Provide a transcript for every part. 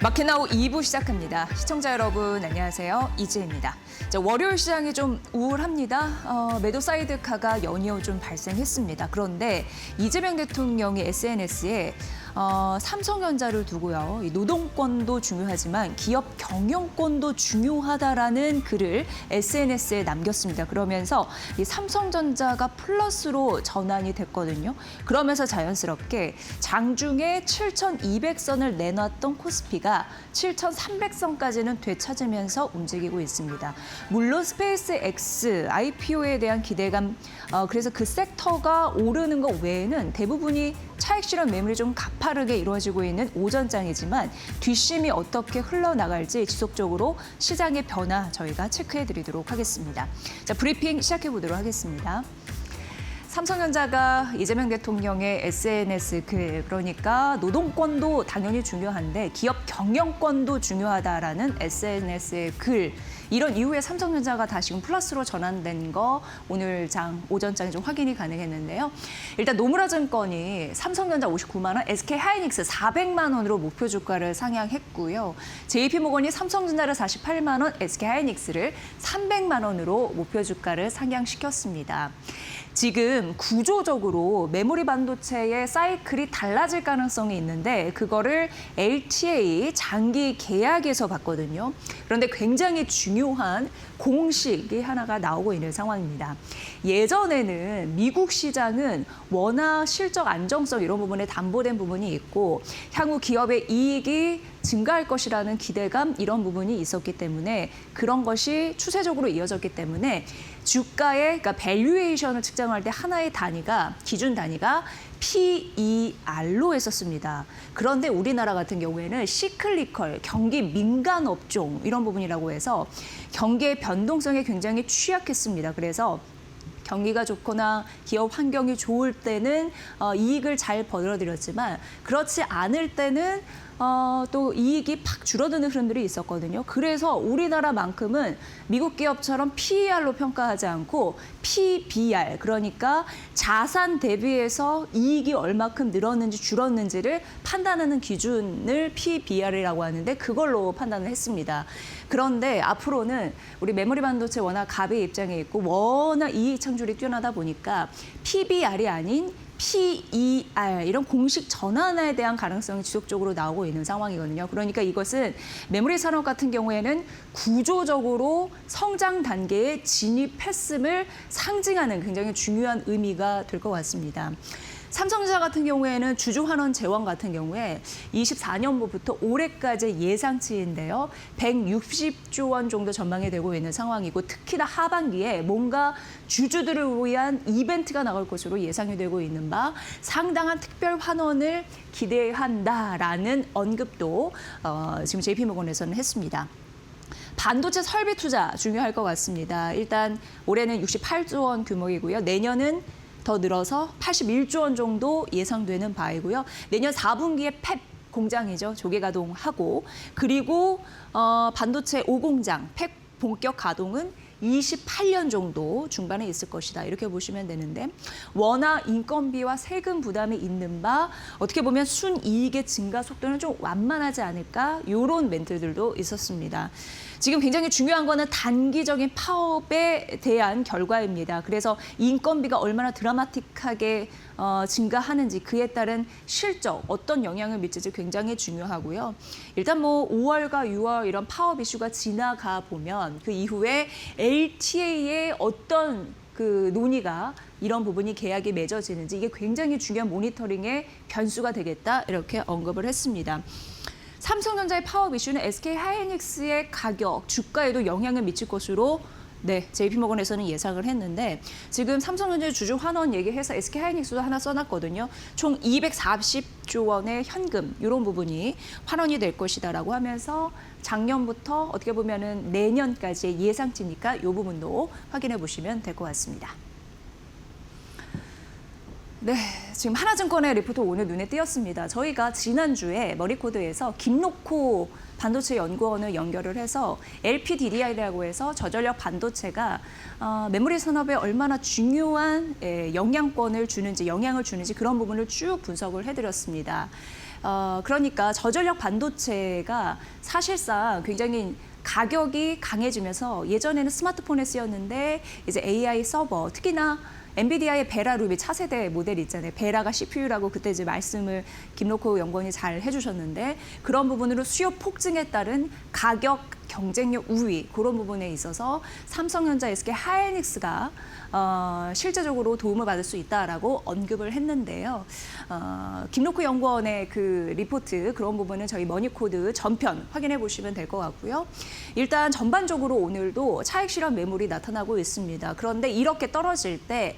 마켓나우 2부 시작합니다. 시청자 여러분 안녕하세요. 이지혜입니다. 월요일 시장이 좀 우울합니다. 매도 사이드카가 연이어 좀 발생했습니다. 그런데 이재명 대통령이 SNS에 삼성전자를 두고요. 이 노동권도 중요하지만 기업 경영권도 중요하다라는 글을 SNS에 남겼습니다. 그러면서 이 삼성전자가 플러스로 전환이 됐거든요. 그러면서 자연스럽게 장중에 7,200선을 내놨던 코스피가 7,300선까지는 되찾으면서 움직이고 있습니다. 물론 스페이스X IPO에 대한 기대감, 그래서 그 섹터가 오르는 것 외에는 대부분이 차익 실현 매물이 좀 가파르게 이루어지고 있는 오전장이지만 뒷심이 어떻게 흘러나갈지 지속적으로 시장의 변화 저희가 체크해드리도록 하겠습니다. 자, 브리핑 시작해보도록 하겠습니다. 삼성전자가 이재명 대통령의 SNS 글, 그러니까 노동권도 당연히 중요한데 기업 경영권도 중요하다라는 SNS의 글, 이런 이후에 삼성전자가 다시금 플러스로 전환된 거 오늘 오전장에 좀 확인이 가능했는데요. 일단 노무라증권이 삼성전자 59만 원, SK하이닉스 400만 원으로 목표 주가를 상향했고요. JP모건이 삼성전자를 48만 원, SK하이닉스를 300만 원으로 목표 주가를 상향시켰습니다. 지금 구조적으로 메모리 반도체의 사이클이 달라질 가능성이 있는데 그거를 LTA 장기 계약에서 봤거든요. 그런데 굉장히 중요한 공식이 하나가 나오고 있는 상황입니다. 예전에는 미국 시장은 워낙 실적 안정성 이런 부분에 담보된 부분이 있고 향후 기업의 이익이 증가할 것이라는 기대감 이런 부분이 있었기 때문에 그런 것이 추세적으로 이어졌기 때문에 주가의 그러니까 밸류에이션을 측정할 때 하나의 단위가 기준 단위가 PER로 했었습니다. 그런데 우리나라 같은 경우에는 시클리컬, 경기 민감 업종 이런 부분이라고 해서 경기의 변동성에 굉장히 취약했습니다. 그래서 경기가 좋거나 기업 환경이 좋을 때는 이익을 잘 벌어들였지만 그렇지 않을 때는 또 이익이 팍 줄어드는 흐름들이 있었거든요. 그래서 우리나라만큼은 미국 기업처럼 PER로 평가하지 않고 PBR, 그러니까 자산 대비해서 이익이 얼마큼 늘었는지 줄었는지를 판단하는 기준을 PBR이라고 하는데 그걸로 판단을 했습니다. 그런데 앞으로는 우리 메모리 반도체 워낙 갑의 입장에 있고 워낙 이익 창출이 뛰어나다 보니까 PBR이 아닌 PER 이런 공식 전환에 대한 가능성이 지속적으로 나오고 있는 상황이거든요. 그러니까 이것은 메모리 산업 같은 경우에는 구조적으로 성장 단계에 진입했음을 상징하는 굉장히 중요한 의미가 될 것 같습니다. 삼성전자 같은 경우에는 주주환원 재원 같은 경우에 24년부터 올해까지 예상치인데요. 160조 원 정도 전망이 되고 있는 상황이고 특히나 하반기에 뭔가 주주들을 위한 이벤트가 나올 것으로 예상이 되고 있는 바 상당한 특별 환원을 기대한다라는 언급도 지금 JP모건에서는 했습니다. 반도체 설비 투자 중요할 것 같습니다. 일단 올해는 68조 원 규모이고요. 내년은 더 늘어서 81조 원 정도 예상되는 바이고요. 내년 4분기에 팹 공장이죠. 조개 가동하고 그리고 반도체 5공장 팹 본격 가동은 28년 정도 중반에 있을 것이다. 이렇게 보시면 되는데 워낙 인건비와 세금 부담이 있는 바 어떻게 보면 순이익의 증가 속도는 좀 완만하지 않을까 이런 멘트들도 있었습니다. 지금 굉장히 중요한 거는 단기적인 파업에 대한 결과입니다. 그래서 인건비가 얼마나 드라마틱하게 증가하는지 그에 따른 실적, 어떤 영향을 미칠지 굉장히 중요하고요. 일단 5월과 6월 이런 파업 이슈가 지나가 보면 그 이후에 LTA의 어떤 그 논의가 이런 부분이 계약이 맺어지는지 이게 굉장히 중요한 모니터링의 변수가 되겠다 이렇게 언급을 했습니다. 삼성전자의 파업 이슈는 SK하이닉스의 가격, 주가에도 영향을 미칠 것으로 JP모건에서는 예상을 했는데 지금 삼성전자 주주 환원 얘기해서 SK하이닉스도 하나 써놨거든요. 총 240조 원의 현금 이런 부분이 환원이 될 것이다라고 하면서 작년부터 어떻게 보면은 내년까지의 예상치니까 이 부분도 확인해 보시면 될 것 같습니다. 네, 지금 하나증권의 리포트 오늘 눈에 띄었습니다. 저희가 지난주에 머리코드에서 김노코 반도체 연구원을 연결을 해서 LPDDI라고 해서 저전력 반도체가 메모리 산업에 얼마나 중요한 영향권을 주는지, 영향을 주는지 그런 부분을 쭉 분석을 해드렸습니다. 그러니까 저전력 반도체가 사실상 굉장히 가격이 강해지면서 예전에는 스마트폰에 쓰였는데 이제 AI 서버, 특히나 엔비디아의 베라 루비 차세대 모델 있잖아요. 베라가 CPU라고 그때 이제 말씀을 김록호 연구원이 잘 해주셨는데 그런 부분으로 수요 폭증에 따른 가격 경쟁력 우위 그런 부분에 있어서 삼성전자, SK 하이닉스가 실제적으로 도움을 받을 수 있다라고 언급을 했는데요. 김록호 연구원의 그 리포트 그런 부분은 저희 머니코드 전편 확인해 보시면 될 것 같고요. 일단 전반적으로 오늘도 차익 실현 매물이 나타나고 있습니다. 그런데 이렇게 떨어질 때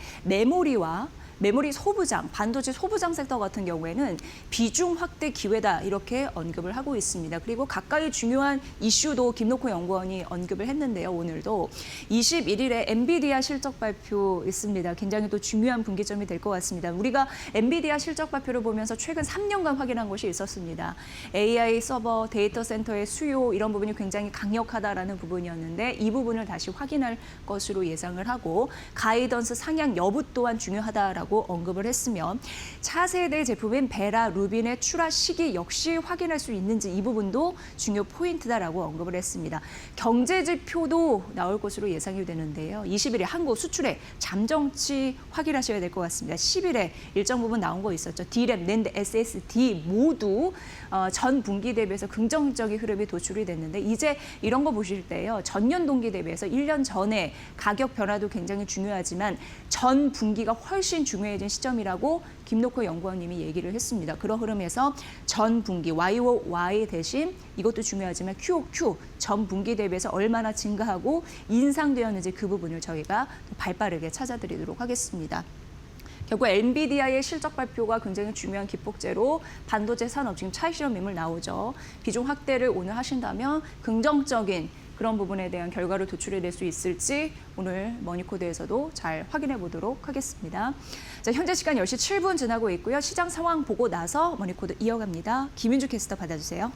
메모리 소부장, 반도체 소부장 섹터 같은 경우에는 비중 확대 기회다 이렇게 언급을 하고 있습니다. 그리고 가까이 중요한 이슈도 김록호 연구원이 언급을 했는데요. 오늘도 21일에 엔비디아 실적 발표 있습니다. 굉장히 또 중요한 분기점이 될 것 같습니다. 우리가 엔비디아 실적 발표를 보면서 최근 3년간 확인한 것이 있었습니다. AI 서버, 데이터 센터의 수요 이런 부분이 굉장히 강력하다라는 부분이었는데 이 부분을 다시 확인할 것으로 예상을 하고 가이던스 상향 여부 또한 중요하다라고 언급을 했으며 차세대 제품인 베라 루빈의 출하 시기 역시 확인할 수 있는지 이 부분도 중요 포인트다라고 언급을 했습니다. 경제 지표도 나올 것으로 예상이 되는데요. 20일에 한국 수출액 잠정치 확인하셔야 될 것 같습니다. 10일에 일정 부분 나온 거 있었죠. D램, 낸드, SSD 모두 전 분기 대비해서 긍정적인 흐름이 도출이 됐는데 이제 이런 거 보실 때요. 전년 동기 대비해서 1년 전에 가격 변화도 굉장히 중요하지만 전 분기가 훨씬 중요해진 시점이라고 김록호 연구원님이 얘기를 했습니다. 그런 흐름에서 전 분기 YOY 대신 이것도 중요하지만 QOQ 전 분기 대비해서 얼마나 증가하고 인상되었는지 그 부분을 저희가 발빠르게 찾아드리도록 하겠습니다. 결국 엔비디아의 실적 발표가 굉장히 중요한 기폭제로 반도체 산업 지금 차익 실현 매물 나오죠. 비중 확대를 오늘 하신다면 긍정적인 그런 부분에 대한 결과를 도출해 낼 수 있을지 오늘 머니코드에서도 잘 확인해 보도록 하겠습니다. 자, 현재 시간 10시 7분 지나고 있고요. 시장 상황 보고 나서 머니코드 이어갑니다. 김윤주 캐스터 받아주세요.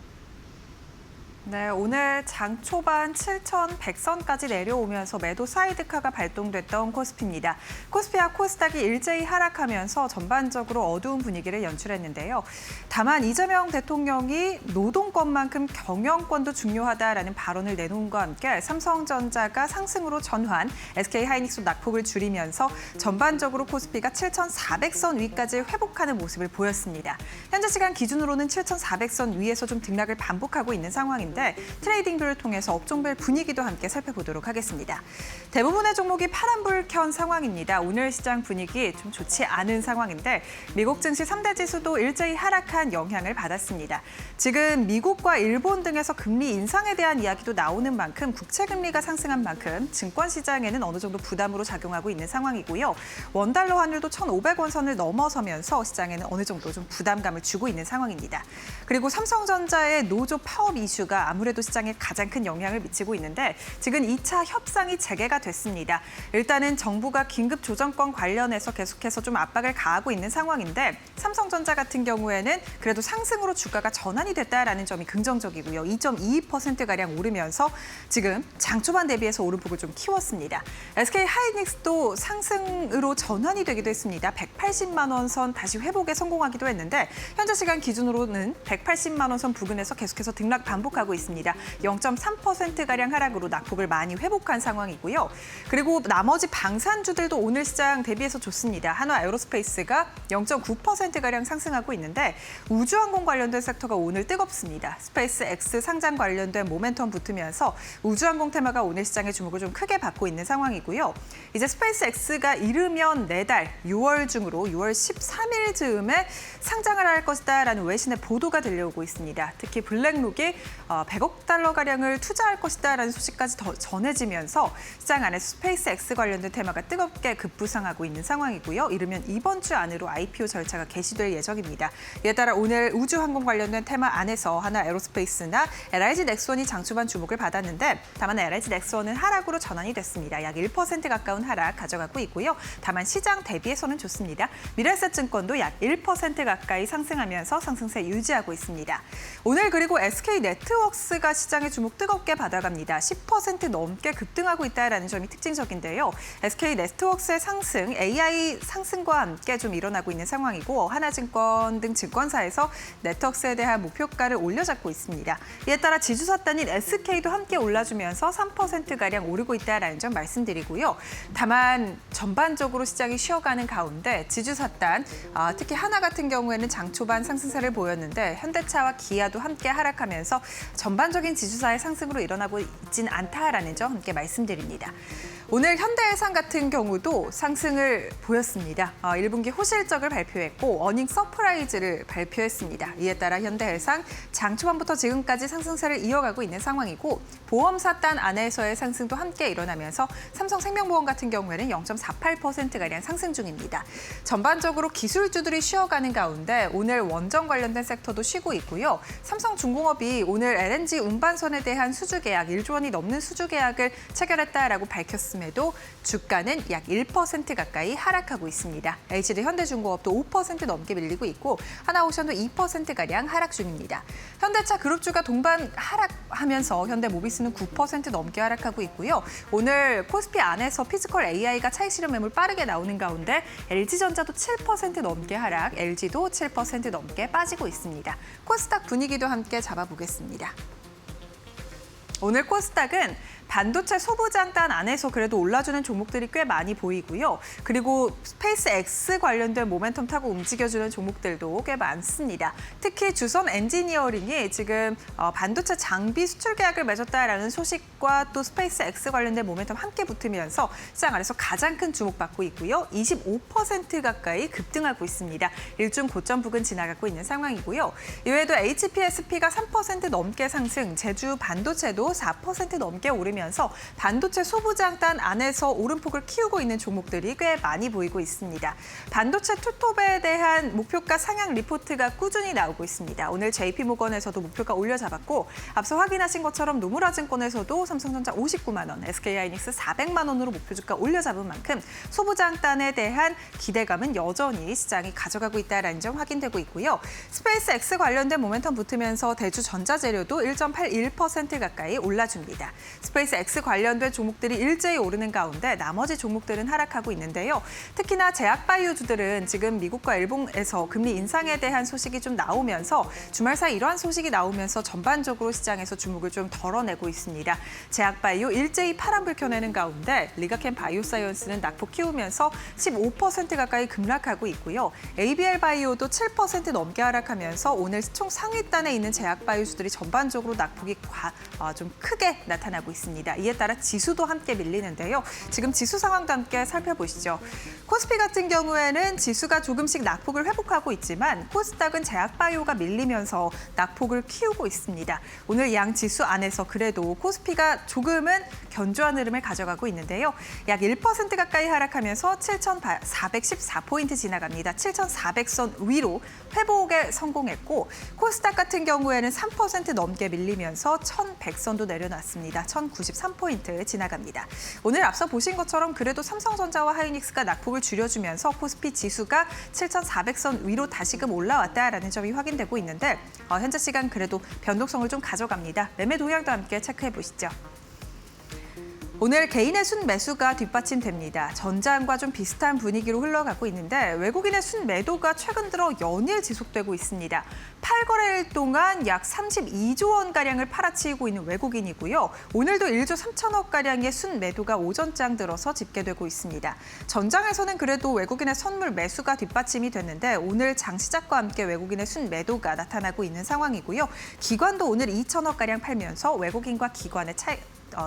네, 오늘 장 초반 7,100선까지 내려오면서 매도 사이드카가 발동됐던 코스피입니다. 코스피와 코스닥이 일제히 하락하면서 전반적으로 어두운 분위기를 연출했는데요. 다만 이재명 대통령이 노동권만큼 경영권도 중요하다라는 발언을 내놓은과 함께 삼성전자가 상승으로 전환, SK 하이닉스 낙폭을 줄이면서 전반적으로 코스피가 7,400선 위까지 회복하는 모습을 보였습니다. 현재 시간 기준으로는 7,400선 위에서 좀 등락을 반복하고 있는 상황인데 트레이딩뷰를 통해서 업종별 분위기도 함께 살펴보도록 하겠습니다. 대부분의 종목이 파란불 켠 상황입니다. 오늘 시장 분위기 좀 좋지 않은 상황인데 미국 증시 3대 지수도 일제히 하락한 영향을 받았습니다. 지금 미국과 일본 등에서 금리 인상에 대한 이야기도 나오는 만큼 국채금리가 상승한 만큼 증권시장에는 어느 정도 부담으로 작용하고 있는 상황이고요. 원달러 환율도 1,500원 선을 넘어서면서 시장에는 어느 정도 좀 부담감을 주고 있는 상황입니다. 그리고 삼성전자의 노조 파업 이슈가 아무래도 시장에 가장 큰 영향을 미치고 있는데 지금 2차 협상이 재개가 됐습니다. 일단은 정부가 긴급 조정권 관련해서 계속해서 좀 압박을 가하고 있는 상황인데 삼성전자 같은 경우에는 그래도 상승으로 주가가 전환이 됐다라는 점이 긍정적이고요. 2.22%가량 오르면서 지금 장 초반 대비해서 오름폭을 좀 키웠습니다. SK 하이닉스도 상승으로 전환이 되기도 했습니다. 180만 원 선 다시 회복에 성공하기도 했는데 현재 시간 기준으로는 180만 원 선 부근에서 계속해서 등락 반복하고 있습니다. 0.3%가량 하락으로 낙폭을 많이 회복한 상황이고요. 그리고 나머지 방산주들도 오늘 시장 대비해서 좋습니다. 한화 에어로스페이스가 0.9%가량 상승하고 있는데 우주항공 관련된 섹터가 오늘 뜨겁습니다. 스페이스 X 상장 관련된 모멘텀 붙으면서 우주항공 테마가 오늘 시장의 주목을 좀 크게 받고 있는 상황이고요. 이제 스페이스 X가 이르면 내달 6월 중으로 6월 13일 즈음에 상장을 할 것이다라는 외신의 보도가 들려오고 있습니다. 특히 블랙록이 100억 달러가량을 투자할 것이다라는 소식까지 더 전해지면서 시장 안에서 스페이스 X 관련된 테마가 뜨겁게 급부상하고 있는 상황이고요. 이르면 이번 주 안으로 IPO 절차가 개시될 예정입니다. 이에 따라 오늘 우주항공 관련된 테마 안에서 하나 에어로스페이스나 LIG 넥스원이 장초반 주목을 받았는데 다만 LIG 넥스원은 하락으로 전환이 됐습니다. 약 1% 가까운 하락 가져가고 있고요. 다만 시장 대비해서는 좋습니다. 미래에셋증권도 약 1% 가까이 상승하면서 상승세 유지하고 있습니다. 오늘 그리고 SK 네트워크 네트웍스가 시장의 주목 뜨겁게 받아갑니다. 10% 넘게 급등하고 있다는 점이 특징적인데요. SK 네트웍스의 상승, AI 상승과 함께 좀 일어나고 있는 상황이고 하나증권 등 증권사에서 네트웍스에 대한 목표가를 올려잡고 있습니다. 이에 따라 지주사 단인 SK도 함께 올라주면서 3%가량 오르고 있다는 점 말씀드리고요. 다만 전반적으로 시장이 쉬어가는 가운데 지주사 단, 특히 하나 같은 경우에는 장 초반 상승세를 보였는데 현대차와 기아도 함께 하락하면서 전반적인 지주사의 상승으로 일어나고 있진 않다라는 점 함께 말씀드립니다. 오늘 현대해상 같은 경우도 상승을 보였습니다. 1분기 호실적을 발표했고 어닝 서프라이즈를 발표했습니다. 이에 따라 현대해상 장 초반부터 지금까지 상승세를 이어가고 있는 상황이고 보험사 단 안에서의 상승도 함께 일어나면서 삼성생명보험 같은 경우에는 0.48%가량 상승 중입니다. 전반적으로 기술주들이 쉬어가는 가운데 오늘 원전 관련된 섹터도 쉬고 있고요. 삼성중공업이 오늘 LNG 운반선에 대한 수주 계약 1조 원이 넘는 수주 계약을 체결했다라고 밝혔음에도 주가는 약 1% 가까이 하락하고 있습니다. HD 현대중공업도 5% 넘게 밀리고 있고 하나오션도 2%가량 하락 중입니다. 현대차 그룹주가 동반 하락하면서 현대모비스는 9% 넘게 하락하고 있고요. 오늘 코스피 안에서 피지컬 AI가 차익 실현 매물 빠르게 나오는 가운데 LG전자도 7% 넘게 하락, LG도 7% 넘게 빠지고 있습니다. 코스닥 분위기도 함께 잡아보겠습니다. 오늘 코스닥은 반도체 소부장단 안에서 그래도 올라주는 종목들이 꽤 많이 보이고요. 그리고 스페이스X 관련된 모멘텀 타고 움직여주는 종목들도 꽤 많습니다. 특히 주선 엔지니어링이 지금 반도체 장비 수출 계약을 맺었다라는 소식과 또 스페이스X 관련된 모멘텀 함께 붙으면서 시장 안에서 가장 큰 주목받고 있고요. 25% 가까이 급등하고 있습니다. 일중 고점 부근 지나가고 있는 상황이고요. 이외에도 HPSP가 3% 넘게 상승, 제주 반도체도 4% 넘게 오르면서 반도체 소부장단 안에서 오름폭을 키우고 있는 종목들이 꽤 많이 보이고 있습니다. 반도체 투톱에 대한 목표가 상향 리포트가 꾸준히 나오고 있습니다. 오늘 JP모건에서도 목표가 올려잡았고 앞서 확인하신 것처럼 노무라증권에서도 삼성전자 59만 원, SK하이닉스 400만 원으로 목표 주가 올려잡은 만큼 소부장단에 대한 기대감은 여전히 시장이 가져가고 있다는 점 확인되고 있고요. 스페이스X 관련된 모멘텀 붙으면서 대주전자재료도 1.81% 가까이 올라줍니다. 스페이스X 관련된 종목들이 일제히 오르는 가운데 나머지 종목들은 하락하고 있는데요. 특히나 제약바이오주들은 지금 미국과 일본에서 금리 인상에 대한 소식이 좀 나오면서 주말 사이 이러한 소식이 나오면서 전반적으로 시장에서 주목을 좀 덜어내고 있습니다. 제약바이오 일제히 파란불 켜내는 가운데 리가켄 바이오사이언스는 낙폭 키우면서 15% 가까이 급락하고 있고요. ABL바이오도 7% 넘게 하락하면서 오늘 총 상위단에 있는 제약바이오주들이 전반적으로 낙폭이 좀 크게 나타나고 있습니다. 이에 따라 지수도 함께 밀리는데요. 지금 지수 상황도 함께 살펴보시죠. 코스피 같은 경우에는 지수가 조금씩 낙폭을 회복하고 있지만 코스닥은 제약바이오가 밀리면서 낙폭을 키우고 있습니다. 오늘 양 지수 안에서 그래도 코스피가 조금은 견조한 흐름을 가져가고 있는데요. 약 1% 가까이 하락하면서 7,414포인트 지나갑니다. 7,400선 위로 회복에 성공했고 코스닥 같은 경우에는 3% 넘게 밀리면서 1,100선도 내려놨습니다. 1,093포인트 지나갑니다. 오늘 앞서 보신 것처럼 그래도 삼성전자와 하이닉스가 낙폭을 줄여주면서 코스피 지수가 7,400선 위로 다시금 올라왔다라는 점이 확인되고 있는데 현재 시간 그래도 변동성을 좀 가져갑니다. 매매 동향도 함께 체크해 보시죠. 오늘 개인의 순매수가 뒷받침됩니다. 전장과 좀 비슷한 분위기로 흘러가고 있는데 외국인의 순매도가 최근 들어 연일 지속되고 있습니다. 8거래일 동안 약 32조 원가량을 팔아치우고 있는 외국인이고요. 오늘도 1조 3천억가량의 순매도가 오전장 들어서 집계되고 있습니다. 전장에서는 그래도 외국인의 선물 매수가 뒷받침이 됐는데 오늘 장 시작과 함께 외국인의 순매도가 나타나고 있는 상황이고요. 기관도 오늘 2천억가량 팔면서 외국인과 기관의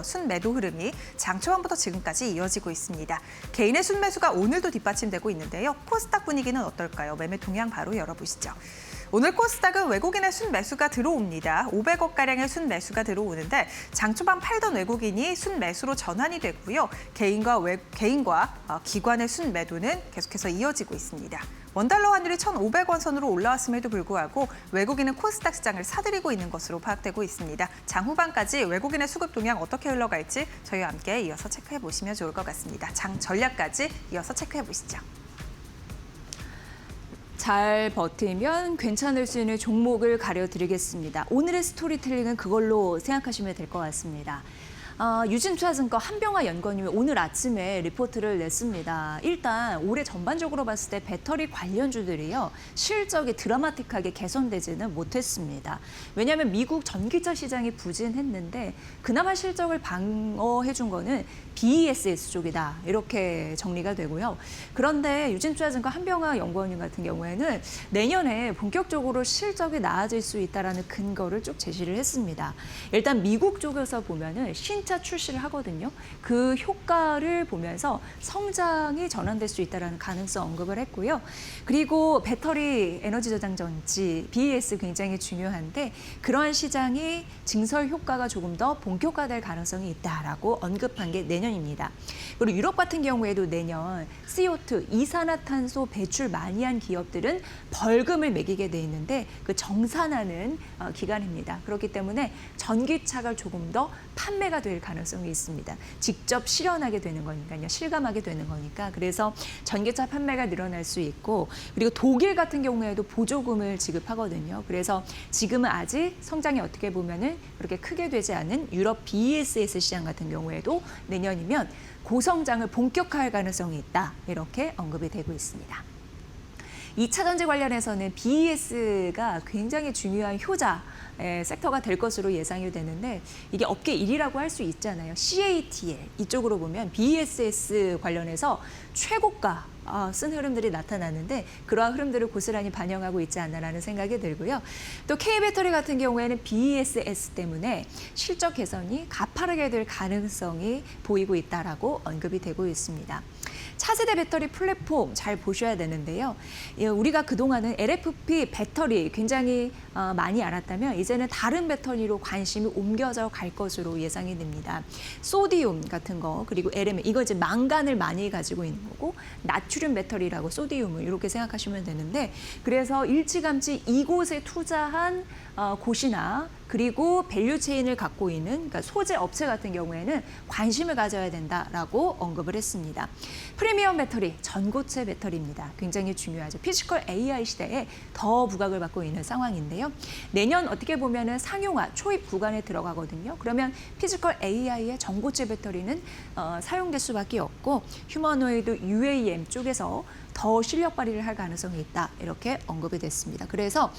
순매도 흐름이 장 초반부터 지금까지 이어지고 있습니다. 개인의 순매수가 오늘도 뒷받침되고 있는데요. 코스닥 분위기는 어떨까요? 매매 동향 바로 열어보시죠. 오늘 코스닥은 외국인의 순매수가 들어옵니다. 500억가량의 순매수가 들어오는데 장 초반 팔던 외국인이 순매수로 전환이 됐고요. 개인과 기관의 순매도는 계속해서 이어지고 있습니다. 원달러 환율이 1,500원 선으로 올라왔음에도 불구하고 외국인은 코스닥 시장을 사들이고 있는 것으로 파악되고 있습니다. 장 후반까지 외국인의 수급 동향 어떻게 흘러갈지 저희와 함께 이어서 체크해 보시면 좋을 것 같습니다. 장 전략까지 이어서 체크해 보시죠. 잘 버티면 괜찮을 수 있는 종목을 가려드리겠습니다. 오늘의 스토리텔링은 그걸로 생각하시면 될 것 같습니다. 유진투자증권 한병화 연구원님이 오늘 아침에 리포트를 냈습니다. 일단 올해 전반적으로 봤을 때 배터리 관련주들이요. 실적이 드라마틱하게 개선되지는 못했습니다. 왜냐하면 미국 전기차 시장이 부진했는데 그나마 실적을 방어해 준 거는 BESS 쪽이다. 이렇게 정리가 되고요. 그런데 유진투자증권 한병화 연구원님 같은 경우에는 내년에 본격적으로 실적이 나아질 수 있다는 근거를 쭉 제시를 했습니다. 일단 미국 쪽에서 보면은 신차 출시를 하거든요. 그 효과를 보면서 성장이 전환될 수 있다는 가능성 언급을 했고요. 그리고 배터리 에너지 저장 전지 BES 굉장히 중요한데 그러한 시장이 증설 효과가 조금 더 본격화될 가능성이 있다라고 언급한 게 내년입니다. 그리고 유럽 같은 경우에도 내년 CO2 이산화탄소 배출 많이 한 기업들은 벌금을 매기게 돼 있는데 그 정산하는 기간입니다. 그렇기 때문에 전기차가 조금 더 판매가 될 가능성이 있습니다. 직접 실현하게 되는 거니까요. 실감하게 되는 거니까. 그래서 전기차 판매가 늘어날 수 있고 그리고 독일 같은 경우에도 보조금을 지급하거든요. 그래서 지금은 아직 성장이 어떻게 보면은 그렇게 크게 되지 않은 유럽 BESS 시장 같은 경우에도 내년이면 고성장을 본격화할 가능성이 있다. 이렇게 언급이 되고 있습니다. 2차 전지 관련해서는 BES가 굉장히 중요한 효자 섹터가 될 것으로 예상이 되는데 이게 업계 1위라고 할 수 있잖아요. CATL 이쪽으로 보면 BESS 관련해서 최고가 쓴 흐름들이 나타나는데 그러한 흐름들을 고스란히 반영하고 있지 않나라는 생각이 들고요. 또 K배터리 같은 경우에는 BESS 때문에 실적 개선이 가파르게 될 가능성이 보이고 있다라고 언급이 되고 있습니다. 차세대 배터리 플랫폼 잘 보셔야 되는데요. 우리가 그동안은 LFP 배터리 굉장히 많이 알았다면 이제는 다른 배터리로 관심이 옮겨져 갈 것으로 예상이 됩니다. 소디움 같은 거 그리고 LMA 이거 이제 망간을 많이 가지고 있는 거고 나트륨 배터리라고 소디움을 이렇게 생각하시면 되는데 그래서 일찌감치 이곳에 투자한 곳이나 그리고 밸류체인을 갖고 있는 그러니까 소재 업체 같은 경우에는 관심을 가져야 된다라고 언급을 했습니다. 프리미엄 배터리, 전고체 배터리입니다. 굉장히 중요하죠. 피지컬 AI 시대에 더 부각을 받고 있는 상황인데요. 내년 어떻게 보면은 상용화, 초입 구간에 들어가거든요. 그러면 피지컬 AI의 전고체 배터리는 사용될 수밖에 없고 휴머노이드 UAM 쪽에서 더 실력 발휘를 할 가능성이 있다. 이렇게 언급이 됐습니다. 그래서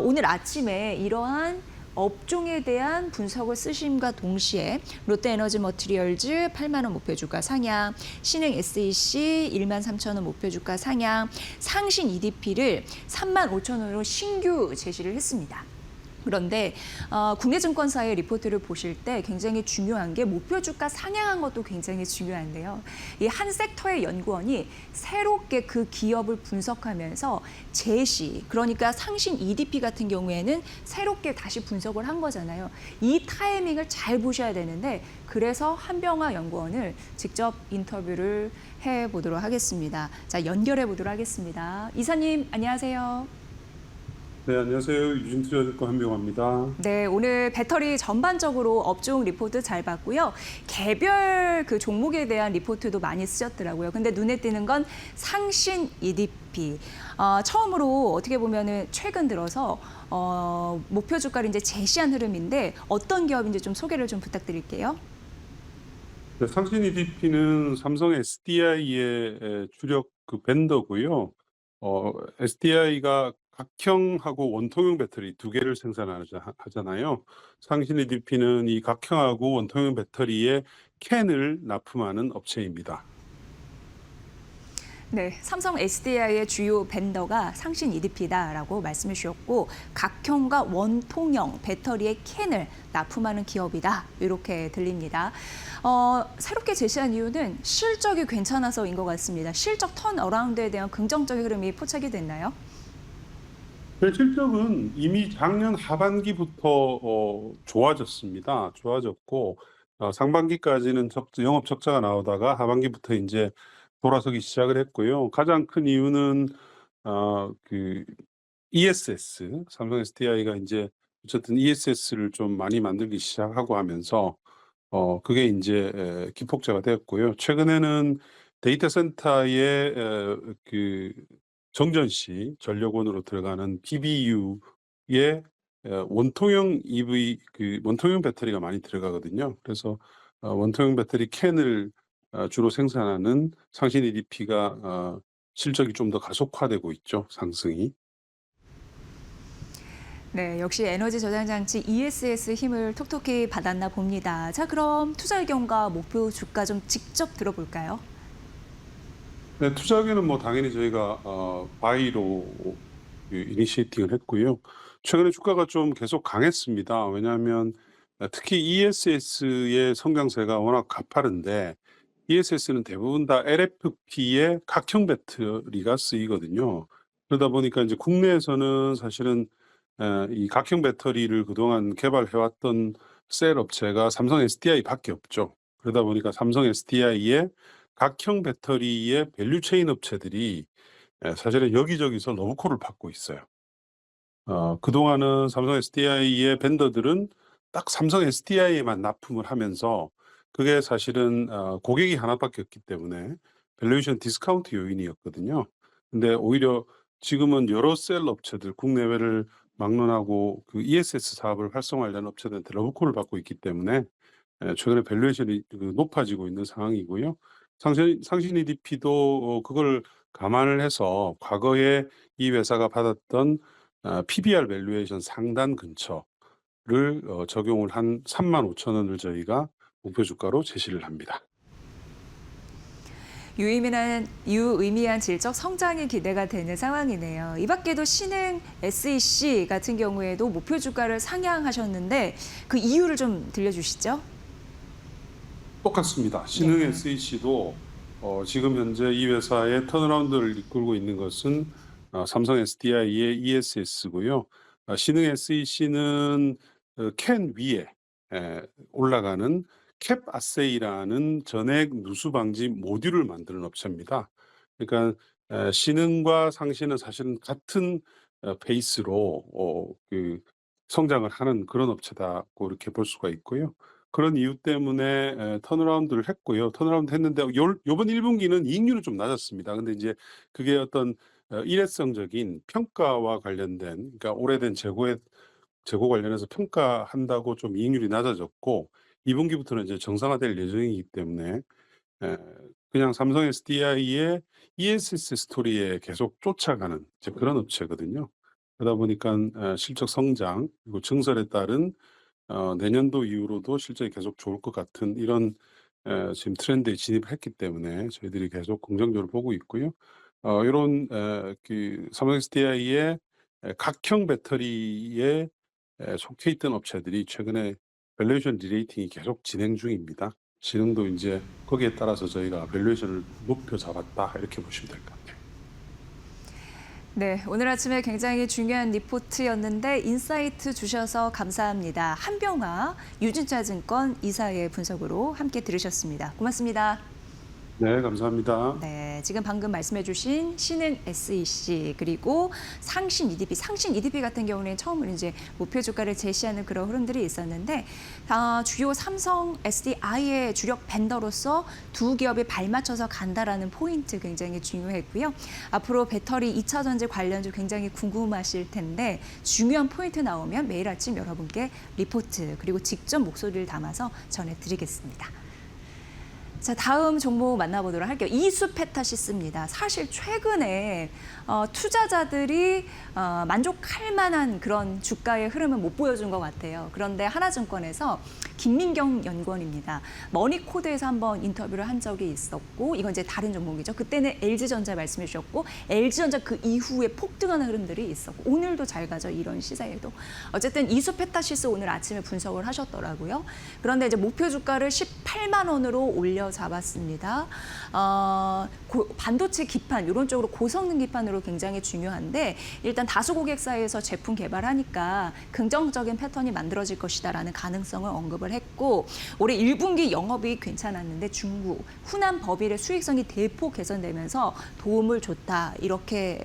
오늘 아침에 이러한 업종에 대한 분석을 쓰심과 동시에 롯데에너지 머티리얼즈 8만 원 목표 주가 상향, 신흥 SEC 1만 3천 원 목표 주가 상향, 상신 EDP를 3만 5천 원으로 신규 제시를 했습니다. 그런데 국내 증권사의 리포트를 보실 때 굉장히 중요한 게 목표 주가 상향한 것도 굉장히 중요한데요. 이 한 섹터의 연구원이 새롭게 그 기업을 분석하면서 제시, 그러니까 상신 EDP 같은 경우에는 새롭게 다시 분석을 한 거잖아요. 이 타이밍을 잘 보셔야 되는데 그래서 한병화 연구원을 직접 인터뷰를 해보도록 하겠습니다. 자, 연결해 보도록 하겠습니다. 이사님, 안녕하세요. 네, 안녕하세요. 유진투자증권 한병화입니다. 네, 오늘 배터리 전반적으로 업종 리포트 잘 봤고요. 개별 그 종목에 대한 리포트도 많이 쓰셨더라고요. 근데 눈에 띄는 건 상신 EDP. 처음으로 어떻게 보면은 최근 들어서 목표 주가를 이제 제시한 흐름인데 어떤 기업인지 좀 소개를 좀 부탁드릴게요. 네, 상신 EDP는 삼성 SDI의 주력 그 벤더고요. SDI가 각형하고 원통형 배터리 두 개를 생산하잖아요. 상신 EDP는 이 각형하고 원통형 배터리에 캔을 납품하는 업체입니다. 네, 삼성 SDI의 주요 벤더가 상신 EDP다라고 말씀해 주셨고 각형과 원통형 배터리의 캔을 납품하는 기업이다 이렇게 들립니다. 새롭게 제시한 이유는 실적이 괜찮아서인 것 같습니다. 실적 턴어라운드에 대한 긍정적인 흐름이 포착이 됐나요? 실적은 이미 작년 하반기부터 좋아졌습니다. 좋아졌고 상반기까지는 영업 적자가 나오다가 하반기부터 이제 돌아서기 시작을 했고요. 가장 큰 이유는 그 ESS, 삼성 SDI가 이제 어쨌든 ESS를 좀 많이 만들기 시작하고 하면서 그게 이제 기폭제가 되었고요. 최근에는 데이터 센터의 그 정전시 전력원으로 들어가는 PBU의 원통형 EV 원통형 배터리가 많이 들어가거든요. 그래서 원통형 배터리 캔을 주로 생산하는 상신 EDP가 실적이 좀 더 가속화되고 있죠, 상승이. 네, 역시 에너지 저장 장치 ESS 힘을 톡톡히 받았나 봅니다. 자, 그럼 투자 의견과 목표 주가 좀 직접 들어볼까요? 네, 투자 의견은 뭐 당연히 저희가 바이로 이니시에이팅을 했고요. 최근에 주가가 좀 계속 강했습니다. 왜냐하면 특히 ESS의 성장세가 워낙 가파른데 ESS는 대부분 다 LFP의 각형 배터리가 쓰이거든요. 그러다 보니까 이제 국내에서는 사실은 이 각형 배터리를 그동안 개발해왔던 셀 업체가 삼성 SDI밖에 없죠. 그러다 보니까 삼성 SDI의 각형 배터리의 밸류체인 업체들이 사실은 여기저기서 러브콜을 받고 있어요. 그동안은 삼성 SDI의 벤더들은 딱 삼성 SDI에만 납품을 하면서 그게 사실은 고객이 하나밖에 없기 때문에 밸류에이션 디스카운트 요인이었거든요. 근데 오히려 지금은 여러 셀 업체들 국내외를 막론하고 그 ESS 사업을 활성화하려는 업체들한테 러브콜을 받고 있기 때문에 최근에 밸류에이션이 높아지고 있는 상황이고요. 상신 EDP도 그걸 감안을 해서 과거에 이 회사가 받았던 PBR 밸류에이션 상단 근처를 적용을 한 35,000원을 저희가 목표 주가로 제시를 합니다. 유의미한 질적 성장이 기대가 되는 상황이네요. 이 밖에도 신흥 SEC 같은 경우에도 목표 주가를 상향하셨는데 그 이유를 좀 들려주시죠. 똑같습니다. 신흥 네. SEC도 지금 현재 이 회사의 턴어라운드를 이끌고 있는 것은 삼성 SDI의 ESS고요. 신흥 SEC는 캔 위에 올라가는 캡 아세이라는 전액 누수 방지 모듈을 만드는 업체입니다. 그러니까 신흥과 상신은 사실은 같은 페이스로 성장을 하는 그런 업체다고 이렇게 볼 수가 있고요. 그런 이유 때문에 턴어라운드를 했고요. 턴어라운드 했는데 요번 1분기는 이익률은 좀 낮았습니다. 근데 이제 그게 어떤 일회성적인 평가와 관련된, 그러니까 오래된 재고 관련해서 평가한다고 좀 이익률이 낮아졌고 2분기부터는 이제 정상화될 예정이기 때문에 그냥 삼성 SDI의 ESS 스토리에 계속 쫓아가는 이제 그런 업체거든요. 그러다 보니까 실적 성장 그리고 증설에 따른 내년도 이후로도 실적이 계속 좋을 것 같은 이런 지금 트렌드에 진입을 했기 때문에 저희들이 계속 긍정적으로 보고 있고요. 이런 삼성 SDI의 각형 배터리에 속해 있던 업체들이 최근에 밸류에이션 리레이팅이 계속 진행 중입니다. 진행도 이제 거기에 따라서 저희가 밸류에이션을 높여 잡았다 이렇게 보시면 될 것 같아요. 네, 오늘 아침에 굉장히 중요한 리포트였는데 인사이트 주셔서 감사합니다. 한병화 유진차증권 이사의 분석으로 함께 들으셨습니다. 고맙습니다. 네, 감사합니다. 네, 지금 방금 말씀해주신 신흥 SEC 그리고 상신 EDP 같은 경우는 처음으로 이제 목표 주가를 제시하는 그런 흐름들이 있었는데 주요 삼성 SDI의 주력 벤더로서 두 기업이 발맞춰서 간다라는 포인트 굉장히 중요했고요. 앞으로 배터리 2차 전지 관련주 굉장히 궁금하실 텐데 중요한 포인트 나오면 매일 아침 여러분께 리포트 그리고 직접 목소리를 담아서 전해드리겠습니다. 자, 다음 종목 만나보도록 할게요. 이수페타시스입니다. 사실 최근에 투자자들이 만족할 만한 그런 주가의 흐름을 못 보여준 것 같아요. 그런데 하나증권에서 김민경 연구원입니다. 머니코드에서 한번 인터뷰를 한 적이 있었고 이건 이제 다른 종목이죠. 그때는 LG전자 말씀해 주셨고 LG전자 그 이후에 폭등하는 흐름들이 있었고 오늘도 잘 가죠. 이런 시세에도. 어쨌든 이수페타시스 오늘 아침에 분석을 하셨더라고요. 그런데 이제 목표 주가를 18만 원으로 올려 잡았습니다. 반도체 기판 이런 쪽으로 고성능 기판으로 굉장히 중요한데 일단 다수 고객사에서 제품 개발하니까 긍정적인 패턴이 만들어질 것이다라는 가능성을 언급을 했고 올해 1분기 영업이익 괜찮았는데 중국, 후남 법인의 수익성이 대폭 개선되면서 도움을 줬다 이렇게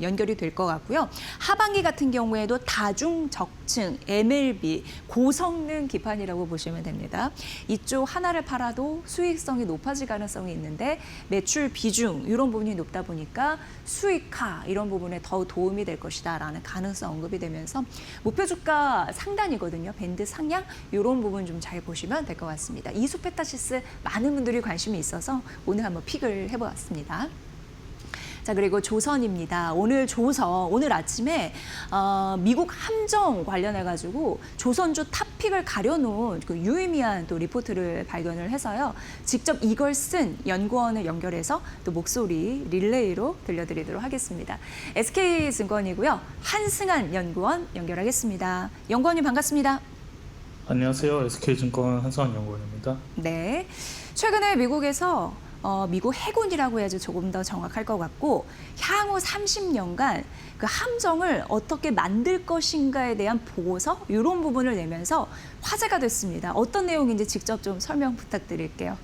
연결이 될 것 같고요. 하반기 같은 경우에도 다중 적층, MLB, 고성능 기판이라고 보시면 됩니다. 이쪽 하나를 팔아도 팔아도 수익성이 높아질 가능성이 있는데 매출 비중 이런 부분이 높다 보니까 수익화 이런 부분에 더 도움이 될 것이다라는 가능성 언급이 되면서 목표 주가 상단이거든요. 밴드 상향 이런 부분 좀 잘 보시면 될 것 같습니다. 이수페타시스 많은 분들이 관심이 있어서 오늘 한번 픽을 해보았습니다. 자, 그리고 조선입니다. 오늘 아침에 미국 함정 관련해가지고 조선주 탑픽을 가려놓은 그 유의미한 또 리포트를 발견을 해서요. 직접 이걸 쓴 연구원을 연결해서 또 목소리 릴레이로 들려드리도록 하겠습니다. SK증권이고요. 한승환 연구원 연결하겠습니다. 연구원님 반갑습니다. 안녕하세요. SK증권 한승환 연구원입니다. 네, 최근에 미국에서 미국 해군이라고 해야지 조금 더 정확할 것 같고 향후 30년간 그 함정을 어떻게 만들 것인가에 대한 보고서 이런 부분을 내면서 화제가 됐습니다. 어떤 내용인지 직접 좀 설명 부탁드릴게요.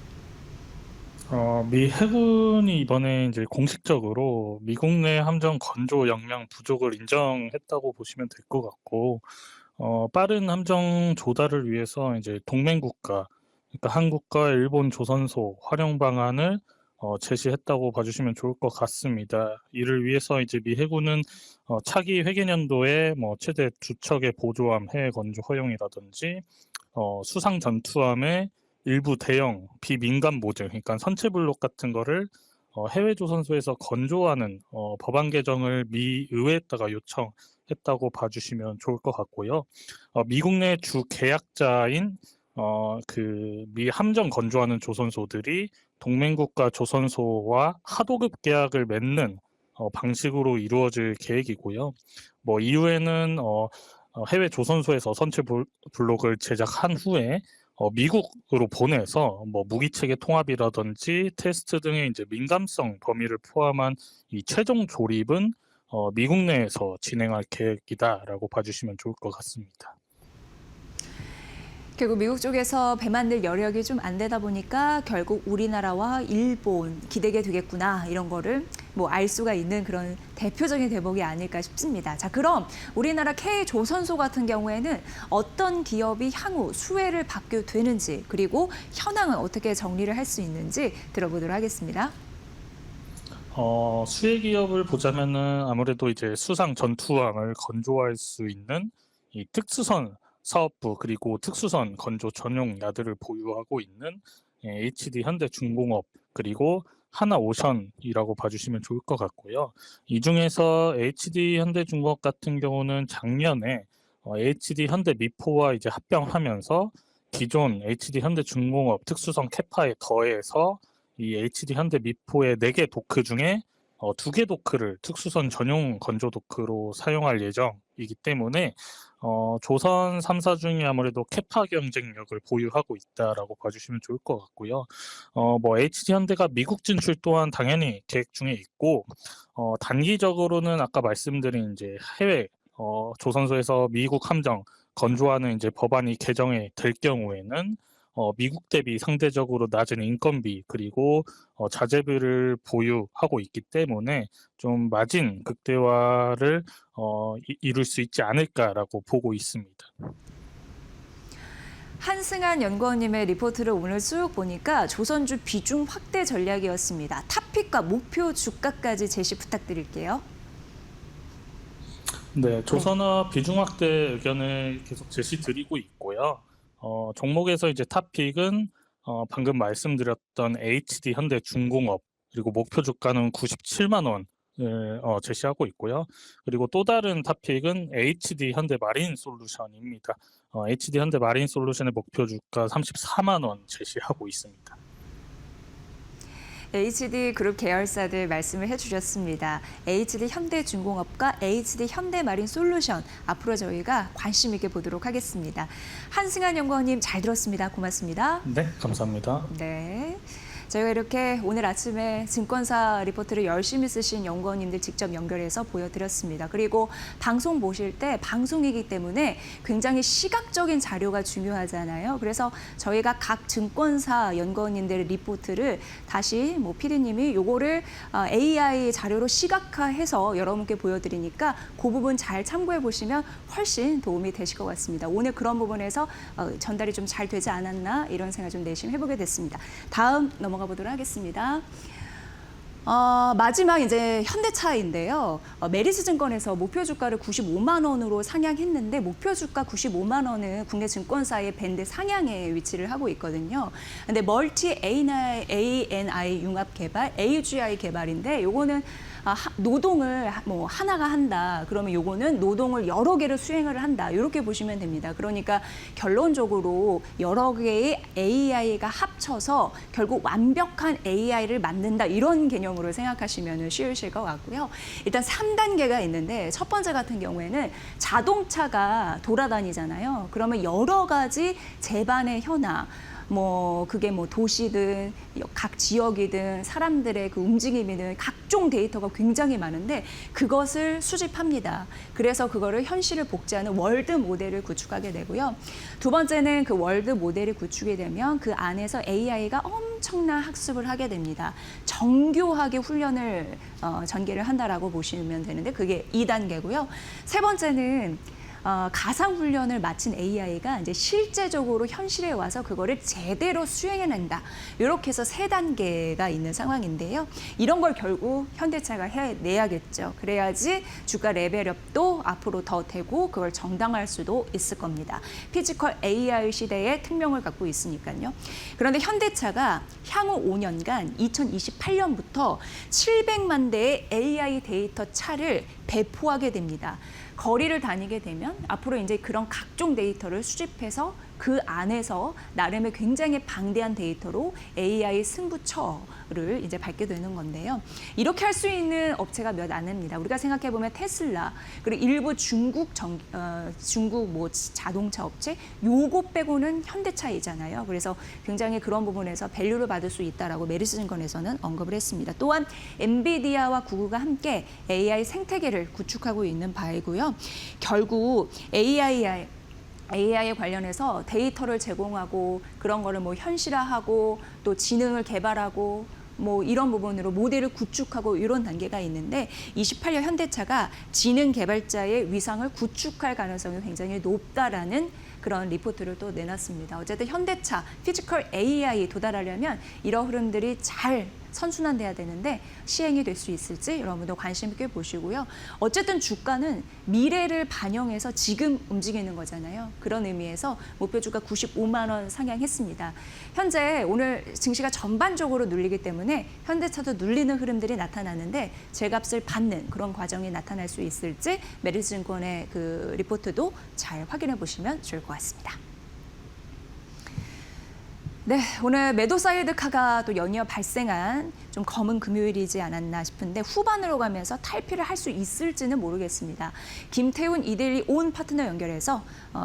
미 해군이 이번에 이제 공식적으로 미국 내 함정 건조 역량 부족을 인정했다고 보시면 될 것 같고, 빠른 함정 조달을 위해서 이제 동맹국가, 그러니까 한국과 일본 조선소 활용 방안을 제시했다고 봐주시면 좋을 것 같습니다. 이를 위해서 이제 미 해군은 차기 회계년도에 최대 2척의 보조함 해외 건조 허용이라든지 수상 전투함의 일부 대형 비민간 모듈, 그러니까 선체 블록 같은 거를 해외 조선소에서 건조하는 법안 개정을 미 의회에다가 요청했다고 봐주시면 좋을 것 같고요. 미국 내 주 계약자인 그 미 함정 건조하는 조선소들이 동맹국가 조선소와 하도급 계약을 맺는 방식으로 이루어질 계획이고요. 이후에는 해외 조선소에서 선체 블록을 제작한 후에 미국으로 보내서 무기체계 통합이라든지 테스트 등의 이제 민감성 범위를 포함한 이 최종 조립은 미국 내에서 진행할 계획이다라고 봐주시면 좋을 것 같습니다. 결국 미국 쪽에서 배 만들 여력이 좀 안 되다 보니까 결국 우리나라와 일본 기대게 되겠구나 이런 거를 알 수가 있는 그런 대표적인 대목이 아닐까 싶습니다. 자, 그럼 우리나라 K조선소 같은 경우에는 어떤 기업이 향후 수혜를 받게 되는지 그리고 현황은 어떻게 정리를 할 수 있는지 들어보도록 하겠습니다. 수혜 기업을 보자면은 아무래도 이제 수상 전투함을 건조할 수 있는 이 특수선 사업부 그리고 특수선 건조 전용 야드를 보유하고 있는 HD 현대중공업 그리고 하나오션이라고 봐주시면 좋을 것 같고요. 이 중에서 HD 현대중공업 같은 경우는 작년에 HD 현대미포와 이제 합병하면서 기존 HD 현대중공업 특수선 캐파에 더해서 이 HD 현대미포의 4개 도크 중에 2개 도크를 특수선 전용 건조 도크로 사용할 예정이기 때문에 조선 3사 중에 아무래도 캐파 경쟁력을 보유하고 있다라고 봐주시면 좋을 것 같고요. HD 현대가 미국 진출 또한 당연히 계획 중에 있고 단기적으로는 아까 말씀드린 이제 해외 조선소에서 미국 함정 건조하는 이제 법안이 개정이 될 경우에는 미국 대비 상대적으로 낮은 인건비 그리고 자재비를 보유하고 있기 때문에 좀 마진 극대화를 이룰 수 있지 않을까라고 보고 있습니다. 한승환 연구원님의 리포트를 오늘 쭉 보니까 조선주 비중 확대 전략이었습니다. 탑픽과 목표 주가까지 제시 부탁드릴게요. 네, 조선업 비중 확대 의견을 계속 제시드리고 있고요. 종목에서 이제 탑픽은 방금 말씀드렸던 HD 현대중공업 그리고 목표 주가는 97만 원을 제시하고 있고요. 그리고 또 다른 탑픽은 HD 현대마린솔루션입니다. HD 현대마린솔루션의 목표 주가 34만 원 제시하고 있습니다. HD 그룹 계열사들 말씀을 해주셨습니다. HD 현대중공업과 HD 현대마린솔루션 앞으로 저희가 관심 있게 보도록 하겠습니다. 한승환 연구원님 잘 들었습니다. 고맙습니다. 네, 감사합니다. 네. 저희가 이렇게 오늘 아침에 증권사 리포트를 열심히 쓰신 연구원님들 직접 연결해서 보여드렸습니다. 그리고 방송 보실 때 방송이기 때문에 굉장히 시각적인 자료가 중요하잖아요. 그래서 저희가 각 증권사 연구원님들의 리포트를 다시 PD님이 요거를 AI 자료로 시각화해서 여러분께 보여드리니까 그 부분 잘 참고해 보시면 훨씬 도움이 되실 것 같습니다. 오늘 그런 부분에서 전달이 좀 잘 되지 않았나 이런 생각 좀 내심 해보게 됐습니다. 다음 넘어가 보도록 하겠습니다. 마지막 이제 현대차인데요. 메리츠 증권에서 목표 주가를 95만 원으로 상향했는데 목표 주가 95만 원은 국내 증권사의 밴드 상향에 위치를 하고 있거든요. 근데 멀티 ANI 융합 개발, AGI 개발인데 요거는 노동을 하나가 한다. 그러면 요거는 노동을 여러 개를 수행을 한다. 이렇게 보시면 됩니다. 그러니까 결론적으로 여러 개의 AI가 합쳐서 결국 완벽한 AI를 만든다. 이런 개념으로 생각하시면 쉬우실 것 같고요. 일단 3단계가 있는데 첫 번째 같은 경우에는 자동차가 돌아다니잖아요. 그러면 여러 가지 제반의 현황, 그게 도시든 각 지역이든 사람들의 그 움직임이든 각종 데이터가 굉장히 많은데 그것을 수집합니다. 그래서 그거를 현실을 복제하는 월드 모델을 구축하게 되고요. 두 번째는 그 월드 모델이 구축이 되면 그 안에서 AI가 엄청난 학습을 하게 됩니다. 정교하게 훈련을 전개를 한다라고 보시면 되는데 그게 2단계고요. 세 번째는 가상 훈련을 마친 AI가 이제 실제적으로 현실에 와서 그거를 제대로 수행해낸다. 이렇게 해서 3단계가 있는 상황인데요. 이런 걸 결국 현대차가 해내야겠죠. 그래야지 주가 레벨업도 앞으로 더 되고 그걸 정당화할 수도 있을 겁니다. 피지컬 AI 시대의 특명을 갖고 있으니까요. 그런데 현대차가 향후 5년간 2028년부터 700만 대의 AI 데이터 차를 배포하게 됩니다. 거리를 다니게 되면 앞으로 이제 그런 각종 데이터를 수집해서 그 안에서 나름의 굉장히 방대한 데이터로 AI 승부처를 이제 밟게 되는 건데요. 이렇게 할 수 있는 업체가 몇 안 됩니다. 우리가 생각해 보면 테슬라 그리고 일부 중국 자동차 업체 요거 빼고는 현대차이잖아요. 그래서 굉장히 그런 부분에서 밸류를 받을 수 있다라고 메리츠 증권에서는 언급을 했습니다. 또한 엔비디아와 구글과 함께 AI 생태계를 구축하고 있는 바이고요. 결국 AI에 관련해서 데이터를 제공하고 그런 거를 현실화하고 또 지능을 개발하고 이런 부분으로 모델을 구축하고 이런 단계가 있는데 28년 현대차가 지능 개발자의 위상을 구축할 가능성이 굉장히 높다라는 그런 리포트를 또 내놨습니다. 어쨌든 현대차 피지컬 AI 도달하려면 이런 흐름들이 잘 선순환돼야 되는데 시행이 될 수 있을지 여러분도 관심 있게 보시고요. 어쨌든 주가는 미래를 반영해서 지금 움직이는 거잖아요. 그런 의미에서 목표 주가 95만 원 상향했습니다. 현재 오늘 증시가 전반적으로 눌리기 때문에 현대차도 눌리는 흐름들이 나타나는데 제값을 받는 그런 과정이 나타날 수 있을지 메리츠 증권의 그 리포트도 잘 확인해 보시면 좋을 것 같습니다. 네, 오늘 매도 사이드카가 또 연이어 발생한 좀 검은 금요일이지 않았나 싶은데 후반으로 가면서 탈피를 할 수 있을지는 모르겠습니다. 김태훈 이데일리 온 파트너 연결해서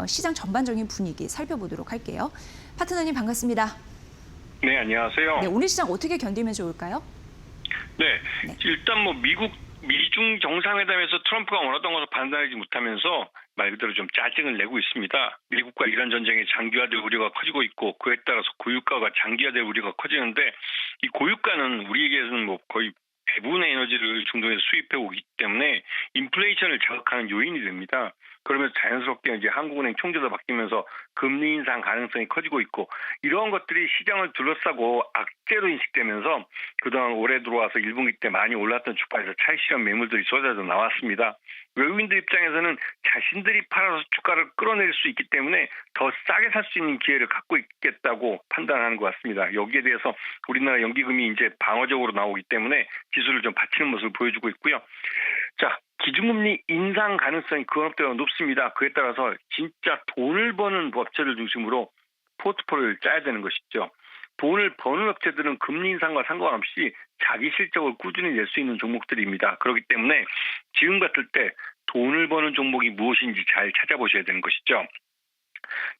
시장 전반적인 분위기 살펴보도록 할게요. 파트너님 반갑습니다. 네, 안녕하세요. 네, 오늘 시장 어떻게 견디면 좋을까요? 네, 일단 미중 정상회담에서 트럼프가 원하던 것을 반대하지 못하면서 말 그대로 좀 짜증을 내고 있습니다. 미국과 이란 전쟁의 장기화될 우려가 커지고 있고 그에 따라서 고유가가 장기화될 우려가 커지는데 이 고유가는 우리에게는 거의 대부분의 에너지를 중동에서 수입해 오기 때문에 인플레이션을 자극하는 요인이 됩니다. 그러면서 자연스럽게 이제 한국은행 총재도 바뀌면서 금리 인상 가능성이 커지고 있고 이런 것들이 시장을 둘러싸고 악재로 인식되면서 그동안 올해 들어와서 1분기 때 많이 올랐던 주가에서 차익 실현 매물들이 쏟아져 나왔습니다. 외국인들 입장에서는 자신들이 팔아서 주가를 끌어낼 수 있기 때문에 더 싸게 살 수 있는 기회를 갖고 있겠다고 판단하는 것 같습니다. 여기에 대해서 우리나라 연기금이 이제 방어적으로 나오기 때문에 지수를 좀 받치는 모습을 보여주고 있고요. 자, 기준금리 인상 가능성이 그것보다 높습니다. 그에 따라서 진짜 돈을 버는 업체를 중심으로 포트폴리오를 짜야 되는 것이죠. 돈을 버는 업체들은 금리 인상과 상관없이 자기 실적을 꾸준히 낼 수 있는 종목들입니다. 그렇기 때문에 지금 같을 때 돈을 버는 종목이 무엇인지 잘 찾아보셔야 되는 것이죠.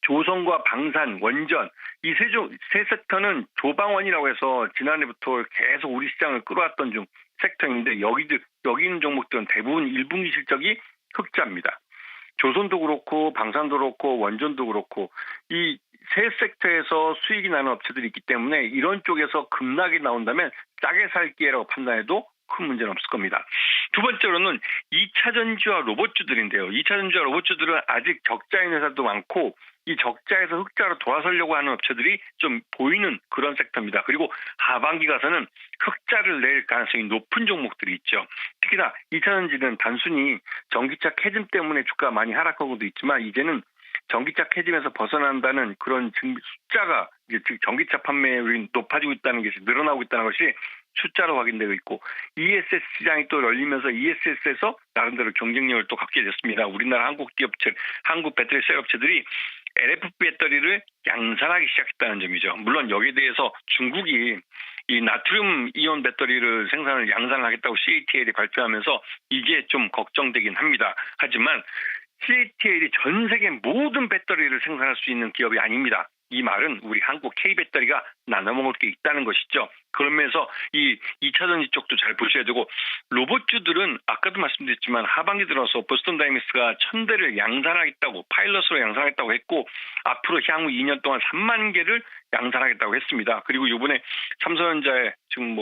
조선과 방산, 원전 이 세 섹터는 조방원이라고 해서 지난해부터 계속 우리 시장을 끌어왔던 중 섹터인데 여기 있는 종목들은 대부분 1분기 실적이 흑자입니다. 조선도 그렇고 방산도 그렇고 원전도 그렇고 이 세 섹터에서 수익이 나는 업체들이 있기 때문에 이런 쪽에서 급락이 나온다면 싸게 살 기회라고 판단해도 큰 문제는 없을 겁니다. 두 번째로는 2차 전지와 로봇주들인데요. 2차 전지와 로봇주들은 아직 적자인 회사도 많고 이 적자에서 흑자로 돌아서려고 하는 업체들이 좀 보이는 그런 섹터입니다. 그리고 하반기 가서는 흑자를 낼 가능성이 높은 종목들이 있죠. 특히나 2차 전지는 단순히 전기차 캐즘 때문에 주가가 많이 하락하고도 있지만 이제는 전기차 캐즘에서 벗어난다는 그런 숫자가 즉 전기차 판매율이 높아지고 있다는 것이 늘어나고 있다는 것이 숫자로 확인되고 있고 ESS 시장이 또 열리면서 ESS에서 나름대로 경쟁력을 또 갖게 됐습니다. 우리나라 한국 기업체, 한국 배터리 셀 업체들이 LFP 배터리를 양산하기 시작했다는 점이죠. 물론 여기에 대해서 중국이 이 나트륨 이온 배터리를 생산을 양산하겠다고 CATL이 발표하면서 이게 좀 걱정되긴 합니다. 하지만 CATL이 전 세계 모든 배터리를 생산할 수 있는 기업이 아닙니다. 이 말은 우리 한국 K배터리가 나눠먹을 게 있다는 것이죠. 그러면서 이 2차 전지 쪽도 잘 보셔야 되고 로봇주들은 아까도 말씀드렸지만 하반기 들어서 보스턴 다이내믹스가 1000대를 양산하겠다고 파일럿으로 양산하겠다고 했고 앞으로 향후 2년 동안 3만 개를 양산하겠다고 했습니다. 그리고 이번에 삼성전자의 지금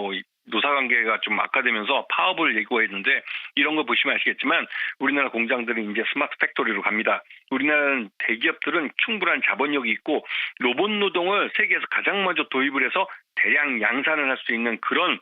노사관계가 좀 악화되면서 파업을 예고했는데 이런 거 보시면 아시겠지만 우리나라 공장들은 이제 스마트 팩토리로 갑니다. 우리나라는 대기업들은 충분한 자본력이 있고 로봇 노동을 세계에서 가장 먼저 도입을 해서 대량 양산을 할 수 있는 그런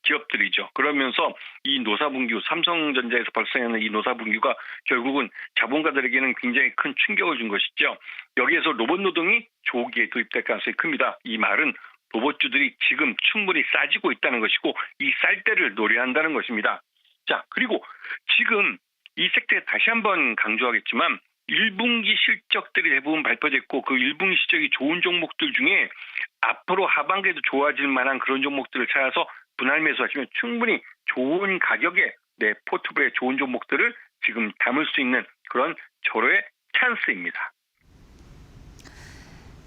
기업들이죠. 그러면서 이 노사분규, 삼성전자에서 발생하는 이 노사분규가 결국은 자본가들에게는 굉장히 큰 충격을 준 것이죠. 여기에서 로봇 노동이 조기에 도입될 가능성이 큽니다. 이 말은 로봇주들이 지금 충분히 싸지고 있다는 것이고 이 쌀 때를 노려한다는 것입니다. 자, 그리고 지금 이 섹터에 다시 한번 강조하겠지만 1분기 실적들이 대부분 발표됐고 그 1분기 실적이 좋은 종목들 중에 앞으로 하반기에도 좋아질 만한 그런 종목들을 찾아서 분할 매수하시면 충분히 좋은 가격에 내 포트folio에 좋은 종목들을 지금 담을 수 있는 그런 절호의 찬스입니다.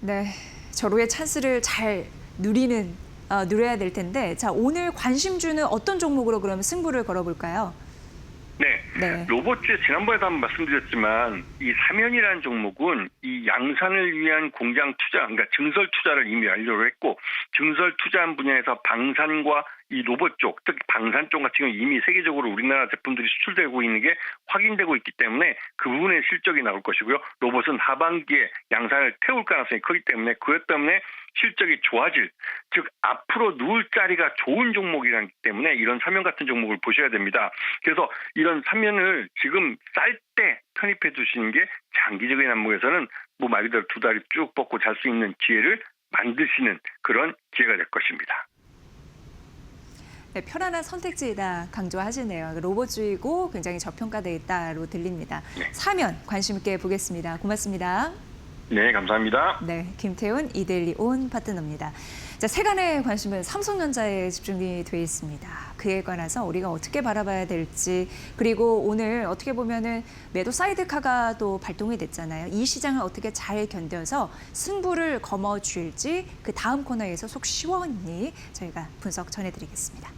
네, 절호의 찬스를 잘 누려야 될 텐데, 자, 오늘 관심주는 어떤 종목으로 그러면 승부를 걸어볼까요? 네. 로봇주 지난번에도 한번 말씀드렸지만 이 사면이라는 종목은 이 양산을 위한 공장 투자, 그러니까 증설 투자를 이미 완료를 했고 증설 투자한 분야에서 방산과 이 로봇 쪽, 특히 방산 쪽 같은 경우 이미 세계적으로 우리나라 제품들이 수출되고 있는 게 확인되고 있기 때문에 그 부분의 실적이 나올 것이고요. 로봇은 하반기에 양산을 태울 가능성이 크기 때문에 그것 때문에 실적이 좋아질, 즉 앞으로 누울 자리가 좋은 종목이기 때문에 이런 사면 같은 종목을 보셔야 됩니다. 그래서 이런 사면을 지금 쌀 때 편입해 두시는 게 장기적인 안목에서는 말 그대로 두 다리 쭉 뻗고 잘 수 있는 기회를 만드시는 그런 기회가 될 것입니다. 네, 편안한 선택지이다 강조하시네요. 로봇주의고 굉장히 저평가돼 있다로 들립니다. 네. 사면 관심 있게 보겠습니다. 고맙습니다. 네, 감사합니다. 네, 김태훈 이데일리 온 파트너입니다. 자, 세간의 관심은 삼성전자에 집중이 돼 있습니다. 그에 관해서 우리가 어떻게 바라봐야 될지, 그리고 오늘 어떻게 보면은 매도 사이드카가 또 발동이 됐잖아요. 이 시장을 어떻게 잘 견뎌서 승부를 거머쥘지 그 다음 코너에서 속 시원히 저희가 분석 전해드리겠습니다.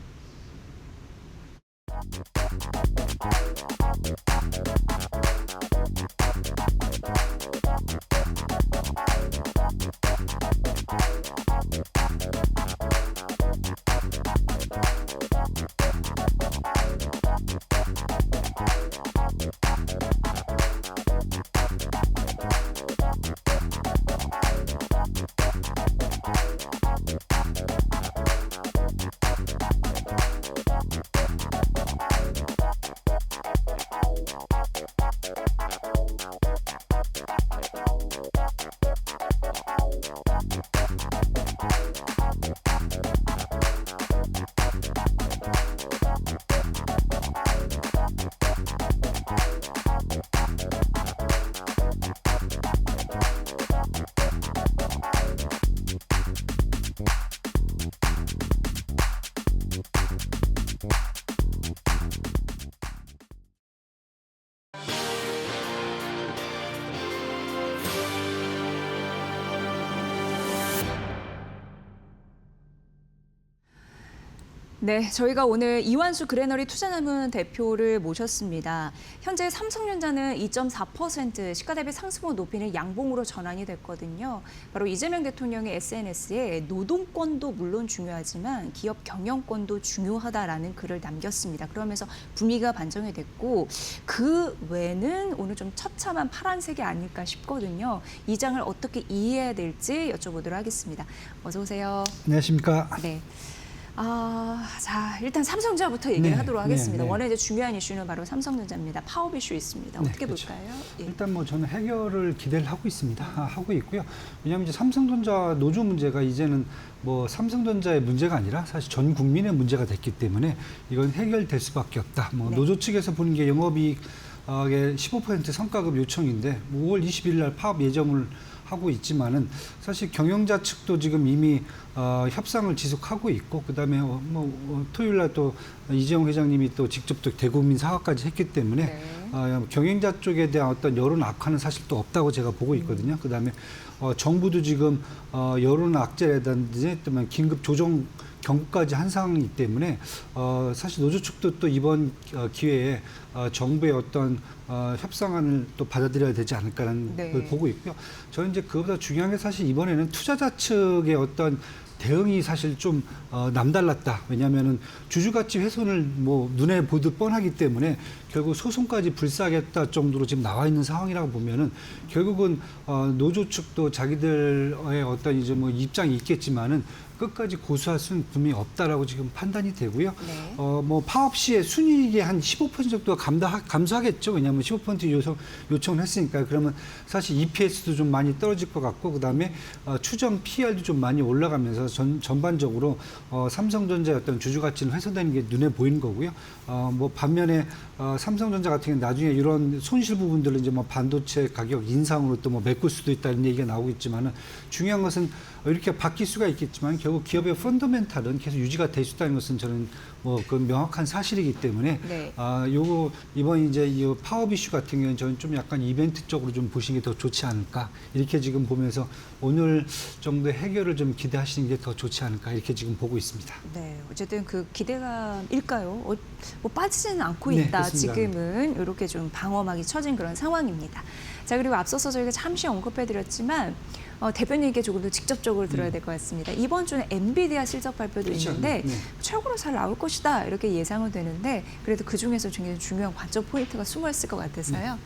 네, 저희가 오늘 이완수 그래너리 투자자문 대표를 모셨습니다. 현재 삼성전자는 2.4% 시가 대비 상승폭 높이는 양봉으로 전환이 됐거든요. 바로 이재명 대통령의 SNS에 노동권도 물론 중요하지만 기업 경영권도 중요하다라는 글을 남겼습니다. 그러면서 분위기가 반전이 됐고 그 외에는 오늘 좀 처참한 파란색이 아닐까 싶거든요. 이 장을 어떻게 이해해야 될지 여쭤보도록 하겠습니다. 어서 오세요. 안녕하십니까. 네. 자, 일단 삼성전자부터 얘기를 네, 하도록 하겠습니다. 네, 네. 원래 이제 중요한 이슈는 바로 삼성전자입니다. 파업 이슈 있습니다. 네, 어떻게 그렇죠. 볼까요? 예. 일단 뭐 저는 해결을 기대를 하고 있습니다. 하고 있고요. 왜냐하면 이제 삼성전자 노조 문제가 이제는 뭐 삼성전자의 문제가 아니라 사실 전 국민의 문제가 됐기 때문에 이건 해결될 수밖에 없다. 뭐 네. 노조 측에서 보는 게 영업이익의 15% 성과급 요청인데 5월 20일 날 파업 예정을 하고 있지만은 사실 경영자 측도 지금 이미 협상을 지속하고 있고 그다음에 토요일 날 또 이재용 회장님이 또 직접 또 대국민 사과까지 했기 때문에 네. 경영자 쪽에 대한 어떤 여론 악화는 사실 또 없다고 제가 보고 있거든요. 그다음에 정부도 지금 여론 악재라든지 또는 긴급 조정 경고까지 한 상황이기 때문에 사실 노조 측도 또 이번 기회에 정부의 어떤 협상안을 또 받아들여야 되지 않을까라는 네. 걸 보고 있고요. 저는 이제 그보다 중요한 게 사실 이번에는 투자자 측의 어떤 대응이 사실 좀 남달랐다. 왜냐하면은 주주가치 훼손을 뭐 눈에 보듯 뻔하기 때문에 결국 소송까지 불사하겠다 정도로 지금 나와 있는 상황이라고 보면은 결국은 노조 측도 자기들의 어떤 이제 뭐 입장이 있겠지만은 끝까지 고수할 수는 분명히 없다라고 지금 판단이 되고요. 네. 뭐 파업 시에 순이익의 한 15% 정도가 감소하겠죠. 왜냐하면 15% 요청을 했으니까. 그러면 사실 EPS도 좀 많이 떨어질 것 같고 그다음에 추정 PR도 좀 많이 올라가면서 전반적으로 삼성전자의 어떤 주주 가치는 훼손되는 게 눈에 보이는 거고요. 뭐 반면에 삼성전자 같은 경우는 나중에 이런 손실 부분들을 이제 뭐 반도체 가격 인상으로 또 뭐 메꿀 수도 있다는 얘기가 나오고 있지만은 중요한 것은 이렇게 바뀔 수가 있겠지만 결국 기업의 펀더멘탈은 계속 유지가 될 수 있다는 것은 저는 뭐 그 명확한 사실이기 때문에 네. 요거 이번 이제 이 파업 이슈 같은 경우는 저는 좀 약간 이벤트적으로 좀 보시는 게 더 좋지 않을까 이렇게 지금 보면서 오늘 정도의 해결을 좀 기대하시는 게 더 좋지 않을까 이렇게 지금 보고 있습니다. 네, 어쨌든 그 기대감일까요? 뭐 빠지지는 않고 네, 있다. 그렇습니다. 지금은 이렇게 좀 방어막이 쳐진 그런 상황입니다. 자, 그리고 앞서서 저희가 잠시 언급해드렸지만 대표님께 조금 더 직접적으로 들어야 될 것 같습니다. 이번 주는 엔비디아 실적 발표도 그렇죠. 있는데 네. 최고로 잘 나올 것이다 이렇게 예상은 되는데 그래도 그 중에서 굉장히 중요한 관점 포인트가 숨어 있을 것 같아서요.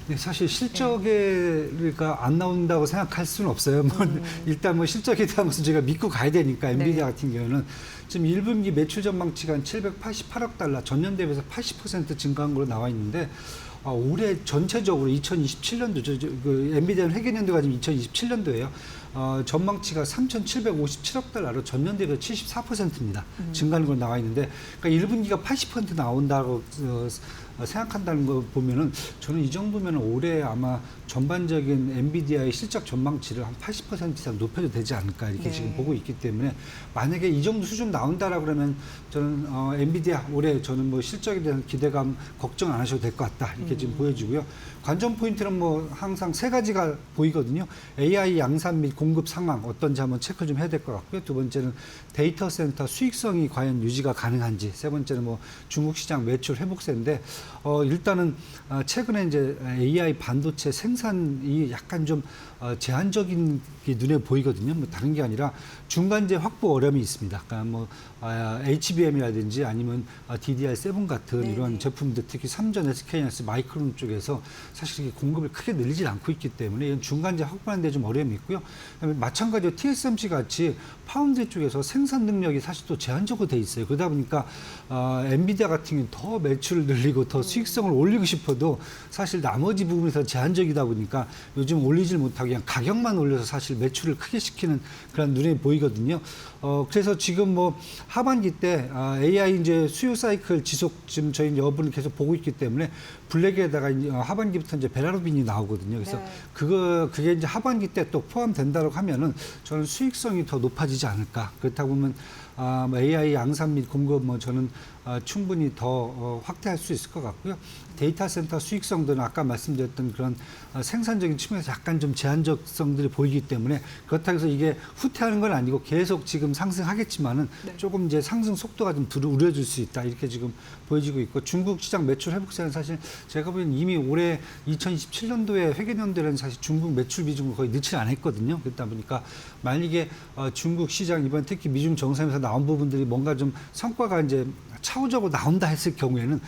네, 사실 실적에가 안 나온다고 생각할 수는 없어요. 뭐 일단 뭐 실적에 대한 것은 저희가 믿고 가야 되니까 엔비디아 같은 경우는 지금 1분기 매출 전망치가 한 788억 달러 전년 대비해서 80% 증가한 걸로 나와 있는데 올해 전체적으로 2027년도 그 엔비디아는 회계연도가 지금 2027년도예요. 전망치가 3,757억 달러로 전년 대비 74%입니다. 증가하는 걸 나와 있는데, 그러니까 1분기가 80% 나온다고 생각한다는 거 보면은 저는 이 정도면 올해 아마 전반적인 엔비디아의 실적 전망치를 한 80% 이상 높여도 되지 않을까 이렇게 네. 지금 보고 있기 때문에 만약에 이 정도 수준 나온다라 그러면 저는 엔비디아 올해 저는 뭐 실적에 대한 기대감 걱정 안 하셔도 될 것 같다 이렇게 지금 보여지고요. 관전 포인트는 뭐 항상 세 가지가 보이거든요. AI 양산 및 공급 상황 어떤지 한번 체크 좀 해야 될 것 같고요. 두 번째는 데이터 센터 수익성이 과연 유지가 가능한지, 세 번째는 뭐 중국 시장 매출 회복세인데 일단은 최근에 이제 AI 반도체 생산이 약간 좀 제한적인 게 눈에 보이거든요. 뭐 다른 게 아니라 중간재 확보 어려움이 있습니다. 그러니까 뭐 HBM이라든지 아니면 DDR7 같은 네네. 이런 제품들 특히 삼전, SK하이닉스, 마이크론 쪽에서 사실 이게 공급을 크게 늘리지 않고 있기 때문에 이런 중간재 확보하는 데 좀 어려움이 있고요. 그다음에 마찬가지로 TSMC 같이 파운드리 쪽에서 생산 능력이 사실 또 제한적으로 돼 있어요. 그러다 보니까 엔비디아 같은 경우는 더 매출을 늘리고 더 수익성을 올리고 싶어도 사실 나머지 부분에서 제한적이다 보니까 요즘 올리질 못하고 그냥 가격만 올려서 사실 매출을 크게 시키는 그런 눈에 보이거든요. 그래서 지금 뭐 하반기 때 AI 이제 수요 사이클 지속 지금 저희 여부는 계속 보고 있기 때문에 블랙에다가 이제 하반기부터 이제 베라루빈이 나오거든요. 그래서 네. 그게 이제 하반기 때 또 포함된다고 하면은 저는 수익성이 더 높아지지 않을까. 그렇다고 보면 AI 양산 및 공급 뭐 저는 충분히 더 확대할 수 있을 것 같고요. 데이터 센터 수익성들은 아까 말씀드렸던 그런 생산적인 측면에서 약간 좀 제한적성들이 보이기 때문에 그렇다고 해서 이게 후퇴하는 건 아니고 계속 지금 상승하겠지만은 조금 이제 상승 속도가 좀 우려질 수 있다 이렇게 지금 보여지고 있고 중국 시장 매출 회복세는 사실 제가 보기엔 이미 올해 2027년도에 회계연도에는 사실 중국 매출 비중을 거의 넣지 않았거든요. 그렇다 보니까 만약에 중국 시장 이번 특히 미중 정상에서 나온 부분들이 뭔가 좀 성과가 이제 차후적으로 나온다 했을 경우에는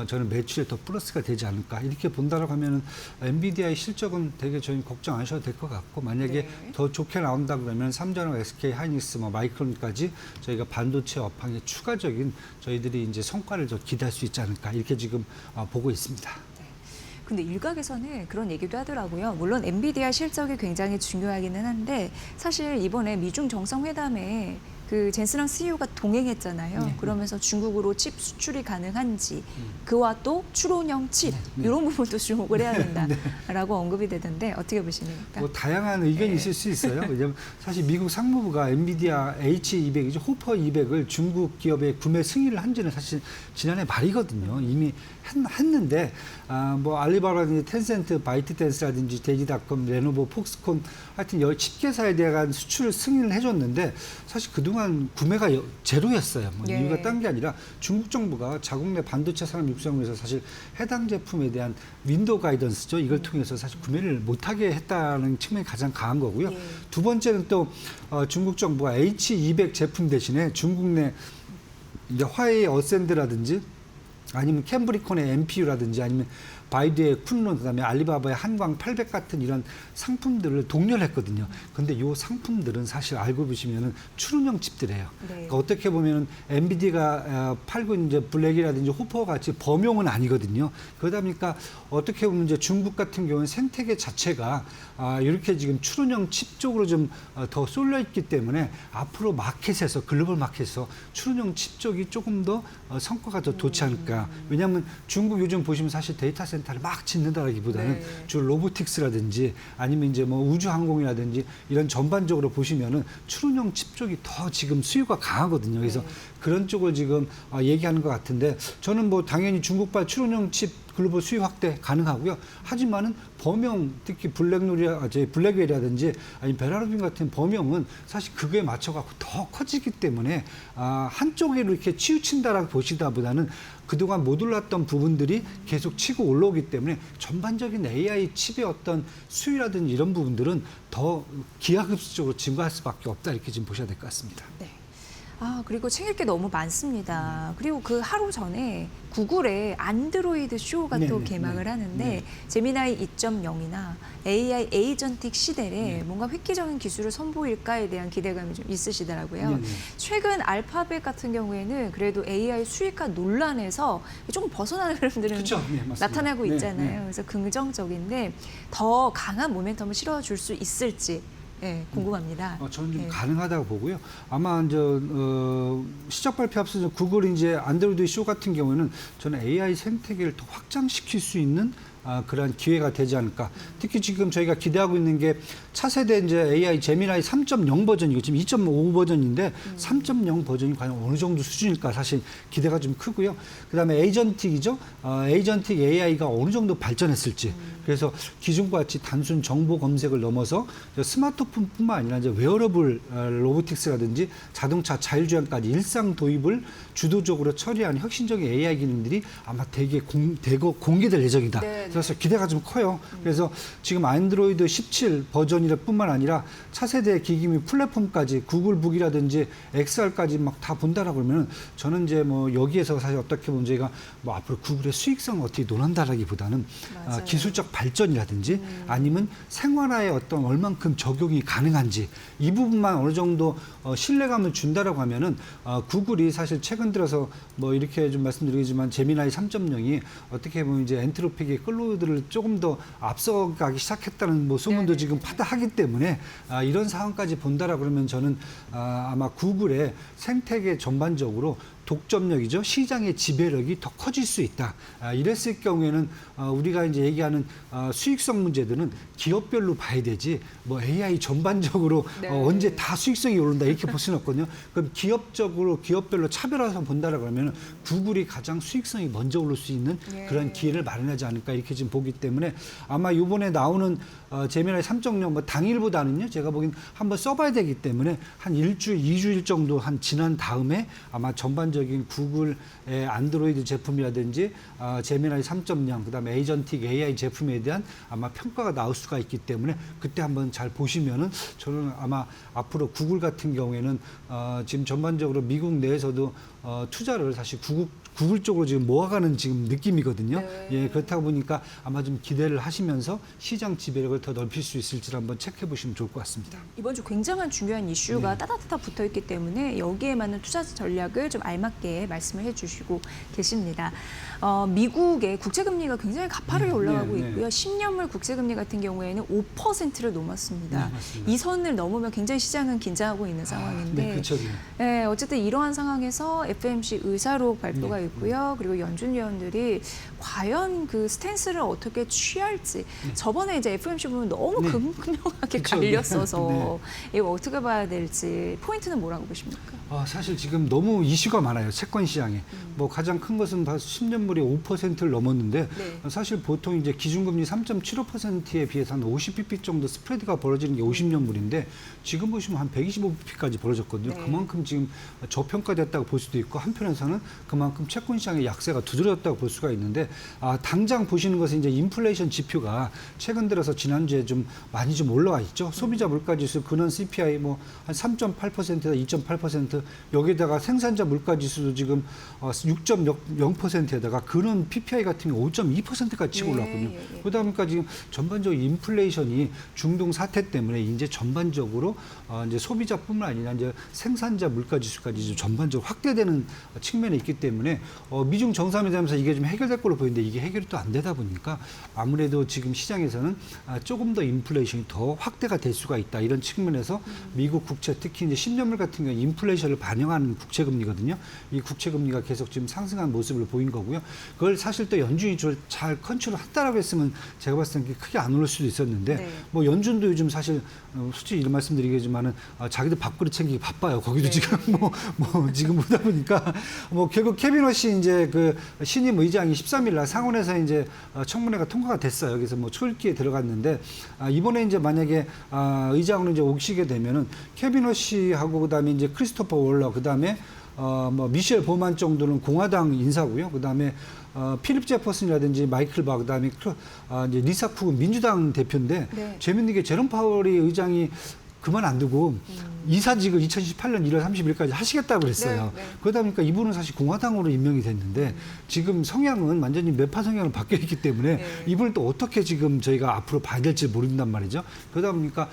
저는 매출에 더 플러스가 되지 않을까 이렇게 본다라고 하면은 엔비디아의 실적은 되게 저희 걱정 안 하셔도 될 것 같고 만약에 더 좋게 나온다 그러면 삼전과 SK 하이닉스, 마이크론까지 저희가 반도체 업황에 추가적인 저희들이 이제 성과를 더 기대할 수 있지 않을까 이렇게 지금 보고 있습니다. 근데 일각에서는 그런 얘기도 하더라고요. 물론 엔비디아 실적이 굉장히 중요하기는 한데 사실 이번에 미중 정상회담에 그 젠스랑 CEO가 동행했잖아요. 그러면서 중국으로 칩 수출이 가능한지 그와 또 추론형 칩 이런 부분도 주목을 해야 된다라고 언급이 되던데 어떻게 보십니까? 뭐 다양한 의견이 있을 수 있어요. 왜냐하면 사실 미국 상무부가 엔비디아 H200이죠. 호퍼 200을 중국 기업에 구매 승인을 한 지는 사실 지난해 말이거든요. 이미 했는데 뭐 알리바바라든지 텐센트, 바이트댄스라든지 데이지닷컴, 레노버, 폭스콘 하여튼 10개사에 대한 수출 승인을 해줬는데 사실 그동안 구매가 제로였어요. 뭐 이유가 딴 게 아니라 중국 정부가 자국 내 반도체 산업 육성을 위해서 사실 해당 제품에 대한 윈도우 가이던스죠. 이걸 통해서 사실 구매를 못하게 했다는 측면이 가장 강한 거고요. 두 번째는 또 중국 정부가 H200 제품 대신에 중국 내 이제 화웨이 어센드라든지 아니면 캠브리콘의 MPU라든지 아니면 바이두의 쿤론, 그다음에 알리바바의 한광 800 같은 이런 상품들을 독려했거든요. 근데 이 상품들은 사실 알고 보시면은 추론형 칩들이에요. 그러니까 어떻게 보면은 엔비디아가 팔고 이제 블랙이라든지 호퍼 같이 범용은 아니거든요. 그러다 보니까 어떻게 보면 이제 중국 같은 경우는 생태계 자체가 이렇게 지금 추론형 칩 쪽으로 좀 더 쏠려 있기 때문에 앞으로 마켓에서 글로벌 마켓에서 추론형 칩 쪽이 조금 더 성과가 더 좋지 않을까. 왜냐하면 중국 요즘 보시면 사실 데이터 센터를 막 짓는다라기보다는 주로 로보틱스라든지 아니면 이제 뭐 우주항공이라든지 이런 전반적으로 보시면은 추론형 칩 쪽이 더 지금 수요가 강하거든요. 그래서 그런 쪽을 지금 얘기하는 것 같은데 저는 뭐 당연히 중국발 추론형 칩 글로벌 수요 확대 가능하고요. 하지만은 범용 특히 블랙웰이라든지 아니면 베라루빈 같은 범용은 사실 그거에 맞춰갖고 더 커지기 때문에 한쪽으로 이렇게 치우친다라고 보시다보다는 그동안 못 올랐던 부분들이 계속 치고 올라오기 때문에 전반적인 AI 칩의 어떤 수요라든지 이런 부분들은 더 기하급수적으로 증가할 수밖에 없다 이렇게 지금 보셔야 될 것 같습니다. 네. 그리고 챙길 게 너무 많습니다. 그리고 그 하루 전에 구글의 안드로이드 쇼가 또 개막을 하는데 제미나이 2.0이나 AI 에이전틱 시대에 뭔가 획기적인 기술을 선보일까에 대한 기대감이 좀 있으시더라고요. 최근 알파벳 같은 경우에는 그래도 AI 수익화 논란에서 조금 벗어나는 흐름들은 나타나고 있잖아요. 그래서 긍정적인데 더 강한 모멘텀을 실어줄 수 있을지 궁금합니다. 저는 좀 가능하다고 보고요. 아마 이제 시작 발표 앞서서 구글 이제 안드로이드 쇼 같은 경우에는 저는 AI 생태계를 더 확장시킬 수 있는 그런 기회가 되지 않을까. 특히 지금 저희가 기대하고 있는 게 차세대 이제 AI 제미나이 3.0 버전이고 지금 2.5 버전인데 3.0 버전이 과연 어느 정도 수준일까 사실 기대가 좀 크고요. 그다음에 에이전틱이죠. 에이전틱 AI가 어느 정도 발전했을지. 그래서 기존과 같이 단순 정보 검색을 넘어서 스마트폰뿐만 아니라 이제 웨어러블 로보틱스라든지 자동차 자율주행까지 일상 도입을 주도적으로 처리하는 혁신적인 AI 기능들이 아마 대거 공개될 예정이다. 그래서 기대가 좀 커요. 그래서 지금 안드로이드 17 버전일 뿐만 아니라 차세대 기기 및 플랫폼까지 구글 북이라든지 XR까지 막 다 본다라고 그러면 저는 이제 뭐 여기에서 사실 어떻게 보면 저희가 뭐 앞으로 구글의 수익성을 어떻게 논한다라기보다는 기술적 발전이라든지 아니면 생활화에 어떤 얼만큼 적용이 가능한지 이 부분만 어느 정도 신뢰감을 준다라고 하면은 구글이 사실 최근 들어서 뭐 이렇게 좀 말씀드리지만 제미나이 3.0이 어떻게 보면 이제 엔트로픽의 클로드를 조금 더 앞서가기 시작했다는 뭐 소문도 지금 파다하기 때문에 이런 상황까지 본다라 그러면 저는 아마 구글의 생태계 전반적으로 독점력이죠. 시장의 지배력이 더 커질 수 있다. 이랬을 경우에는 우리가 이제 얘기하는 수익성 문제들은 기업별로 봐야 되지 뭐 AI 전반적으로 네. 언제 다 수익성이 오른다 이렇게 볼 수는 없거든요. 그럼 기업별로 차별화해서 본다라 그러면 구글이 가장 수익성이 먼저 오를 수 있는 그런 기회를 마련하지 않을까 이렇게 지금 보기 때문에 아마 이번에 나오는 제미나이 3.0 뭐 당일보다는요 제가 보기엔 한번 써봐야 되기 때문에 한 일주일, 2주일 정도 한 지난 다음에 아마 전반적인 구글의 안드로이드 제품이라든지 제미나이 3.0 그다음에 에이전틱 AI 제품에 대한 아마 평가가 나올 수가 있기 때문에 그때 한번 잘 보시면은 저는 아마 앞으로 구글 같은 경우에는 지금 전반적으로 미국 내에서도 투자를 사실 구글 쪽으로 지금 모아가는 지금 느낌이거든요. 네. 예, 그렇다 보니까 아마 좀 기대를 하시면서 시장 지배력을 더 넓힐 수 있을지를 한번 체크해 보시면 좋을 것 같습니다. 이번 주 굉장한 중요한 이슈가 네. 따다따다 붙어 있기 때문에 여기에 맞는 투자 전략을 좀 알맞게 말씀을 해주시고 계십니다. 미국의 국채금리가 굉장히 가파르게 올라가고 네, 네. 있고요. 10년물 국채금리 같은 경우에는 5%를 넘었습니다. 네, 맞습니다. 이 선을 넘으면 굉장히 시장은 긴장하고 있는 상황인데 네, 그렇죠. 네, 어쨌든 이러한 상황에서 FOMC 의사록 발표가 있고요. 그리고 연준 위원들이 과연 그 스탠스를 어떻게 취할지 저번에 이제 FOMC 보면 너무 네. 극명하게 그쵸. 갈렸어서 이거 어떻게 봐야 될지 포인트는 뭐라고 보십니까? 사실 지금 너무 이슈가 많아요. 채권 시장에. 뭐 가장 큰 것은 다 10년물이 5%를 넘었는데 네. 사실 보통 이제 기준금리 3.75%에 비해서 한 50bp 정도 스프레드가 벌어지는 게 50년물인데 지금 보시면 한 125bp까지 벌어졌거든요. 네. 그만큼 지금 저평가됐다고 볼 수도 있고 한편에서는 그만큼 채권 시장의 약세가 두드러졌다고 볼 수가 있는데 당장 보시는 것은 이제 인플레이션 지표가 최근 들어서 지난주에 좀 많이 좀 올라와 있죠. 소비자 물가지수 근원 CPI 뭐 한 3.8%에서 2.8% 여기에다가 생산자 물가지수도 지금 6.0%에다가 근원 PPI 같은 경우 5.2%까지 치고 올랐거든요. 그러다 보니까 지금 전반적으로 인플레이션이 중동 사태 때문에 이제 전반적으로 이제 소비자뿐만 아니라 이제 생산자 물가지수까지 좀 전반적으로 확대되는 측면에 있기 때문에 미중 정상회담 되면서 이게 좀 해결될 걸로 보이는데 이게 해결이 또 안 되다 보니까 아무래도 지금 시장에서는 조금 더 인플레이션이 더 확대가 될 수가 있다 이런 측면에서 미국 국채 특히 이제 10년물 같은 경우 인플레이션을 반영하는 국채금리거든요. 이 국채금리가 계속 지금 상승한 모습을 보인 거고요. 그걸 사실 또 연준이 잘 컨트롤 했다라고 했으면 제가 봤을 때 크게 안 오를 수도 있었는데 네. 뭐 연준도 요즘 사실 솔직히 이런 말씀드리겠지만은 자기들 밥그릇 챙기기 바빠요. 거기도 지금 뭐 지금 보다 보니까 뭐 결국 케빈 워시 이제 그 신임 의장이 13일 날 상원에서 이제 청문회가 통과가 됐어요. 그래서 뭐 초읽기에 들어갔는데 이번에 이제 만약에 의장으로 이제 오시게 되면은 케빈 워시하고 그다음에 이제 크리스토퍼 월러 그다음에 뭐 미셸 보만 정도는 공화당 인사고요. 그다음에 필립 제퍼슨이라든지 마이클 바 그다음에 이제 리사 쿡은 민주당 대표인데 네. 재밌는 게 제롬 파월이 의장이 그만 안 두고 이사직을 2018년 1월 30일까지 하시겠다고 그랬어요. 네, 네. 그러다 보니까 이분은 사실 공화당으로 임명이 됐는데 지금 성향은 완전히 매파 성향으로 바뀌어 있기 때문에 네. 이분을 또 어떻게 지금 저희가 앞으로 봐야 될지 모른단 말이죠. 그러다 보니까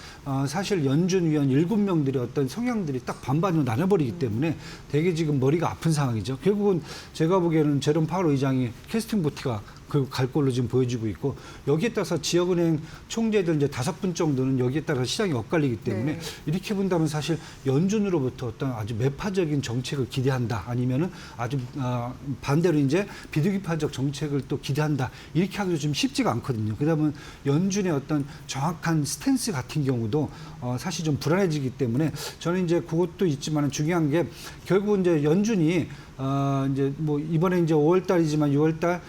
사실 연준 위원 7명들의 어떤 성향들이 딱 반반으로 나눠버리기 때문에 되게 지금 머리가 아픈 상황이죠. 결국은 제가 보기에는 제롬 파월 의장이 캐스팅 보트가 갈 걸로 지금 보여지고 있고 여기에 따라서 지역은행 총재들 이제 5분 정도는 여기에 따라서 시장이 엇갈리기 때문에 네. 이렇게 본다면 사실 연준으로부터 어떤 아주 매파적인 정책을 기대한다 아니면은 아주 반대로 이제 비둘기파적 정책을 또 기대한다 이렇게 하기도 좀 쉽지가 않거든요. 그러다 보면 연준의 어떤 정확한 스탠스 같은 경우도 사실 좀 불안해지기 때문에 저는 이제 그것도 있지만 중요한 게 결국 이제 연준이 이제 뭐 이번에 이제 5월달이지만 6월달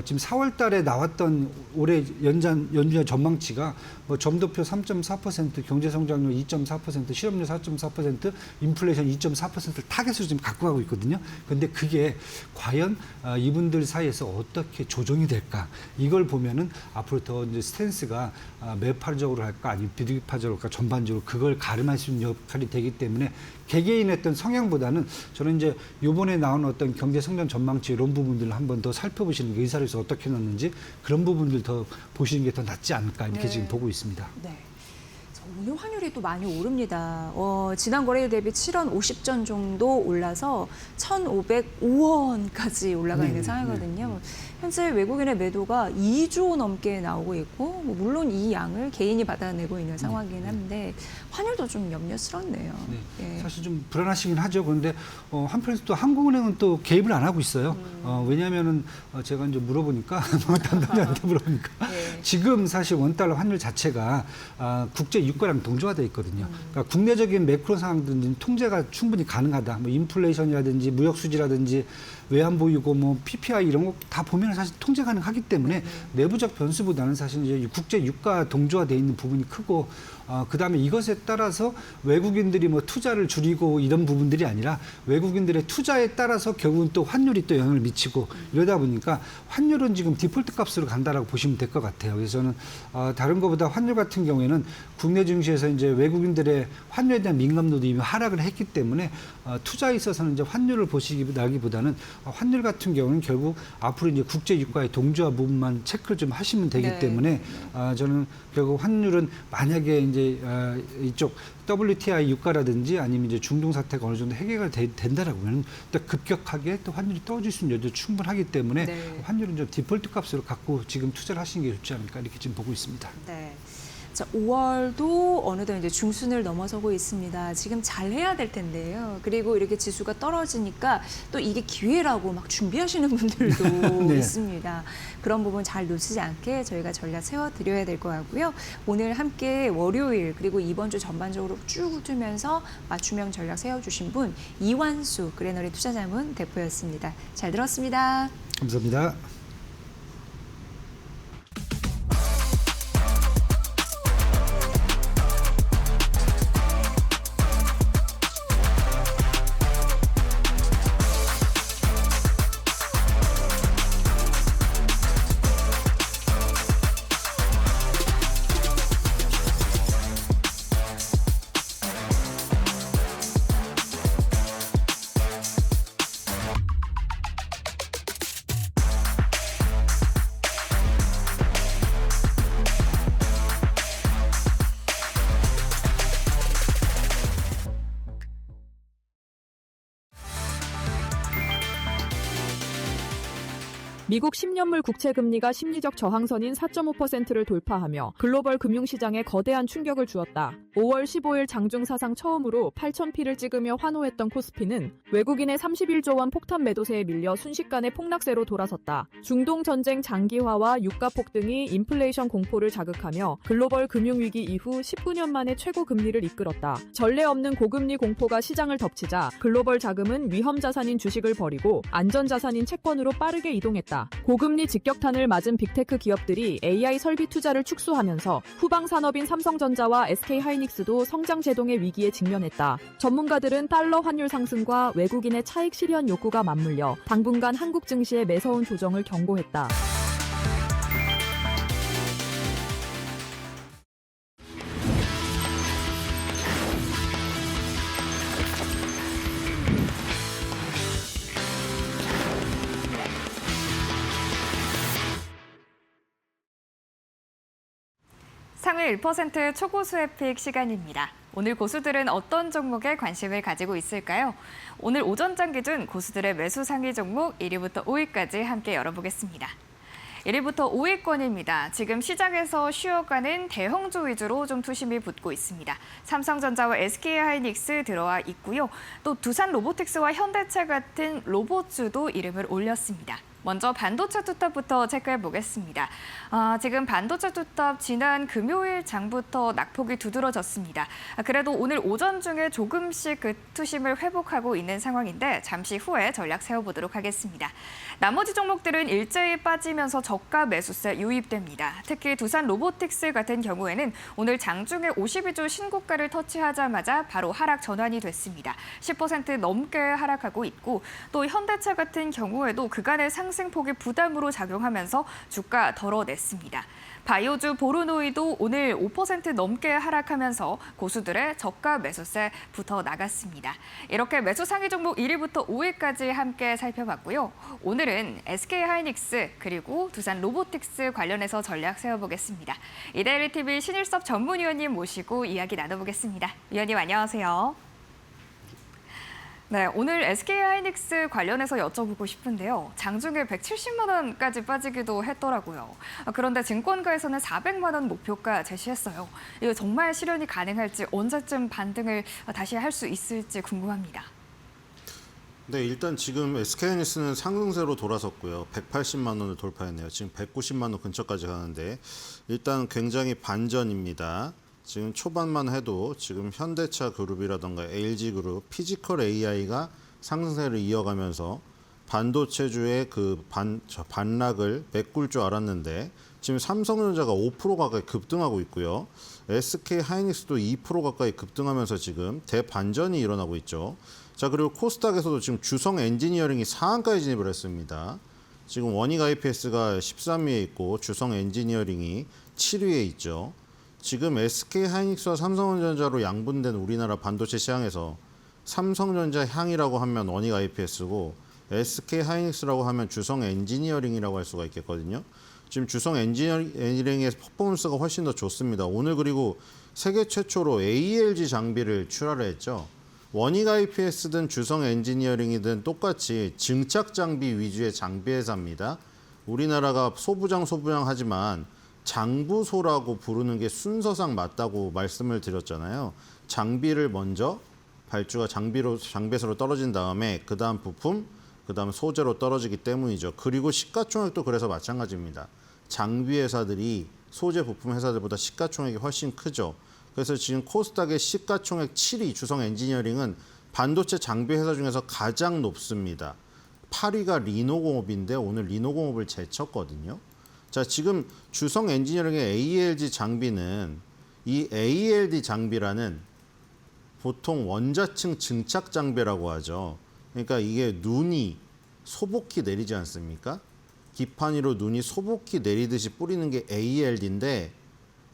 지금 4월달에 나왔던 올해 연준의 전망치가 뭐 점도표 3.4%, 경제 성장률 2.4%, 실업률 4.4%, 인플레이션 2.4%를 타겟으로 지금 갖고 가고 있거든요. 그런데 그게 과연 이분들 사이에서 어떻게 조정이 될까? 이걸 보면은 앞으로 더 이제 스탠스가 매파적으로 할까 아니면 비둘기파적으로 할까 전반적으로 그걸 가름할 수 있는 역할이 되기 때문에 개개인의 어떤 성향보다는 저는 이제 이번에 나온 어떤 경제 성장 전망치 이런 부분들을 한번 더 살펴보시는 게 의사를서 어떻게 넣는지 그런 부분들 더 보시는 게 더 낫지 않을까 이렇게 네. 지금 보고 있습니다. 네. 오늘 환율이 또 많이 오릅니다. 지난 거래일 대비 7원 50전 정도 올라서 1,505원까지 올라가 있는 네, 상황이거든요. 현재 외국인의 매도가 2조 넘게 나오고 있고 뭐 물론 이 양을 개인이 받아내고 있는 상황이긴 한데 환율도 좀 염려스럽네요. 네. 예. 사실 좀 불안하시긴 하죠. 그런데 한편에서 또 한국은행은 또 개입을 안 하고 있어요. 왜냐하면은 제가 이제 물어보니까 담당자한테 물어보니까 네. 지금 사실 원달러 환율 자체가 국제 유가랑 동조화돼 있거든요. 그러니까 국내적인 매크로 상황들은 통제가 충분히 가능하다. 뭐 인플레이션이라든지 무역 수지라든지 외환 보유고 뭐 PPI 이런 거 다 보면 사실 통제 가능하기 때문에 내부적 변수보다는 사실 이제 국제 유가 동조화돼 있는 부분이 크고 그다음에 이것에 따라서 외국인들이 뭐 투자를 줄이고 이런 부분들이 아니라 외국인들의 투자에 따라서 결국은 또 환율이 또 영향을 미치고 이러다 보니까 환율은 지금 디폴트 값으로 간다라고 보시면 될 것 같아요. 그래서 저는 다른 것보다 환율 같은 경우에는 국내 증시에서 이제 외국인들의 환율에 대한 민감도도 이미 하락을 했기 때문에 투자에 있어서는 이제 환율을 보시기보다는 환율 같은 경우는 결국 앞으로 이제 국제 유가의 동조화 부분만 체크를 좀 하시면 되기 네. 때문에 저는 결국 환율은 만약에 이제 이쪽 WTI 유가라든지 아니면 이제 중동 사태가 어느 정도 해결이 된다라고 하면 또 급격하게 또 환율이 떨어질 수 있는 여지도 충분하기 때문에 네. 환율은 좀 디폴트 값으로 갖고 지금 투자를 하시는 게 좋지 않을까 이렇게 지금 보고 있습니다. 네. 자, 5월도 어느덧 이제 중순을 넘어서고 있습니다. 지금 잘 해야 될 텐데요. 그리고 이렇게 지수가 떨어지니까 또 이게 기회라고 막 준비하시는 분들도 네. 있습니다. 그런 부분 잘 놓치지 않게 저희가 전략 세워드려야 될 것 같고요. 오늘 함께 월요일 그리고 이번 주 전반적으로 쭉 두면서 맞춤형 전략 세워주신 분 이완수 그레너리 투자자문 대표였습니다. 잘 들었습니다. 감사합니다. 미국 10년물 국채 금리가 심리적 저항선인 4.5%를 돌파하며 글로벌 금융시장에 거대한 충격을 주었다. 5월 15일 장중 사상 처음으로 8,000피를 찍으며 환호했던 코스피는 외국인의 31조 원 폭탄 매도세에 밀려 순식간에 폭락세로 돌아섰다. 중동 전쟁 장기화와 유가 폭등이 인플레이션 공포를 자극하며 글로벌 금융위기 이후 19년 만에 최고 금리를 이끌었다. 전례 없는 고금리 공포가 시장을 덮치자 글로벌 자금은 위험 자산인 주식을 버리고 안전 자산인 채권으로 빠르게 이동했다. 고금리 직격탄을 맞은 빅테크 기업들이 AI 설비 투자를 축소하면서 후방 산업인 삼성전자와 SK하이닉스도 성장 제동의 위기에 직면했다. 전문가들은 달러 환율 상승과 외국인의 차익 실현 욕구가 맞물려 당분간 한국 증시의 매서운 조정을 경고했다. 상위 1% 초고수의 픽 시간입니다. 오늘 고수들은 어떤 종목에 관심을 가지고 있을까요? 오늘 오전장 기준 고수들의 매수 상위 종목 1위부터 5위까지 함께 열어보겠습니다. 1위부터 5위권입니다. 지금 시장에서 쉬어가는 대형주 위주로 좀 투심이 붙고 있습니다. 삼성전자와 SK하이닉스 들어와 있고요. 또 두산 로보틱스와 현대차 같은 로봇주도 이름을 올렸습니다. 먼저 반도체 투탑부터 체크해 보겠습니다. 지금 반도체 투탑 지난 금요일 장부터 낙폭이 두드러졌습니다. 그래도 오늘 오전 중에 조금씩 그 투심을 회복하고 있는 상황인데 잠시 후에 전략 세워보도록 하겠습니다. 나머지 종목들은 일제히 빠지면서 저가 매수세 유입됩니다. 특히 두산 로보틱스 같은 경우에는 오늘 장중에 52주 신고가를 터치하자마자 바로 하락 전환이 됐습니다. 10% 넘게 하락하고 있고 또 현대차 같은 경우에도 그간의 상승폭이 부담으로 작용하면서 주가 덜어냈습니다. 바이오주 보르노이도 오늘 5% 넘게 하락하면서 고수들의 저가 매수세 붙어 나갔습니다. 이렇게 매수 상위 종목 1위부터 5위까지 함께 살펴봤고요. 오늘은 SK하이닉스 그리고 두산 로보틱스 관련해서 전략 세워보겠습니다. 이데일리TV 신일섭 전문위원님 모시고 이야기 나눠보겠습니다. 위원님 안녕하세요. 네, 오늘 SK하이닉스 관련해서 여쭤보고 싶은데요. 장중에 170만 원까지 빠지기도 했더라고요. 그런데 증권가에서는 400만 원 목표가 제시했어요. 이거 정말 실현이 가능할지, 언제쯤 반등을 다시 할 수 있을지 궁금합니다. 네, 일단 지금 SK하이닉스는 상승세로 돌아섰고요. 180만 원을 돌파했네요. 지금 190만 원 근처까지 가는데 일단 굉장히 반전입니다. 지금 초반만 해도 지금 현대차 그룹이라던가 LG그룹, 피지컬 AI가 상승세를 이어가면서 반도체주의 그 반락을 메꿀 줄 알았는데 지금 삼성전자가 5% 가까이 급등하고 있고요. SK하이닉스도 2% 가까이 급등하면서 지금 대반전이 일어나고 있죠. 자, 그리고 코스닥에서도 지금 주성 엔지니어링이 상한가에 진입을 했습니다. 지금 원익 IPS가 13위에 있고 주성 엔지니어링이 7위에 있죠. 지금 SK하이닉스와 삼성전자로 양분된 우리나라 반도체 시장에서 삼성전자 향이라고 하면 원익 IPS고 SK하이닉스라고 하면 주성 엔지니어링이라고 할 수가 있겠거든요. 지금 주성 엔지니어링의 퍼포먼스가 훨씬 더 좋습니다. 오늘 그리고 세계 최초로 ALG 장비를 출하를 했죠. 원익 IPS든 주성 엔지니어링이든 똑같이 증착 장비 위주의 장비 회사입니다. 우리나라가 소부장 하지만 장부소라고 부르는 게 순서상 맞다고 말씀을 드렸잖아요. 장비를 먼저 발주가 장비에서 떨어진 다음에 그 다음 부품, 그 다음 소재로 떨어지기 때문이죠. 그리고 시가총액도 그래서 마찬가지입니다. 장비 회사들이 소재 부품 회사들보다 시가총액이 훨씬 크죠. 그래서 지금 코스닥의 시가총액 7위 주성 엔지니어링은 반도체 장비 회사 중에서 가장 높습니다. 8위가 리노공업인데 오늘 리노공업을 제쳤거든요. 자, 지금 주성 엔지니어링의 ALG 장비는 이 ALD 장비라는 보통 원자층 증착 장비라고 하죠. 그러니까 이게 눈이 소복히 내리지 않습니까? 기판 위로 눈이 소복히 내리듯이 뿌리는 게 ALD인데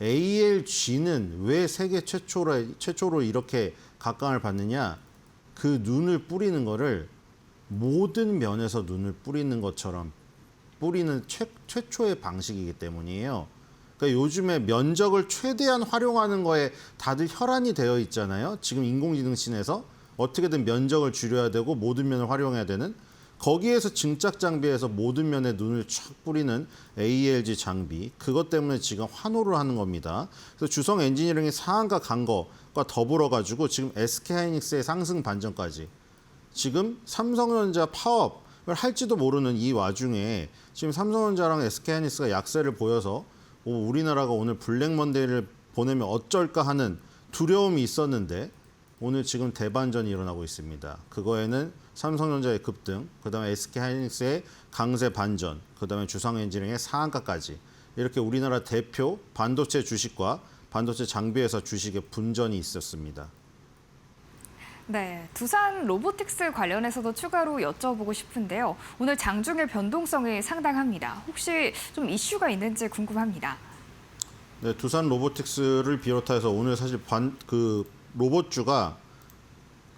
ALG는 왜 세계 최초로 이렇게 각광을 받느냐? 그 눈을 뿌리는 거를 모든 면에서 눈을 뿌리는 것처럼 뿌리는 최초의 방식이기 때문이에요. 그러니까 요즘에 면적을 최대한 활용하는 거에 다들 혈안이 되어 있잖아요. 지금 인공지능신에서 어떻게든 면적을 줄여야 되고 모든 면을 활용해야 되는 거기에서 증착 장비에서 모든 면에 눈을 촥 뿌리는 ALG 장비 그것 때문에 지금 환호를 하는 겁니다. 그래서 주성 엔지니어링이 상한가 간 것과 더불어 가지고 지금 SK하이닉스의 상승 반전까지 지금 삼성전자 파업을 할지도 모르는 이 와중에 지금 삼성전자랑 SK하이닉스가 약세를 보여서 우리나라가 오늘 블랙 먼데이를 보내면 어쩔까 하는 두려움이 있었는데 오늘 지금 대반전이 일어나고 있습니다. 그거에는 삼성전자의 급등, 그다음에 SK하이닉스의 강세 반전, 그다음에 주성 엔지니어링의 상한가까지 이렇게 우리나라 대표 반도체 주식과 반도체 장비회사 주식의 분전이 있었습니다. 네, 두산 로보틱스 관련해서도 추가로 여쭤보고 싶은데요. 오늘 장중의 변동성이 상당합니다. 혹시 좀 이슈가 있는지 궁금합니다. 네, 두산 로보틱스를 비롯해서 오늘 사실 로봇주가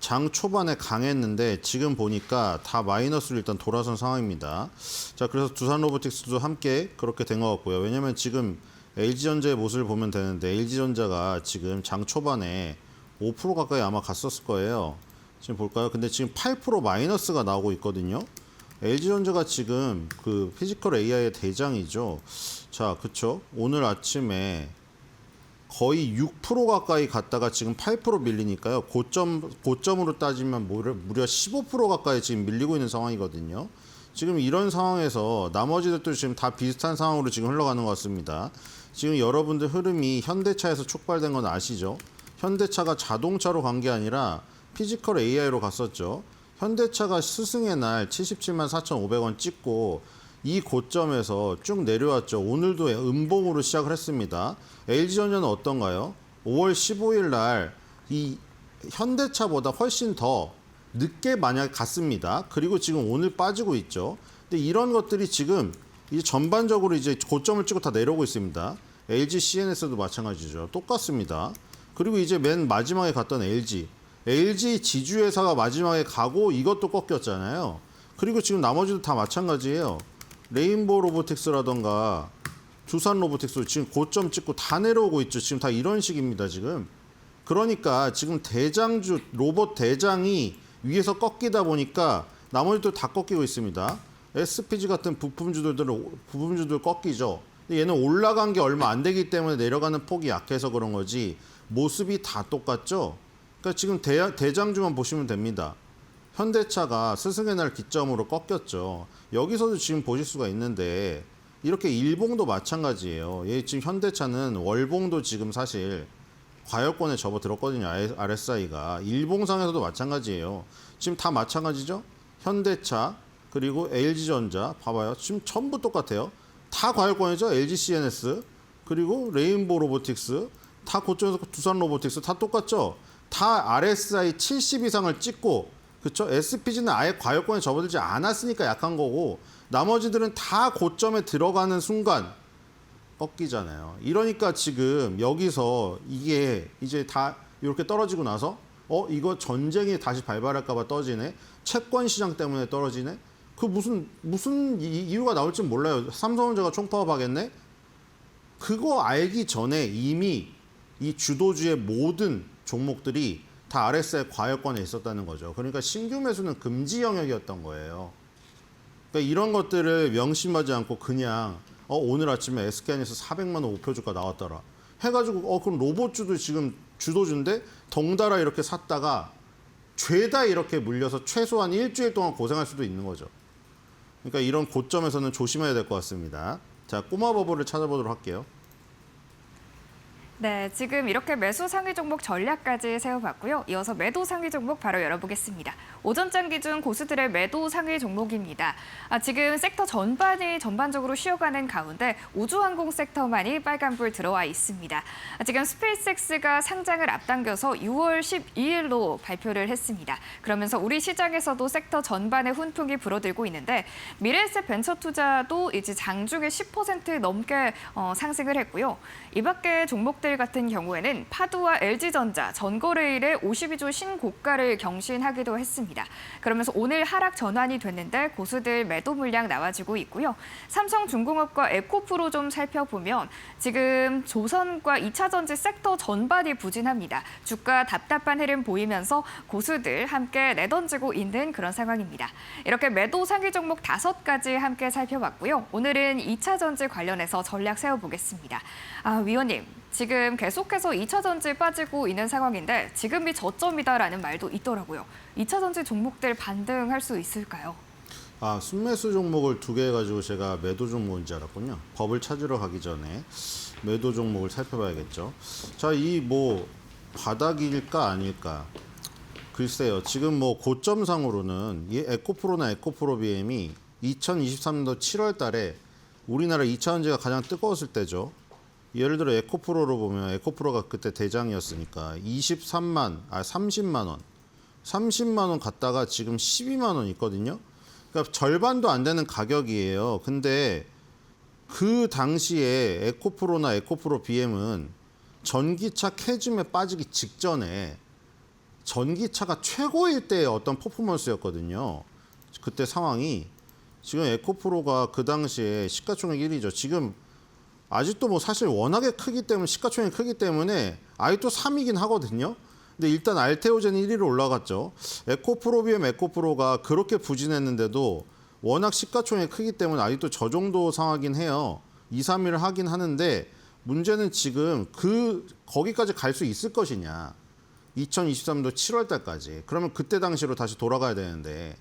장 초반에 강했는데 지금 보니까 다 마이너스로 일단 돌아선 상황입니다. 자, 그래서 두산 로보틱스도 함께 그렇게 된 것 같고요. 왜냐하면 지금 LG전자의 모습을 보면 되는데 LG전자가 지금 장 초반에 5% 가까이 아마 갔었을 거예요. 지금 볼까요? 근데 지금 8% 마이너스가 나오고 있거든요. LG전자가 지금 그 피지컬 AI의 대장이죠. 자, 그쵸? 오늘 아침에 거의 6% 가까이 갔다가 지금 8% 밀리니까요. 고점으로 따지면 무려 15% 가까이 지금 밀리고 있는 상황이거든요. 지금 이런 상황에서 나머지들도 지금 다 비슷한 상황으로 지금 흘러가는 것 같습니다. 지금 여러분들 흐름이 현대차에서 촉발된 건 아시죠? 현대차가 자동차로 간 게 아니라 피지컬 AI로 갔었죠. 현대차가 스승의 날 77만 4,500원 찍고 이 고점에서 쭉 내려왔죠. 오늘도 음봉으로 시작을 했습니다. LG전자는 어떤가요? 5월 15일 날 이 현대차보다 훨씬 더 늦게 만약에 갔습니다. 그리고 지금 오늘 빠지고 있죠. 근데 이런 것들이 지금 이제 전반적으로 이제 고점을 찍고 다 내려오고 있습니다. LG CNS도 마찬가지죠. 똑같습니다. 그리고 이제 맨 마지막에 갔던 LG 지주회사가 마지막에 가고 이것도 꺾였잖아요. 그리고 지금 나머지도 다 마찬가지예요. 레인보우 로보틱스라던가 두산 로보틱스 지금 고점 찍고 다 내려오고 있죠. 지금 다 이런 식입니다. 지금. 그러니까 지금 대장주 로봇 대장이 위에서 꺾이다 보니까 나머지도 다 꺾이고 있습니다. SPG 같은 부품주들 꺾이죠. 근데 얘는 올라간 게 얼마 안 되기 때문에 내려가는 폭이 약해서 그런 거지 모습이 다 똑같죠. 그러니까 지금 대장주만 보시면 됩니다. 현대차가 스승의 날 기점으로 꺾였죠. 여기서도 지금 보실 수가 있는데 이렇게 일봉도 마찬가지예요. 얘 지금 현대차는 월봉도 지금 사실 과열권에 접어들었거든요. RSI가. 일봉상에서도 마찬가지예요. 지금 다 마찬가지죠. 현대차 그리고 LG전자 봐봐요. 지금 전부 똑같아요. 다 과열권이죠. LG CNS 그리고 레인보우 로보틱스 다 고점에서 두산 로보틱스 다 똑같죠. 다 RSI 70 이상을 찍고 그렇죠. SPG는 아예 과열권에 접어들지 않았으니까 약한 거고 나머지들은 다 고점에 들어가는 순간 꺾이잖아요. 이러니까 지금 여기서 이게 이제 다 이렇게 떨어지고 나서 이거 전쟁이 다시 발발할까 봐 떨어지네. 채권 시장 때문에 떨어지네. 그 무슨 이유가 나올지 몰라요. 삼성전자가 총파업하겠네. 그거 알기 전에 이미 이 주도주의 모든 종목들이 다 RSI 과열권에 있었다는 거죠. 그러니까 신규 매수는 금지 영역이었던 거예요. 그러니까 이런 것들을 명심하지 않고 그냥 오늘 아침에 SK에서 400만 원 우표 주가 나왔더라. 해가지고 그럼 로봇주도 지금 주도주인데 덩달아 이렇게 샀다가 죄다 이렇게 물려서 최소한 일주일 동안 고생할 수도 있는 거죠. 그러니까 이런 고점에서는 조심해야 될 것 같습니다. 자, 꼬마 버블을 찾아보도록 할게요. 네, 지금 이렇게 매수 상위 종목 전략까지 세워봤고요. 이어서 매도 상위 종목 바로 열어보겠습니다. 오전장 기준 고수들의 매도 상위 종목입니다. 지금 섹터 전반이 전반적으로 쉬어가는 가운데 우주항공 섹터만이 빨간불 들어와 있습니다. 지금 스페이스X가 상장을 앞당겨서 6월 12일로 발표를 했습니다. 그러면서 우리 시장에서도 섹터 전반의 훈풍이 불어들고 있는데 미래에셋 벤처투자도 이제 장중에 10% 넘게 상승을 했고요. 이 밖에 종목들 같은 경우에는 파두와 LG전자, 전거래일에 52조 신고가를 경신하기도 했습니다. 그러면서 오늘 하락 전환이 됐는데 고수들 매도 물량 나와주고 있고요. 삼성중공업과 에코프로 좀 살펴보면 지금 조선과 2차전지 섹터 전반이 부진합니다. 주가 답답한 흐름 보이면서 고수들 함께 내던지고 있는 그런 상황입니다. 이렇게 매도 상위 종목 5가지 함께 살펴봤고요. 오늘은 2차전지 관련해서 전략 세워보겠습니다. 위원님, 지금 계속해서 2차전지 빠지고 있는 상황인데 지금이 저점이다라는 말도 있더라고요. 2차전지 종목들 반등할 수 있을까요? 순매수 종목을 2개 해가지고 제가 매도 종목인 줄 알았군요. 법을 찾으러 가기 전에 매도 종목을 살펴봐야겠죠. 자, 이 바닥일까 아닐까? 글쎄요. 지금 고점상으로는 이 에코프로나 에코프로 BM이 2023년도 7월 달에 우리나라 2차전지가 가장 뜨거웠을 때죠. 예를 들어 에코프로로 보면 에코프로가 그때 대장이었으니까 30만 원. 30만 원 갔다가 지금 12만 원 있거든요. 그러니까 절반도 안 되는 가격이에요. 근데 그 당시에 에코프로나 에코프로 BM은 전기차 캐즘에 빠지기 직전에 전기차가 최고일 때의 어떤 퍼포먼스였거든요. 그때 상황이. 지금 에코프로가 그 당시에 시가총액 1위죠. 지금 아직도 사실 워낙에 크기 때문에 시가총액이 크기 때문에 아직도 3위긴 하거든요. 근데 일단 알테오젠 1위로 올라갔죠. 에코프로 BM 에코프로가 그렇게 부진했는데도 워낙 시가총액이 크기 때문에 아직도 저 정도 상황이긴 해요. 2, 3위를 하긴 하는데 문제는 지금 거기까지 갈 수 있을 것이냐. 2023년도 7월 달까지. 그러면 그때 당시로 다시 돌아가야 되는데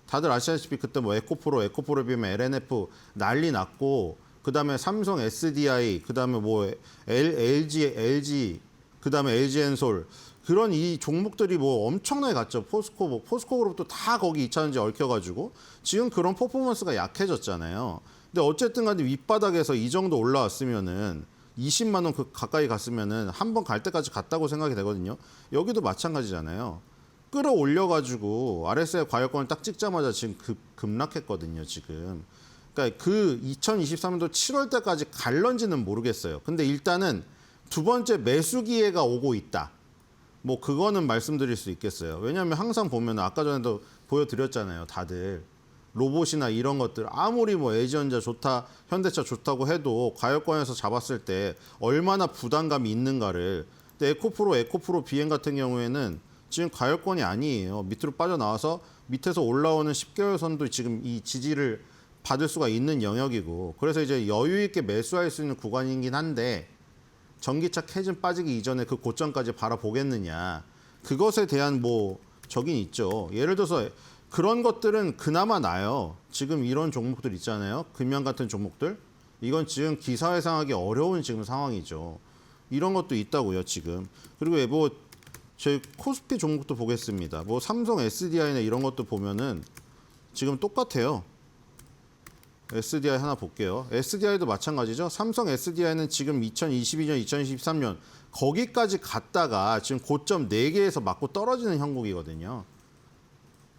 다들 아시다시피 그때 에코프로 BM LNF 난리 났고 그다음에 삼성 SDI, 그다음에 LG, 그다음에 LG엔솔 그런 이 종목들이 엄청나게 갔죠. 포스코그룹도 다 거기 2차전지 얽혀가지고 지금 그런 퍼포먼스가 약해졌잖아요. 근데 어쨌든 간에 윗바닥에서 이 정도 올라왔으면은 20만 원 가까이 갔으면은 한 번 갈 때까지 갔다고 생각이 되거든요. 여기도 마찬가지잖아요. 끌어올려가지고 RSI 과열권을 딱 찍자마자 지금 급락했거든요. 지금. 그러니까 그 2023년도 7월 때까지 갈런지는 모르겠어요. 근데 일단은 두 번째 매수 기회가 오고 있다. 그거는 말씀드릴 수 있겠어요. 왜냐하면 항상 보면 아까 전에도 보여드렸잖아요. 다들 로봇이나 이런 것들 아무리 LG전자 좋다, 현대차 좋다고 해도 과열권에서 잡았을 때 얼마나 부담감이 있는가를. 근데 에코프로 BM 같은 경우에는 지금 과열권이 아니에요. 밑으로 빠져나와서 밑에서 올라오는 10개월 선도 지금 이 지지를 받을 수가 있는 영역이고, 그래서 이제 여유 있게 매수할 수 있는 구간이긴 한데, 전기차 캐즘 빠지기 이전에 그 고점까지 바라보겠느냐, 그것에 대한 뭐 적인 있죠. 예를 들어서 그런 것들은 그나마 나요. 지금 이런 종목들 있잖아요. 금연 같은 종목들. 이건 지금 기사 회상하기 어려운 지금 상황이죠. 이런 것도 있다고요, 지금. 그리고 뭐 저희 코스피 종목도 보겠습니다. 뭐 삼성 SDI나 이런 것도 보면은 지금 똑같아요. SDI 하나 볼게요. SDI도 마찬가지죠. 삼성 SDI는 지금 2022년, 2023년 거기까지 갔다가 지금 고점 4개에서 맞고 떨어지는 형국이거든요.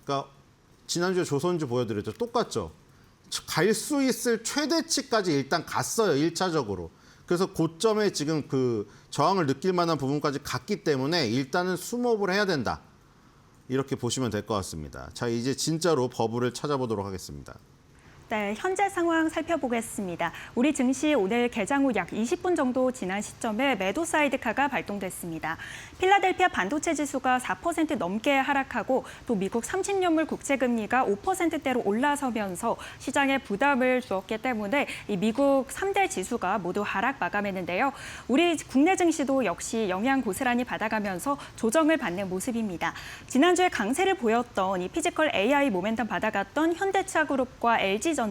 그러니까 지난주에 조선주 보여드렸죠. 똑같죠. 갈 수 있을 최대치까지 일단 갔어요. 1차적으로. 그래서 고점에 지금 그 저항을 느낄 만한 부분까지 갔기 때문에 일단은 숨업을 해야 된다. 이렇게 보시면 될 것 같습니다. 자, 이제 진짜로 버블을 찾아보도록 하겠습니다. 네, 현재 상황 살펴보겠습니다. 우리 증시 오늘 개장 후 약 20분 정도 지난 시점에 매도 사이드카가 발동됐습니다. 필라델피아 반도체 지수가 4% 넘게 하락하고 또 미국 30년물 국채금리가 5%대로 올라서면서 시장에 부담을 주었기 때문에 이 미국 3대 지수가 모두 하락 마감했는데요. 우리 국내 증시도 역시 영향 고스란히 받아가면서 조정을 받는 모습입니다. 지난주에 강세를 보였던 이 피지컬 AI 모멘텀 받아갔던 현대차그룹과 LG전자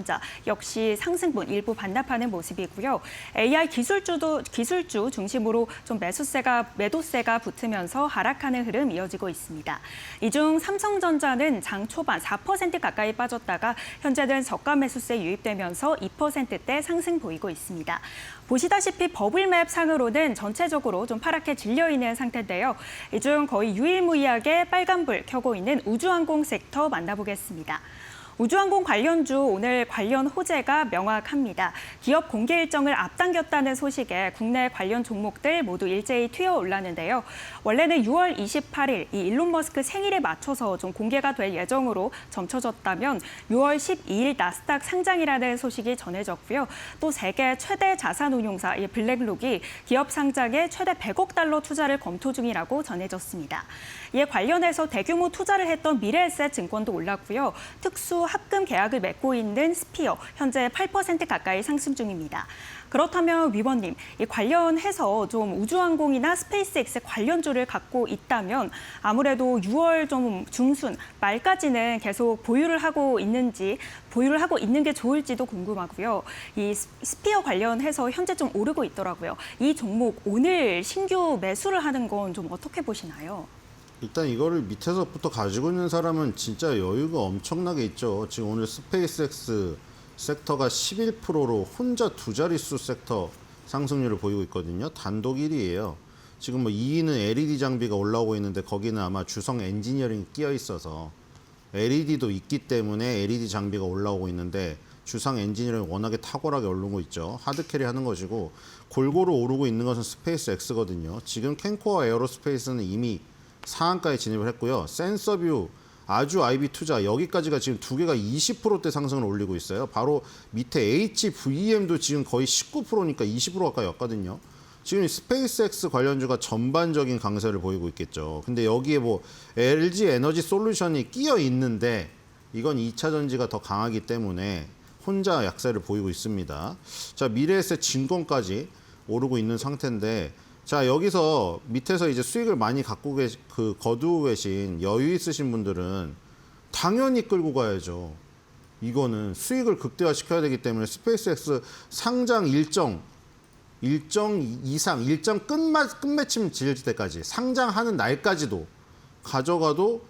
역시 상승분 일부 반납하는 모습이고요. AI 기술주 중심으로 좀 매도세가 붙으면서 하락하는 흐름 이어지고 있습니다. 이 중 삼성전자는 장 초반 4% 가까이 빠졌다가 현재는 저가 매수세 유입되면서 2%대 상승 보이고 있습니다. 보시다시피 버블맵 상으로는 전체적으로 좀 파랗게 질려 있는 상태인데요. 이 중 거의 유일무이하게 빨간불 켜고 있는 우주항공 섹터 만나보겠습니다. 우주항공 관련주 오늘 관련 호재가 명확합니다. 기업 공개 일정을 앞당겼다는 소식에 국내 관련 종목들 모두 일제히 튀어 올랐는데요. 원래는 6월 28일 이 일론 머스크 생일에 맞춰서 좀 공개가 될 예정으로 점쳐졌다면 6월 12일 나스닥 상장이라는 소식이 전해졌고요. 또 세계 최대 자산운용사 이 블랙록이 기업 상장에 최대 100억 달러 투자를 검토 중이라고 전해졌습니다. 이에 관련해서 대규모 투자를 했던 미래에셋 증권도 올랐고요. 특수 합금 계약을 맺고 있는 스피어 현재 8% 가까이 상승 중입니다. 그렇다면 위원님, 이 관련해서 좀 우주항공이나 스페이스X 관련주를 갖고 있다면 아무래도 6월 좀 중순 말까지는 계속 보유를 하고 있는 게 좋을지도 궁금하고요. 이 스피어 관련해서 현재 좀 오르고 있더라고요. 이 종목 오늘 신규 매수를 하는 건 좀 어떻게 보시나요? 일단 이거를 밑에서부터 가지고 있는 사람은 진짜 여유가 엄청나게 있죠. 지금 오늘 스페이스X 섹터가 11%로 혼자 두 자릿수 섹터 상승률을 보이고 있거든요. 단독 1위예요. 지금 뭐 2위는 LED 장비가 올라오고 있는데 거기는 아마 주성 엔지니어링이 끼어 있어서 LED도 있기 때문에 LED 장비가 올라오고 있는데 주상 엔지니어링이 워낙에 탁월하게 오르고 있죠. 하드캐리 하는 것이고 골고루 오르고 있는 것은 스페이스X거든요. 지금 캔코어 에어로스페이스는 이미 상한가에 진입을 했고요. 센서뷰, 아주 IB 투자 여기까지가 지금 두 개가 20%대 상승을 올리고 있어요. 바로 밑에 HVM도 지금 거의 19%니까 20% 가까이 왔거든요. 지금 스페이스X 관련주가 전반적인 강세를 보이고 있겠죠. 근데 여기에 뭐 LG 에너지 솔루션이 끼어 있는데 이건 2차 전지가 더 강하기 때문에 혼자 약세를 보이고 있습니다. 자, 미래에셋 증권까지 오르고 있는 상태인데 자, 여기서 밑에서 이제 수익을 많이 거두고 계신 여유 있으신 분들은 당연히 끌고 가야죠. 이거는 수익을 극대화시켜야 되기 때문에 스페이스X 상장 일정 이상, 일정 끝맺힘 지을 때까지 상장하는 날까지도 가져가도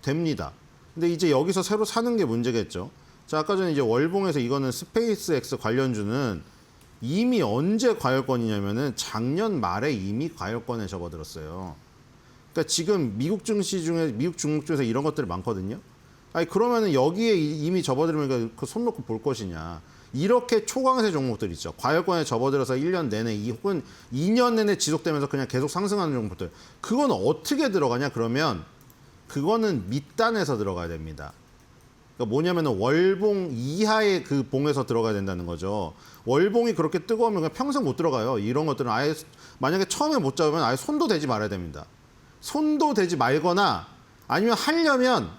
됩니다. 근데 이제 여기서 새로 사는 게 문제겠죠. 자, 아까 전에 이제 월봉에서 이거는 스페이스X 관련주는 이미 언제 과열권이냐면은 작년 말에 이미 과열권에 접어들었어요. 그러니까 지금 미국 증시 중에 미국 종목 중에서 이런 것들이 많거든요. 아니 그러면은 여기에 이미 접어들면 그 손 놓고 볼 것이냐. 이렇게 초강세 종목들 있죠. 과열권에 접어들어서 1년 내내 혹은 2년 내내 지속되면서 그냥 계속 상승하는 종목들. 그건 어떻게 들어가냐 그러면 그거는 밑단에서 들어가야 됩니다. 그러니까 뭐냐면은 월봉 이하의 그 봉에서 들어가야 된다는 거죠. 월봉이 그렇게 뜨거우면 그냥 평생 못 들어가요. 이런 것들은 아예 만약에 처음에 못 잡으면 아예 손도 대지 말아야 됩니다. 손도 대지 말거나 아니면 하려면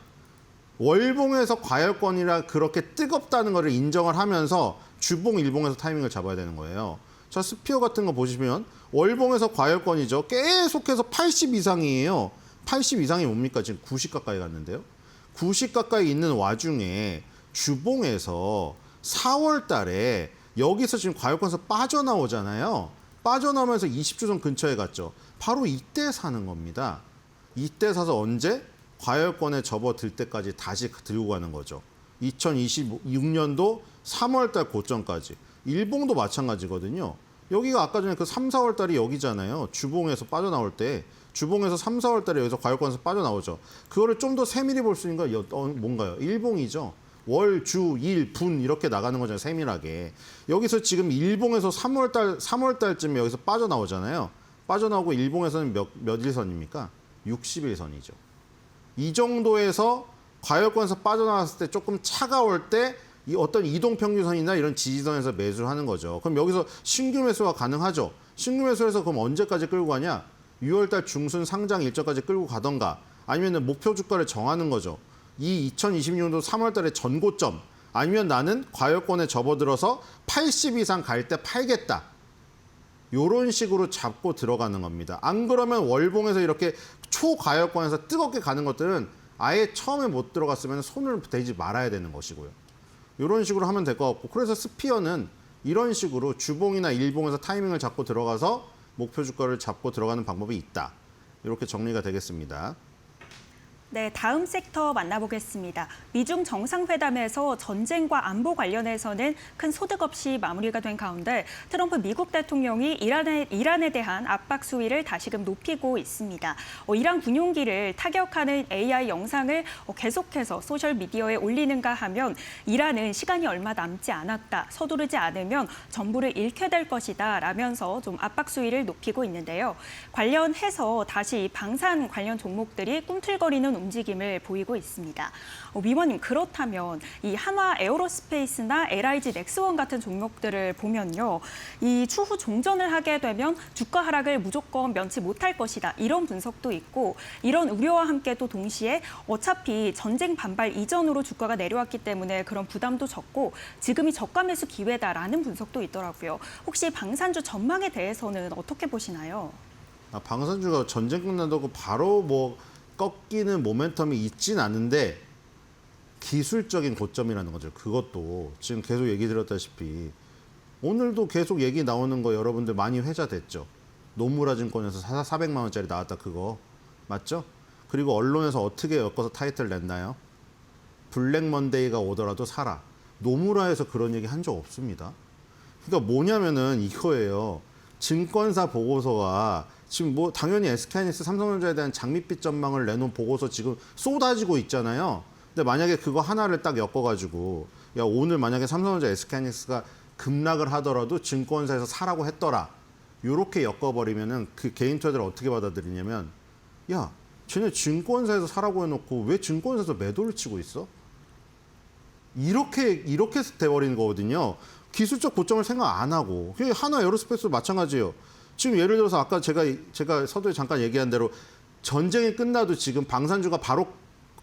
월봉에서 과열권이라 그렇게 뜨겁다는 것을 인정을 하면서 주봉, 일봉에서 타이밍을 잡아야 되는 거예요. 자, 스피어 같은 거 보시면 월봉에서 과열권이죠. 계속해서 80 이상이에요. 80 이상이 뭡니까? 지금 90 가까이 갔는데요. 90 가까이 있는 와중에 주봉에서 4월 달에 여기서 지금 과열권에서 빠져나오잖아요. 빠져나오면서 20주선 근처에 갔죠. 바로 이때 사는 겁니다. 이때 사서 언제? 과열권에 접어들 때까지 다시 들고 가는 거죠. 2026년도 3월 달 고점까지. 일봉도 마찬가지거든요. 여기가 아까 전에 그 3, 4월 달이 여기잖아요. 주봉에서 빠져나올 때. 주봉에서 3, 4월 달에 여기서 과열권에서 빠져나오죠. 그거를 좀 더 세밀히 볼 수 있는 건 뭔가요? 일봉이죠. 월, 주, 일, 분 이렇게 나가는 거잖아요. 세밀하게. 여기서 지금 일봉에서 3월 달쯤에 여기서 빠져나오잖아요. 빠져나오고 일봉에서는 몇 일선입니까? 60일선이죠. 이 정도에서 과열권에서 빠져나왔을 때 조금 차가울 때 이 어떤 이동평균선이나 이런 지지선에서 매수를 하는 거죠. 그럼 여기서 신규 매수가 가능하죠. 신규 매수해서 그럼 언제까지 끌고 가냐? 6월달 중순 상장 일정까지 끌고 가던가 아니면 목표 주가를 정하는 거죠. 이 2026년도 3월달에 전고점 아니면 나는 과열권에 접어들어서 80 이상 갈 때 팔겠다. 이런 식으로 잡고 들어가는 겁니다. 안 그러면 월봉에서 이렇게 초과열권에서 뜨겁게 가는 것들은 아예 처음에 못 들어갔으면 손을 대지 말아야 되는 것이고요. 이런 식으로 하면 될 것 같고 그래서 스피어는 이런 식으로 주봉이나 일봉에서 타이밍을 잡고 들어가서 목표 주가를 잡고 들어가는 방법이 있다. 이렇게 정리가 되겠습니다. 네, 다음 섹터 만나보겠습니다. 미중 정상회담에서 전쟁과 안보 관련해서는 큰 소득 없이 마무리가 된 가운데 트럼프 미국 대통령이 이란에 대한 압박 수위를 다시금 높이고 있습니다. 이란 군용기를 타격하는 AI 영상을 계속해서 소셜미디어에 올리는가 하면 이란은 시간이 얼마 남지 않았다. 서두르지 않으면 전부를 잃게 될 것이다. 라면서 좀 압박 수위를 높이고 있는데요. 관련해서 다시 방산 관련 종목들이 꿈틀거리는 움직임을 보이고 있습니다. 위원님, 그렇다면 이 한화 에어로스페이스나 LIG 넥스원 같은 종목들을 보면요. 이 추후 종전을 하게 되면 주가 하락을 무조건 면치 못할 것이다. 이런 분석도 있고 이런 우려와 함께 또 동시에 어차피 전쟁 반발 이전으로 주가가 내려왔기 때문에 그런 부담도 적고 지금이 저가 매수 기회다라는 분석도 있더라고요. 혹시 방산주 전망에 대해서는 어떻게 보시나요? 방산주가 전쟁 끝난다고 바로 뭐 꺾이는 모멘텀이 있진 않은데 기술적인 고점이라는 거죠. 그것도 지금 계속 얘기 드렸다시피 오늘도 계속 얘기 나오는 거 여러분들 많이 회자됐죠. 노무라 증권에서 400만 원짜리 나왔다 그거 맞죠? 그리고 언론에서 어떻게 엮어서 타이틀 냈나요? 블랙 먼데이가 오더라도 사라. 노무라에서 그런 얘기 한 적 없습니다. 그러니까 뭐냐면은 이거예요. 증권사 보고서가 지금 뭐 당연히 SK하이닉스, 삼성전자에 대한 장밋빛 전망을 내놓은 보고서 지금 쏟아지고 있잖아요. 근데 만약에 그거 하나를 딱 엮어가지고 야 오늘 만약에 삼성전자, SK하이닉스가 급락을 하더라도 증권사에서 사라고 했더라. 요렇게 엮어버리면은 그 개인 투자자를 어떻게 받아들이냐면 야 쟤네 증권사에서 사라고 해놓고 왜 증권사에서 매도를 치고 있어? 이렇게 돼버리는 거거든요. 기술적 고점을 생각 안 하고. 그게 한화 에어로스페이스도 마찬가지예요. 지금 예를 들어서 아까 제가 서두에 잠깐 얘기한 대로 전쟁이 끝나도 지금 방산주가 바로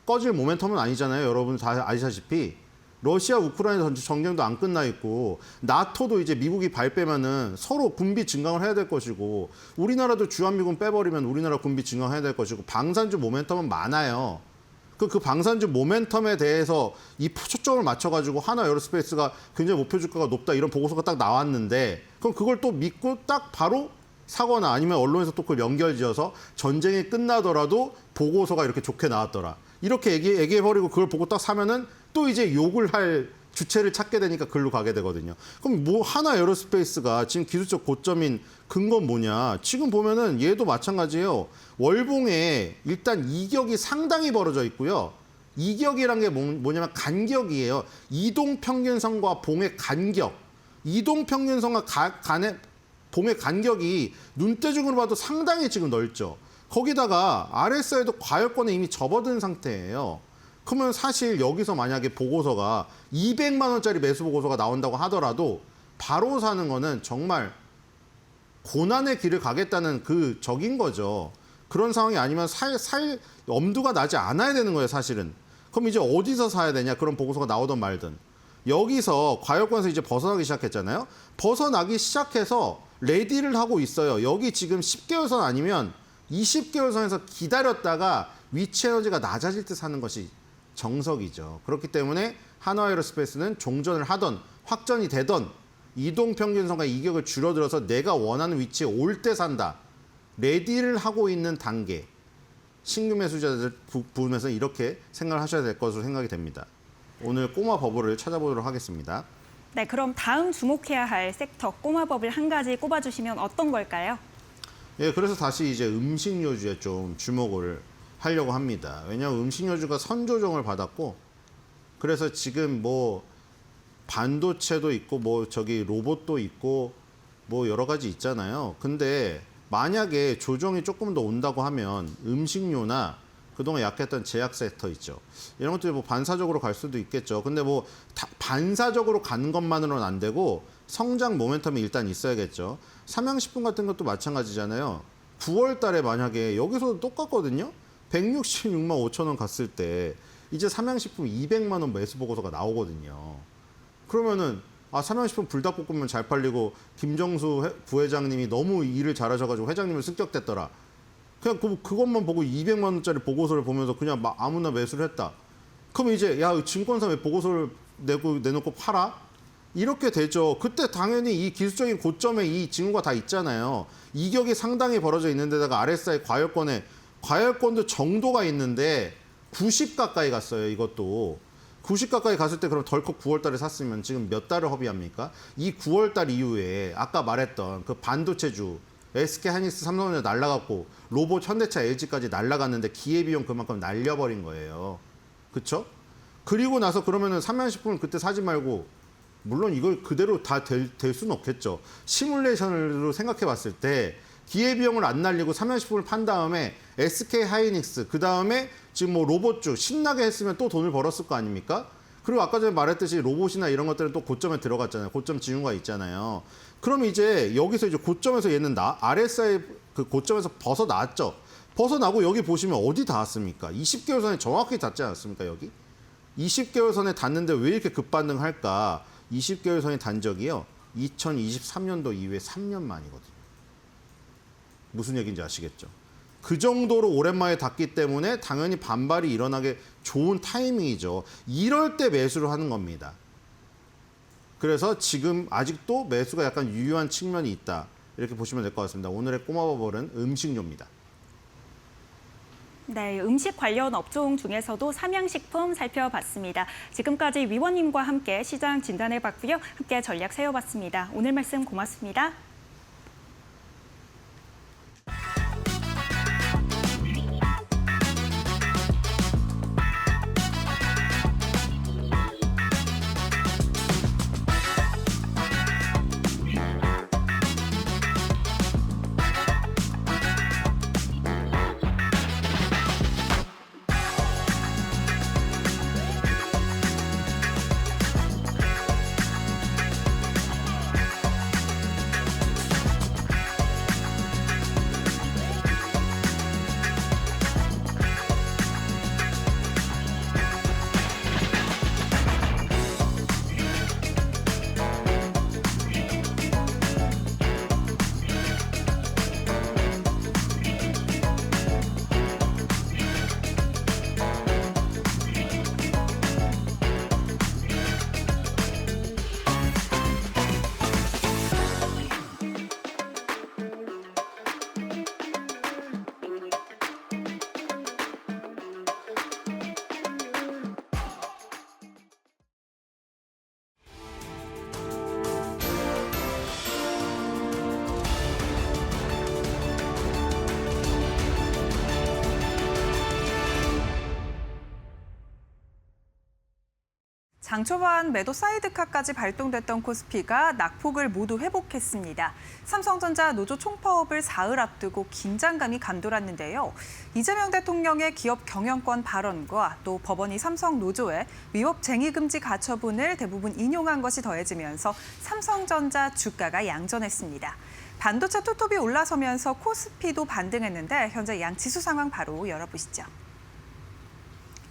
꺼질 모멘텀은 아니잖아요. 여러분 다 아시다시피. 러시아, 우크라이나 전쟁도 안 끝나 있고 나토도 이제 미국이 발 빼면은 서로 군비 증강을 해야 될 것이고 우리나라도 주한미군 빼버리면 우리나라 군비 증강해야 될 것이고 방산주 모멘텀은 많아요. 그 방산주 모멘텀에 대해서 이 초점을 맞춰가지고 한화 에어로스페이스가 굉장히 목표 주가가 높다 이런 보고서가 딱 나왔는데 그럼 그걸 또 믿고 딱 바로 사거나 아니면 언론에서 또 그걸 연결지어서 전쟁이 끝나더라도 보고서가 이렇게 좋게 나왔더라. 이렇게 얘기해버리고 그걸 보고 딱 사면은 또 이제 욕을 할 주체를 찾게 되니까 글로 가게 되거든요. 그럼 뭐 한화 에어로스페이스가 지금 기술적 고점인 근거는 뭐냐? 지금 보면은 얘도 마찬가지예요. 월봉에 일단 이격이 상당히 벌어져 있고요. 이격이란 게 뭐냐면 간격이에요. 이동평균선과 봉의 간격. 이동평균선과 간의 봉의 간격이 눈대중으로 봐도 상당히 지금 넓죠. 거기다가 RSI도 과열권에 이미 접어든 상태예요. 그러면 사실 여기서 만약에 보고서가 200만 원짜리 매수 보고서가 나온다고 하더라도 바로 사는 거는 정말 고난의 길을 가겠다는 그 적인 거죠. 그런 상황이 아니면 살 엄두가 나지 않아야 되는 거예요, 사실은. 그럼 이제 어디서 사야 되냐? 그런 보고서가 나오든 말든. 여기서 과열권에서 이제 벗어나기 시작했잖아요. 벗어나기 시작해서 레디를 하고 있어요. 여기 지금 10개월 선 아니면 20개월 선에서 기다렸다가 위치 에너지가 낮아질 때 사는 것이 정석이죠. 그렇기 때문에 한화에어로스페이스는 종전을 하던 확전이 되던 이동평균선과 이격을 줄어들어서 내가 원하는 위치에 올 때 산다. 레디를 하고 있는 단계. 신규 매수자들 부분에서 이렇게 생각을 하셔야 될 것으로 생각이 됩니다. 오늘 꼬마 버블을 찾아보도록 하겠습니다. 네, 그럼 다음 주목해야 할 섹터 꼬마 버블 한 가지 꼽아주시면 어떤 걸까요? 예, 그래서 다시 이제 음식료주에 좀 주목을 하려고 합니다. 왜냐하면 음식료주가 선조정을 받았고, 그래서 지금 뭐 반도체도 있고 뭐 저기 로봇도 있고 뭐 여러 가지 있잖아요. 근데 만약에 조정이 조금 더 온다고 하면 음식료나 그동안 약했던 제약 섹터 있죠. 이런 것들이 뭐 반사적으로 갈 수도 있겠죠. 근데 뭐 반사적으로 가는 것만으로는 안 되고 성장 모멘텀이 일단 있어야겠죠. 삼양식품 같은 것도 마찬가지잖아요. 9월 달에 만약에 여기서도 똑같거든요. 166만 5천 원 갔을 때 이제 삼양식품 200만 원 매수 보고서가 나오거든요. 그러면은 삼양식품 불닭볶음면 잘 팔리고 김정수 부회장님이 너무 일을 잘하셔가지고 회장님을 습격됐더라. 그냥 그것만 보고 200만 원짜리 보고서를 보면서 그냥 막 아무나 매수를 했다. 그럼 이제 야, 증권사 왜 보고서를 내놓고 팔아? 이렇게 되죠. 그때 당연히 이 기술적인 고점에 이 징후가 다 있잖아요. 이격이 상당히 벌어져 있는 데다가 RSI 과열권도 정도가 있는데 90 가까이 갔어요. 이것도. 90 가까이 갔을 때 그럼 덜컥 9월 달에 샀으면 지금 몇 달을 허비합니까? 이 9월 달 이후에 아까 말했던 그 반도체주 SK 하이닉스, 삼성전자 날라갔고 로봇, 현대차, LG까지 날라갔는데 기회비용 그만큼 날려버린 거예요. 그렇죠? 그리고 나서 그러면은 삼양식품을 그때 사지 말고, 물론 이걸 그대로 다 될 수는 없겠죠. 시뮬레이션으로 생각해 봤을 때 기회비용을 안 날리고 삼양식품을 판 다음에 SK 하이닉스, 그 다음에 지금 뭐 로봇주 신나게 했으면 또 돈을 벌었을 거 아닙니까? 그리고 아까 전에 말했듯이 로봇이나 이런 것들은 또 고점에 들어갔잖아요. 고점 징후가 있잖아요. 그럼 이제 여기서 이제 고점에서 얘는 RSI 그 고점에서 벗어났죠. 벗어나고 여기 보시면 어디 닿았습니까? 20개월 선에 정확히 닿지 않았습니까, 여기? 20개월 선에 닿는데 왜 이렇게 급반등할까? 20개월 선에 단 적이요. 2023년도 이후에 3년 만이거든요. 무슨 얘기인지 아시겠죠? 그 정도로 오랜만에 닿기 때문에 당연히 반발이 일어나게 좋은 타이밍이죠. 이럴 때 매수를 하는 겁니다. 그래서 지금 아직도 매수가 약간 유효한 측면이 있다. 이렇게 보시면 될 것 같습니다. 오늘의 꼬마 버블은 음식료입니다. 네, 음식 관련 업종 중에서도 삼양식품 살펴봤습니다. 지금까지 위원님과 함께 시장 진단해봤고요. 함께 전략 세워봤습니다. 오늘 말씀 고맙습니다. 장 초반 매도 사이드카까지 발동됐던 코스피가 낙폭을 모두 회복했습니다. 삼성전자 노조 총파업을 사흘 앞두고 긴장감이 감돌았는데요. 이재명 대통령의 기업 경영권 발언과 또 법원이 삼성 노조의 위법 쟁의금지 가처분을 대부분 인용한 것이 더해지면서 삼성전자 주가가 양전했습니다. 반도체 투톱이 올라서면서 코스피도 반등했는데 현재 양 지수 상황 바로 열어보시죠.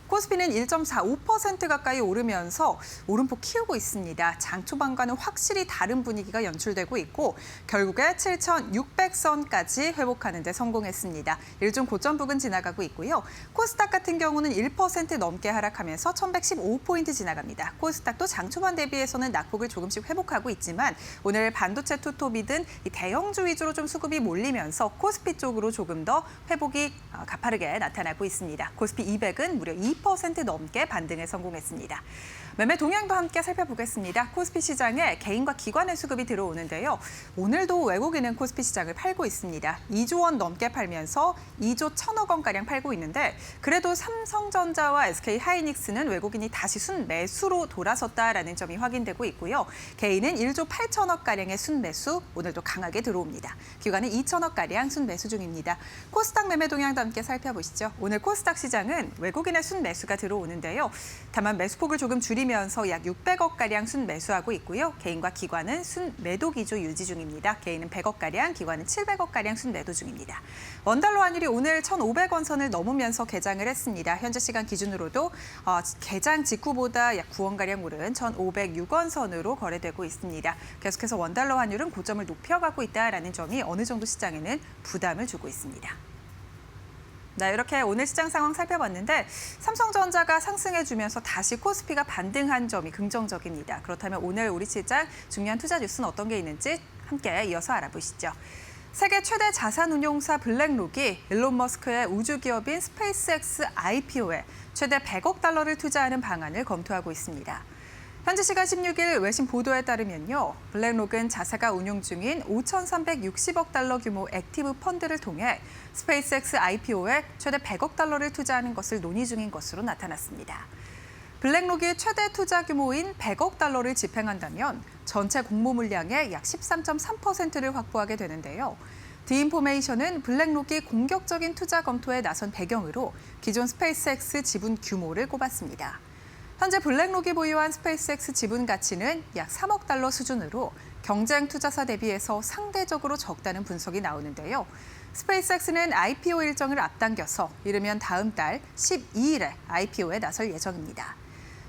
코스피는 1.45% 가까이 오르면서 오름폭 키우고 있습니다. 장 초반과는 확실히 다른 분위기가 연출되고 있고 결국에 7,600선까지 회복하는 데 성공했습니다. 일종 고점 부근 지나가고 있고요. 코스닥 같은 경우는 1% 넘게 하락하면서 1,115포인트 지나갑니다. 코스닥도 장 초반 대비해서는 낙폭을 조금씩 회복하고 있지만 오늘 반도체 투톱이든 이 대형주 위주로 좀 수급이 몰리면서 코스피 쪽으로 조금 더 회복이 가파르게 나타나고 있습니다. 코스피 200은 무려 2% 넘게 반등에 성공했습니다. 매매 동향도 함께 살펴보겠습니다. 코스피 시장에 개인과 기관의 수급이 들어오는데요. 오늘도 외국인은 코스피 시장을 팔고 있습니다. 2조 원 넘게 팔면서 2조 1천억 원가량 팔고 있는데 그래도 삼성전자와 SK하이닉스는 외국인이 다시 순매수로 돌아섰다라는 점이 확인되고 있고요. 개인은 1조 8천억가량의 순매수 오늘도 강하게 들어옵니다. 기관은 2천억가량 순매수 중입니다. 코스닥 매매 동향도 함께 살펴보시죠. 오늘 코스닥 시장은 외국인의 순매수가 들어오는데요. 다만 매수폭을 조금 줄이면서 약 600억가량 순매수하고 있고요. 개인과 기관은 순매도 기조 유지 중입니다. 개인은 100억가량, 기관은 700억가량 순매도 중입니다. 원달러 환율이 오늘 1,500원 선을 넘으면서 개장을 했습니다. 현재 시간 기준으로도 개장 직후보다 약 9원가량 오른 1,506원 선으로 거래되고 있습니다. 계속해서 원달러 환율은 고점을 높여가고 있다는 점이 어느 정도 시장에는 부담을 주고 있습니다. 네, 이렇게 오늘 시장 상황 살펴봤는데 삼성전자가 상승해주면서 다시 코스피가 반등한 점이 긍정적입니다. 그렇다면 오늘 우리 시장 중요한 투자 뉴스는 어떤 게 있는지 함께 이어서 알아보시죠. 세계 최대 자산운용사 블랙록이 일론 머스크의 우주기업인 스페이스X IPO에 최대 100억 달러를 투자하는 방안을 검토하고 있습니다. 현지 시간 16일 외신 보도에 따르면요. 블랙록은 자사가 운용 중인 5,360억 달러 규모 액티브 펀드를 통해 스페이스X IPO에 최대 100억 달러를 투자하는 것을 논의 중인 것으로 나타났습니다. 블랙록이 최대 투자 규모인 100억 달러를 집행한다면 전체 공모 물량의 약 13.3%를 확보하게 되는데요. 디인포메이션은 블랙록이 공격적인 투자 검토에 나선 배경으로 기존 스페이스X 지분 규모를 꼽았습니다. 현재 블랙록이 보유한 스페이스X 지분 가치는 약 3억 달러 수준으로 경쟁 투자사 대비해서 상대적으로 적다는 분석이 나오는데요. 스페이스X는 IPO 일정을 앞당겨서 이르면 다음 달 12일에 IPO에 나설 예정입니다.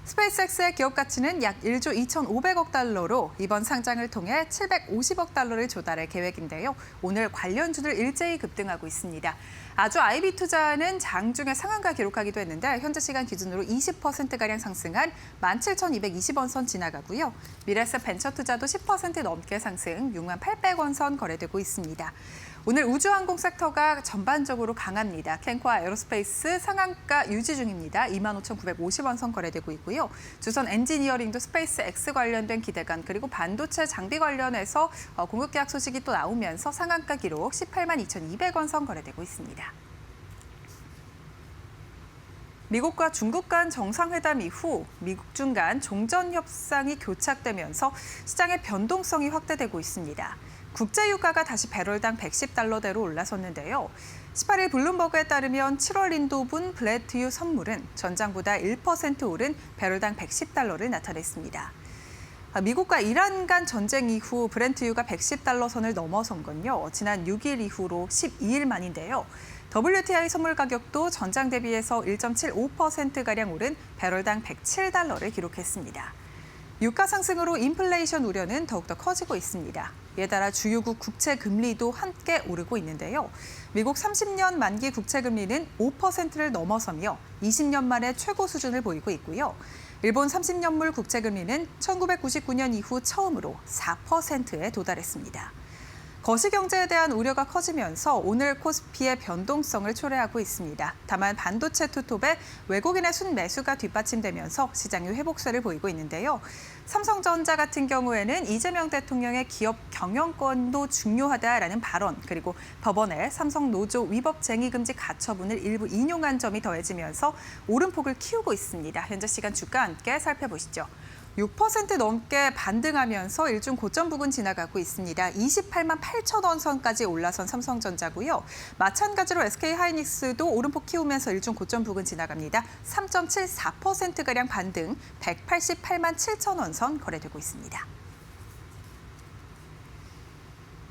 스페이스X의 기업 가치는 약 1조 2,500억 달러로 이번 상장을 통해 750억 달러를 조달할 계획인데요. 오늘 관련주들 일제히 급등하고 있습니다. 아주 IB 투자는 장중에 상한가 기록하기도 했는데 현재 시간 기준으로 20%가량 상승한 17,220원 선 지나가고요. 미래세 벤처 투자도 10% 넘게 상승 68,800원 선 거래되고 있습니다. 오늘 우주항공 섹터가 전반적으로 강합니다. 캔코아 에어로스페이스 상한가 유지 중입니다. 25,950원 선 거래되고 있고요. 주선 엔지니어링도 스페이스 X 관련된 기대감 그리고 반도체 장비 관련해서 공급 계약 소식이 또 나오면서 상한가 기록 182,200원 선 거래되고 있습니다. 미국과 중국 간 정상회담 이후 미국 중 간 종전 협상이 교착되면서 시장의 변동성이 확대되고 있습니다. 국제유가가 다시 배럴당 110달러대로 올라섰는데요. 18일 블룸버그에 따르면 7월 인도분 블렌트유 선물은 전장보다 1% 오른 배럴당 110달러를 나타냈습니다. 미국과 이란 간 전쟁 이후 브렌트유가 110달러 선을 넘어선 건요. 지난 6일 이후로 12일 만인데요. WTI 선물 가격도 전장 대비해서 1.75%가량 오른 배럴당 107달러를 기록했습니다. 유가 상승으로 인플레이션 우려는 더욱더 커지고 있습니다. 이에 따라 주요국 국채 금리도 함께 오르고 있는데요. 미국 30년 만기 국채 금리는 5%를 넘어서며 20년 만에 최고 수준을 보이고 있고요. 일본 30년물 국채 금리는 1999년 이후 처음으로 4%에 도달했습니다. 거시경제에 대한 우려가 커지면서 오늘 코스피의 변동성을 초래하고 있습니다. 다만 반도체 투톱에 외국인의 순매수가 뒷받침되면서 시장이 회복세를 보이고 있는데요. 삼성전자 같은 경우에는 이재명 대통령의 기업 경영권도 중요하다라는 발언 그리고 법원의 삼성 노조 위법 쟁의금지 가처분을 일부 인용한 점이 더해지면서 오름폭을 키우고 있습니다. 현재 시간 주가 함께 살펴보시죠. 6% 넘게 반등하면서 일중 고점 부근 지나가고 있습니다. 28만 8천 원 선까지 올라선 삼성전자고요. 마찬가지로 SK하이닉스도 오름폭 키우면서 일중 고점 부근 지나갑니다. 3.74%가량 반등, 188만 7천 원 선 거래되고 있습니다.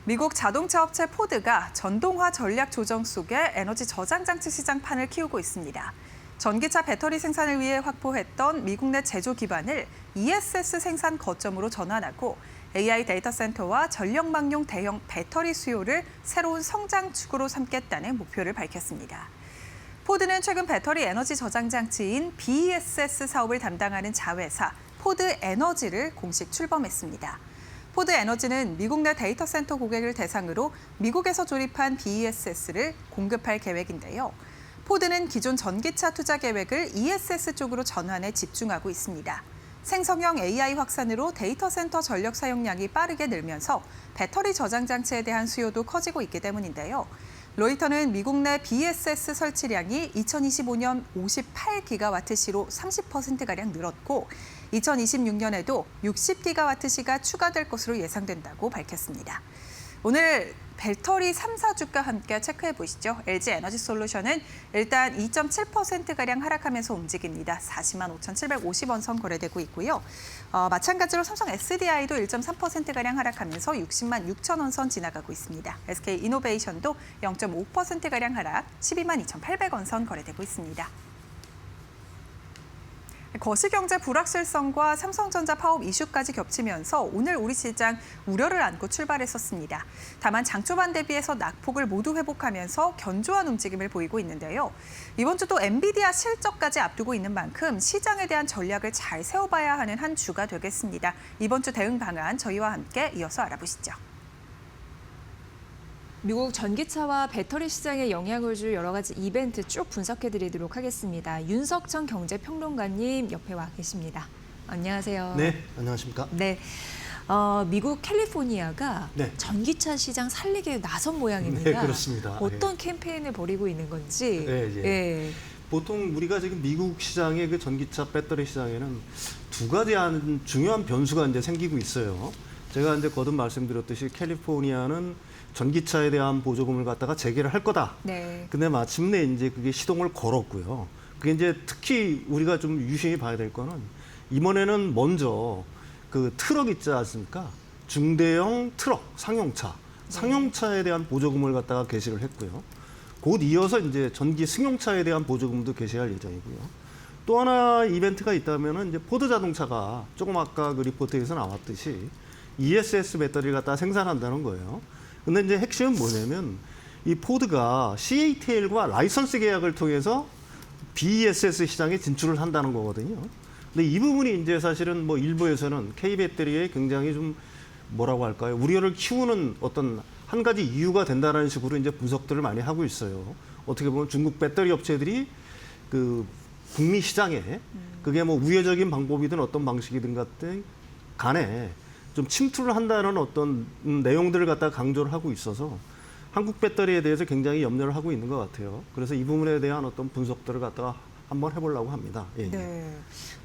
미국 자동차 업체 포드가 전동화 전략 조정 속에 에너지 저장 장치 시장 판을 키우고 있습니다. 전기차 배터리 생산을 위해 확보했던 미국 내 제조 기반을 ESS 생산 거점으로 전환하고 AI 데이터 센터와 전력망용 대형 배터리 수요를 새로운 성장축으로 삼겠다는 목표를 밝혔습니다. 포드는 최근 배터리 에너지 저장 장치인 BESS 사업을 담당하는 자회사 포드 에너지를 공식 출범했습니다. 포드 에너지는 미국 내 데이터 센터 고객을 대상으로 미국에서 조립한 BESS를 공급할 계획인데요. 포드는 기존 전기차 투자 계획을 ESS 쪽으로 전환에 집중하고 있습니다. 생성형 AI 확산으로 데이터 센터 전력 사용량이 빠르게 늘면서 배터리 저장 장치에 대한 수요도 커지고 있기 때문인데요. 로이터는 미국 내 BESS 설치량이 2025년 58기가와트시로 30%가량 늘었고 2026년에도 60기가와트시가 추가될 것으로 예상된다고 밝혔습니다. 오늘 배터리 3사 주가 함께 체크해 보시죠. LG 에너지 솔루션은 일단 2.7%가량 하락하면서 움직입니다. 40만 5,750원 선 거래되고 있고요. 마찬가지로 삼성 SDI도 1.3%가량 하락하면서 60만 6천 원 선 지나가고 있습니다. SK 이노베이션도 0.5%가량 하락, 12만 2,800원 선 거래되고 있습니다. 거시경제 불확실성과 삼성전자 파업 이슈까지 겹치면서 오늘 우리 시장 우려를 안고 출발했었습니다. 다만 장 초반 대비해서 낙폭을 모두 회복하면서 견조한 움직임을 보이고 있는데요. 이번 주 또 엔비디아 실적까지 앞두고 있는 만큼 시장에 대한 전략을 잘 세워봐야 하는 한 주가 되겠습니다. 이번 주 대응 방안 저희와 함께 이어서 알아보시죠. 미국 전기차와 배터리 시장에 영향을 줄 여러 가지 이벤트 쭉 분석해드리도록 하겠습니다. 윤석천 경제평론가님 옆에 와 계십니다. 안녕하세요. 네, 안녕하십니까? 네, 미국 캘리포니아가 네. 전기차 시장 살리기에 나선 모양입니다. 네, 그렇습니다. 어떤 캠페인을 벌이고 있는 건지. 네, 예. 예. 보통 우리가 지금 미국 시장의 그 전기차 배터리 시장에는 두 가지 중요한 변수가 이제 생기고 있어요. 제가 이제 거듭 말씀드렸듯이 캘리포니아는 전기차에 대한 보조금을 갖다가 재개를 할 거다. 네. 근데 마침내 이제 그게 시동을 걸었고요. 그게 이제 특히 우리가 좀 유심히 봐야 될 거는 이번에는 먼저 그 트럭 있지 않습니까? 중대형 트럭, 상용차에 대한 보조금을 갖다가 게시를 했고요. 곧 이어서 이제 전기 승용차에 대한 보조금도 게시할 예정이고요. 또 하나 이벤트가 있다면은 이제 포드 자동차가 조금 아까 그 리포트에서 나왔듯이 ESS 배터리를 갖다 생산한다는 거예요. 근데 이제 핵심은 뭐냐면 이 포드가 CATL과 라이선스 계약을 통해서 BESS 시장에 진출을 한다는 거거든요. 근데 이 부분이 이제 사실은 뭐 일부에서는 K 배터리에 굉장히 좀 뭐라고 할까요? 우려를 키우는 어떤 한 가지 이유가 된다는 식으로 이제 분석들을 많이 하고 있어요. 어떻게 보면 중국 배터리 업체들이 그 북미 시장에 그게 뭐 우회적인 방법이든 어떤 방식이든 간에 좀 침투를 한다는 어떤 내용들을 갖다가 강조를 하고 있어서 한국 배터리에 대해서 굉장히 염려를 하고 있는 것 같아요. 그래서 이 부분에 대한 어떤 분석들을 갖다가 한번 해보려고 합니다. 예. 네.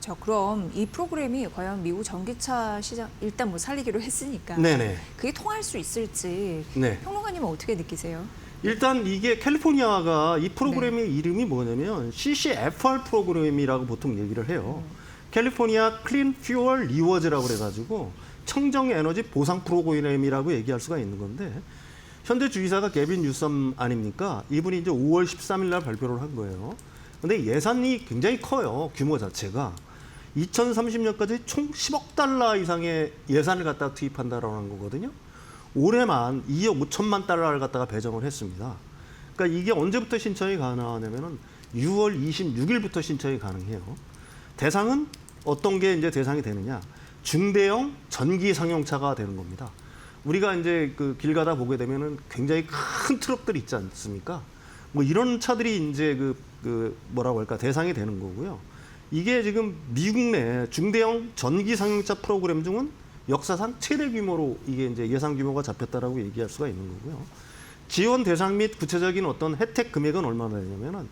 자, 그럼 이 프로그램이 과연 미국 전기차 시장 일단 뭐 살리기로 했으니까 네네. 그게 통할 수 있을지 네. 평론가님은 어떻게 느끼세요? 일단 이게 캘리포니아가 이 프로그램의 이름이 뭐냐면 CCFR 프로그램이라고 보통 얘기를 해요. 캘리포니아 클린 퓨얼 리워즈라고 그래가지고 청정 에너지 보상 프로그램이라고 얘기할 수가 있는 건데 현재 주지사가 개빈 뉴섬 아닙니까? 이분이 이제 5월 13일 날 발표를 한 거예요. 근데 예산이 굉장히 커요. 규모 자체가. 2030년까지 총 10억 달러 이상의 예산을 갖다가 투입한다라는 거거든요. 올해만 2억 5천만 달러를 갖다가 배정을 했습니다. 그러니까 이게 언제부터 신청이 가능하냐면은 6월 26일부터 신청이 가능해요. 대상은 어떤 게 이제 대상이 되느냐? 중대형 전기 상용차가 되는 겁니다. 우리가 이제 그 길 가다 보게 되면은 굉장히 큰 트럭들이 있지 않습니까? 뭐 이런 차들이 이제 그 뭐라고 할까 대상이 되는 거고요. 이게 지금 미국 내 중대형 전기 상용차 프로그램 중은 역사상 최대 규모로 이게 이제 예상 규모가 잡혔다라고 얘기할 수가 있는 거고요. 지원 대상 및 구체적인 어떤 혜택 금액은 얼마나 되냐면은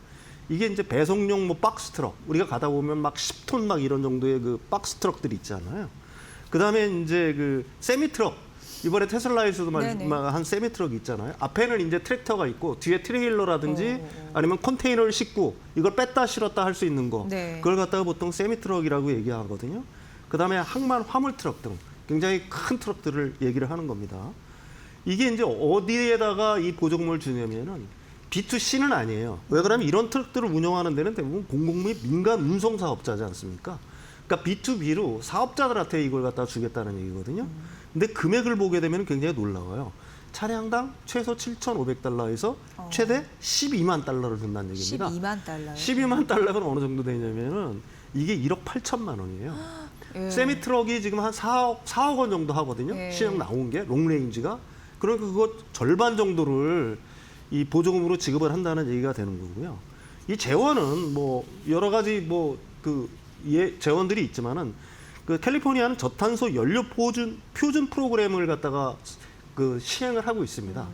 이게 이제 배송용 뭐 박스 트럭 우리가 가다 보면 막 10톤 막 이런 정도의 그 박스 트럭들이 있잖아요. 그다음에 이제 그 세미 트럭 이번에 테슬라에서도 한 세미 트럭이 있잖아요. 앞에는 이제 트랙터가 있고 뒤에 트레일러라든지 아니면 컨테이너를 싣고 이걸 뺐다 실었다 할 수 있는 거. 네. 그걸 갖다가 보통 세미 트럭이라고 얘기하거든요. 그다음에 항만 화물 트럭 등 굉장히 큰 트럭들을 얘기를 하는 겁니다. 이게 이제 어디에다가 이 보조금을 주냐면은 B2C는 아니에요. 왜 그러냐면 이런 트럭들을 운영하는 데는 대부분 공공 및 민간 운송 사업자지 않습니까? 그러니까 B2B로 사업자들한테 이걸 갖다 주겠다는 얘기거든요. 근데 금액을 보게 되면 굉장히 놀라워요. 차량당 최소 7,500달러에서 최대 12만 달러를 준다는 얘기입니다. 12만 달러요. 12만 달러가 어느 정도 되냐면은 이게 1억 8천만 원이에요. 예. 세미 트럭이 지금 한 4억 원 정도 하거든요. 예. 시장 나온 게 롱레인지가. 그러니까 그거 절반 정도를 이 보조금으로 지급을 한다는 얘기가 되는 거고요. 이 재원은 뭐 여러 가지 뭐 재원들이 있지만은 그 캘리포니아는 저탄소 연료 표준 프로그램을 갖다가 그 시행을 하고 있습니다.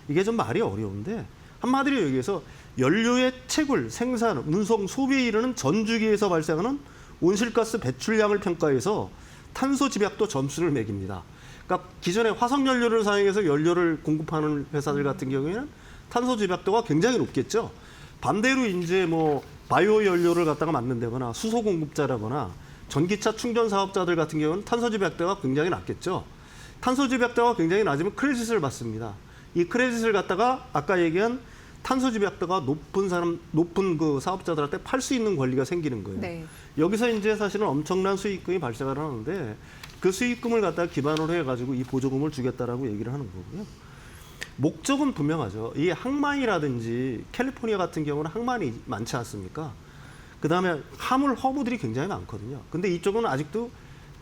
이게 좀 말이 어려운데 한마디로 얘기해서 연료의 채굴, 생산, 운송, 소비에 이르는 전 주기에서 발생하는 온실가스 배출량을 평가해서 탄소 집약도 점수를 매깁니다. 그러니까 기존에 화석 연료를 사용해서 연료를 공급하는 회사들 같은 경우에는 탄소 집약도가 굉장히 높겠죠. 반대로 이제 뭐 바이오 연료를 갖다가 만든다거나 수소 공급자라거나 전기차 충전 사업자들 같은 경우는 탄소 집약도가 굉장히 낮겠죠. 탄소 집약도가 굉장히 낮으면 크레딧을 받습니다. 이 크레딧을 갖다가 아까 얘기한 탄소 집약도가 높은 그 사업자들한테 팔 수 있는 권리가 생기는 거예요. 네. 여기서 이제 사실은 엄청난 수익금이 발생을 하는데 그 수익금을 갖다가 기반으로 해가지고 이 보조금을 주겠다라고 얘기를 하는 거고요. 목적은 분명하죠. 이 항만이라든지 캘리포니아 같은 경우는 항만이 많지 않습니까? 그다음에 화물 허브들이 굉장히 많거든요. 근데 이쪽은 아직도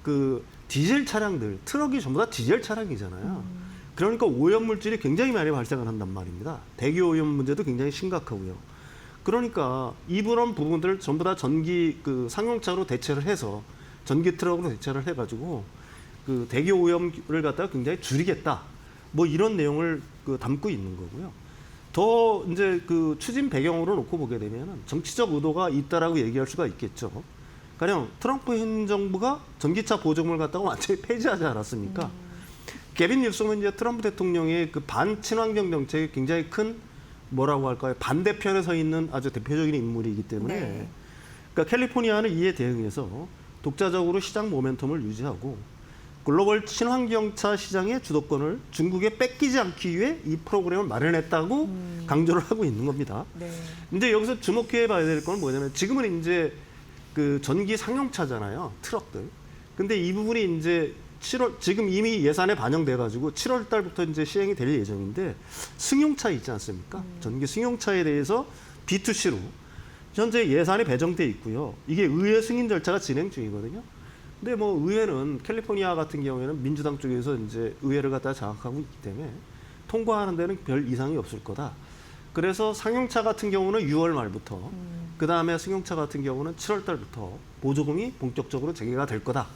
그 디젤 차량들, 트럭이 전부 다 디젤 차량이잖아요. 그러니까 오염 물질이 굉장히 많이 발생을 한단 말입니다. 대기 오염 문제도 굉장히 심각하고요. 그러니까 이런 부분들을 전부 다 전기 그 상용차로 대체를 해서 전기 트럭으로 대체를 해가지고 그 대기 오염을 갖다가 굉장히 줄이겠다. 뭐 이런 내용을 그 담고 있는 거고요. 더 이제 그 추진 배경으로 놓고 보게 되면은 정치적 의도가 있다라고 얘기할 수가 있겠죠. 가령 트럼프 현 정부가 전기차 보조금을 갖다가 완전히 폐지하지 않았습니까? 게빈 뉴섬은 이제 트럼프 대통령의 그 반친환경 정책에 굉장히 큰 뭐라고 할까요? 반대편에 서 있는 아주 대표적인 인물이기 때문에 네. 그러니까 캘리포니아는 이에 대응해서 독자적으로 시장 모멘텀을 유지하고 글로벌 친환경차 시장의 주도권을 중국에 뺏기지 않기 위해 이 프로그램을 마련했다고 강조를 하고 있는 겁니다. 네. 근데 여기서 주목해 봐야 될 건 뭐냐면 지금은 이제 그 전기 상용차잖아요. 트럭들. 근데 이 부분이 이제 지금 이미 예산에 반영돼 가지고 7월 달부터 이제 시행이 될 예정인데 승용차 있지 않습니까? 전기 승용차에 대해서 B2C로 현재 예산이 배정돼 있고요. 이게 의회 승인 절차가 진행 중이거든요. 근데 뭐 의회는 캘리포니아 같은 경우에는 민주당 쪽에서 이제 의회를 갖다 장악하고 있기 때문에 통과하는 데는 별 이상이 없을 거다. 그래서 상용차 같은 경우는 6월 말부터 그다음에 승용차 같은 경우는 7월 달부터 보조금이 본격적으로 재개가 될 거다.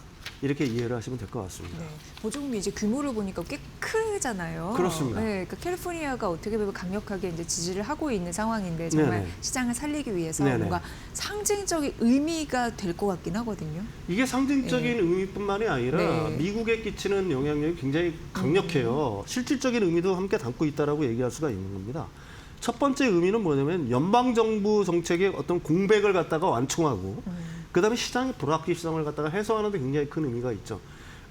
이렇게 이해를 하시면 될 것 같습니다. 네. 보조금이 이제 규모를 보니까 꽤 크잖아요. 그렇습니다. 네, 그러니까 캘리포니아가 어떻게 보면 강력하게 이제 지지를 하고 있는 상황인데 정말 네네. 시장을 살리기 위해서 네네. 뭔가 상징적인 의미가 될 것 같긴 하거든요. 이게 상징적인 네. 의미뿐만이 아니라 네. 미국에 끼치는 영향력이 굉장히 강력해요. 실질적인 의미도 함께 담고 있다라고 얘기할 수가 있는 겁니다. 첫 번째 의미는 뭐냐면 연방정부 정책의 어떤 공백을 갖다가 완충하고 그다음에 시장의 불확실성을 갖다가 해소하는 데 굉장히 큰 의미가 있죠.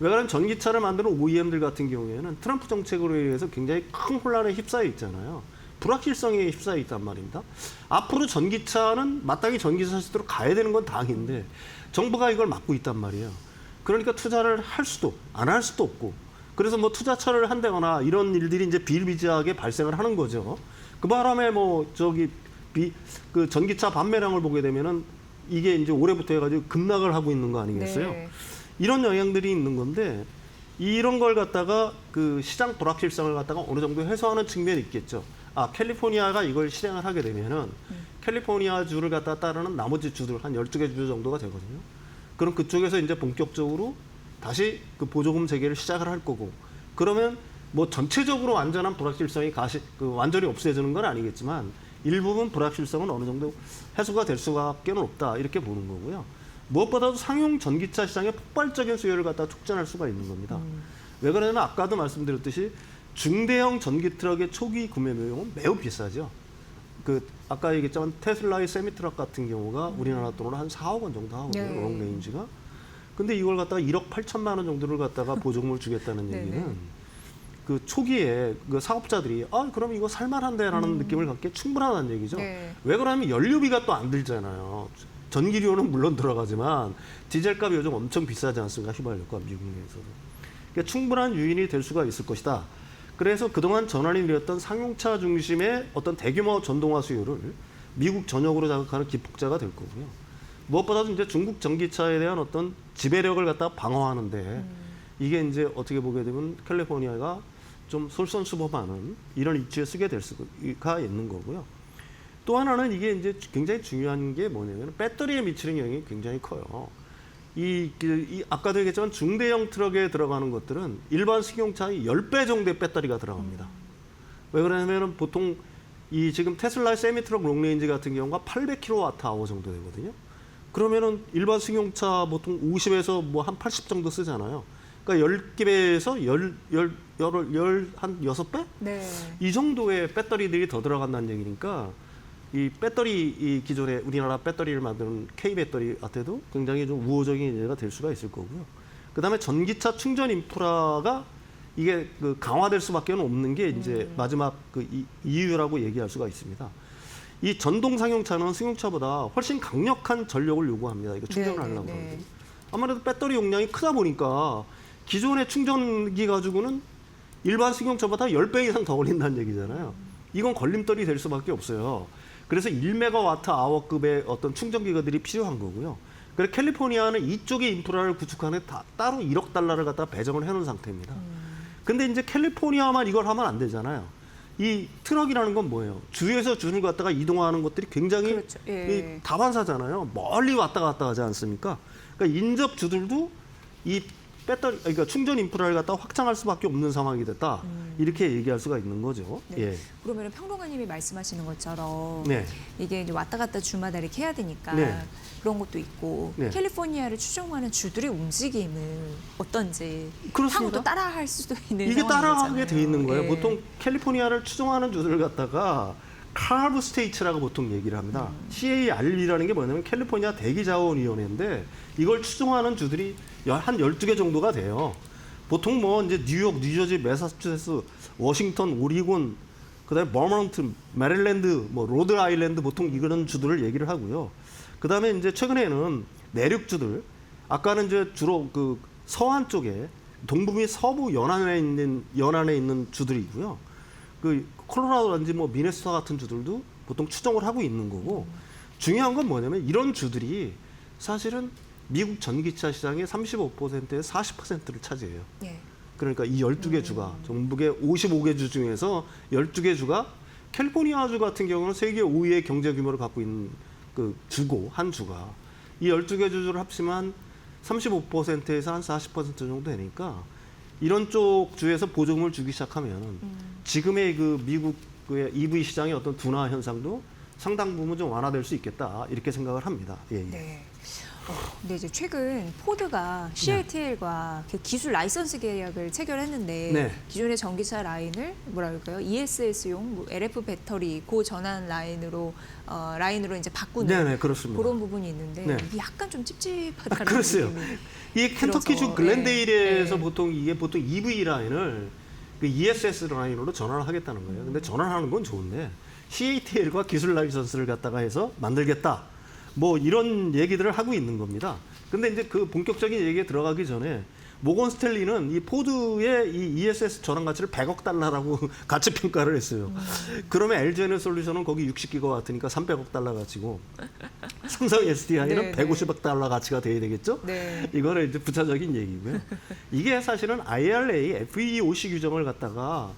왜 그러면 전기차를 만드는 OEM들 같은 경우에는 트럼프 정책으로 인해서 굉장히 큰 혼란에 휩싸여 있잖아요. 불확실성에 휩싸여 있단 말입니다. 앞으로 전기차는 마땅히 전기차 시대로 가야 되는 건 당인데 정부가 이걸 막고 있단 말이에요. 그러니까 투자를 할 수도 안 할 수도 없고 그래서 뭐 투자처를 한다거나 이런 일들이 이제 비일비재하게 발생을 하는 거죠. 그 바람에 뭐 그 전기차 판매량을 보게 되면은 이게 이제 올해부터 해가지고 급락을 하고 있는 거 아니겠어요? 네. 이런 영향들이 있는 건데 이런 걸 갖다가 그 시장 불확실성을 갖다가 어느 정도 해소하는 측면이 있겠죠. 아, 캘리포니아가 이걸 실행을 하게 되면은 캘리포니아 주를 갖다 따르는 나머지 주들 한 12개 주 정도가 되거든요. 그럼 그쪽에서 이제 본격적으로 다시 그 보조금 재개를 시작을 할 거고 그러면 뭐 전체적으로 완전한 불확실성이 완전히 없어지는 건 아니겠지만 일부분 불확실성은 어느 정도 해소가 될 수밖에 없다 이렇게 보는 거고요. 무엇보다도 상용 전기차 시장의 폭발적인 수요를 갖다 촉진할 수가 있는 겁니다. 왜 그러냐면 아까도 말씀드렸듯이 중대형 전기 트럭의 초기 구매 비용은 매우 비싸죠. 그 아까 얘기했지만 테슬라의 세미트럭 같은 경우가 우리나라 돈으로 한 4억 원 정도 하거든요. 네. 롱레인지가. 근데 이걸 갖다가 1억 8천만 원 정도를 갖다가 보조금을 주겠다는 네네. 얘기는 그 초기에 그 사업자들이 그럼 이거 살만한데라는 느낌을 갖기에 충분하다는 얘기죠. 네. 왜 그러냐면 연료비가 또 안 들잖아요. 전기료는 물론 들어가지만 디젤값이 요즘 엄청 비싸지 않습니까? 휘발유가 미국 내에서도. 그러니까 충분한 유인이 될 수가 있을 것이다. 그래서 그동안 전환이 느렸던 상용차 중심의 어떤 대규모 전동화 수요를 미국 전역으로 자극하는 기폭제가 될 거고요. 무엇보다도 이제 중국 전기차에 대한 어떤 지배력을 갖다 방어하는데 이게 이제 어떻게 보게 되면 캘리포니아가 좀 솔선수범하는 이런 입지에 쓰게 될 수가 있는 거고요. 또 하나는 이게 이제 굉장히 중요한 게 뭐냐면 배터리에 미치는 영향이 굉장히 커요. 아까도 얘기했지만 중대형 트럭에 들어가는 것들은 일반 승용차의 10배 정도의 배터리가 들어갑니다. 왜 그러냐면 보통 지금 테슬라 세미트럭 롱레인지 같은 경우가 800kWh 정도 되거든요. 그러면은 일반 승용차 보통 50에서 뭐 한 80 정도 쓰잖아요. 그러니까 10개에서 한 6배? 네. 이 정도의 배터리들이 더 들어간다는 얘기니까 이 기존에 우리나라 배터리를 만드는 K배터리한테도 굉장히 좀 우호적인 예가 될 수가 있을 거고요. 그다음에 전기차 충전 인프라가 이게 그 강화될 수밖에 없는 게 이제 마지막 이유라고 얘기할 수가 있습니다. 이 전동 상용차는 승용차보다 훨씬 강력한 전력을 요구합니다. 이거 충전을 하려고 하면. 아무래도 배터리 용량이 크다 보니까 기존의 충전기 가지고는 일반 승용차보다 10배 이상 더 걸린다는 얘기잖아요. 이건 걸림돌이 될 수밖에 없어요. 그래서 1메가와트/아워급의 어떤 충전기가들이 필요한 거고요. 그래서 캘리포니아는 이쪽의 인프라를 구축하는 따로 1억 달러를 갖다 배정을 해놓은 상태입니다. 근데 이제 캘리포니아만 이걸 하면 안 되잖아요. 이 트럭이라는 건 뭐예요? 주에서 주를 갖다가 이동하는 것들이 굉장히 그렇죠. 예. 다반사잖아요. 멀리 왔다 갔다 하지 않습니까? 그러니까 인접주들도 이 그러니까 충전 인프라를 갖다 확장할 수밖에 없는 상황이 됐다. 이렇게 얘기할 수가 있는 거죠. 네. 예. 그러면 평론가님이 말씀하시는 것처럼 네. 이게 이제 왔다 갔다 주마다 이렇게 해야 되니까 네. 그런 것도 있고 네. 캘리포니아를 추종하는 주들의 움직임은 어떤지 그렇습니다. 향후 또 따라할 수도 있는 이게 따라하게 상황이잖아요. 돼 있는 거예요. 예. 보통 캘리포니아를 추종하는 주들을 갖다가 카브 스테이츠라고 보통 얘기를 합니다. CARB라는 게 뭐냐면 캘리포니아 대기자원위원회인데 이걸 추종하는 주들이 한 12개 정도가 돼요. 보통 뭐 이제 뉴욕, 뉴저지, 매사추세츠, 워싱턴, 오리곤, 그다음에 버몬트, 메릴랜드, 뭐 로드 아일랜드 보통 이런 주들을 얘기를 하고요. 그다음에 이제 최근에는 내륙주들, 아까는 이제 주로 그 서안 쪽에 동북미 서부 연안에 있는 주들이고요. 그 콜로라도라든지 뭐 미네소타 같은 주들도 보통 추정을 하고 있는 거고 중요한 건 뭐냐면 이런 주들이 사실은 미국 전기차 시장의 35%에서 40%를 차지해요. 예. 그러니까 이 12개 주가 전북의 55개 주 중에서 12개 주가 캘리포니아주 같은 경우는 세계 5위의 경제 규모를 갖고 있는 그 주고 한 주가 이 12개 주를 합치면 35%에서 한 40% 정도 되니까 이런 쪽 주에서 보조금을 주기 시작하면 지금의 그 미국의 EV 시장의 어떤 둔화 현상도 상당 부분 좀 완화될 수 있겠다 이렇게 생각을 합니다. 예, 예. 네. 근데 이제 최근 포드가 CATL과 기술 라이선스 계약을 체결했는데 네. 기존의 전기차 라인을 뭐랄까요 ESS용 뭐 LF 배터리 고 전환 라인으로 이제 바꾸는 네네, 그렇습니다. 그런 부분이 있는데 네. 이게 약간 좀 찝찝하다는 그렇어요. 느낌이 이 켄터키주 들어서, 글렌데일에서 네. 보통 EV 라인을 그 ESS 라인으로 전환을 하겠다는 거예요. 근데 전환하는 건 좋은데 CATL과 기술 라이선스를 갖다가 해서 만들겠다. 뭐 이런 얘기들을 하고 있는 겁니다. 근데 이제 그 본격적인 얘기에 들어가기 전에 모건 스탠리는 이 포드의 이 ESS 전환 가치를 100억 달러라고 가치 평가를 했어요. 그러면 LG 에너솔루션은 거기 60기가와트니까 300억 달러 가치고 삼성 SDI는 네, 150억 달러 가치가 돼야 되겠죠? 네. 이거는 이제 부차적인 얘기고요. 이게 사실은 IRA, FEOC 규정을 갖다가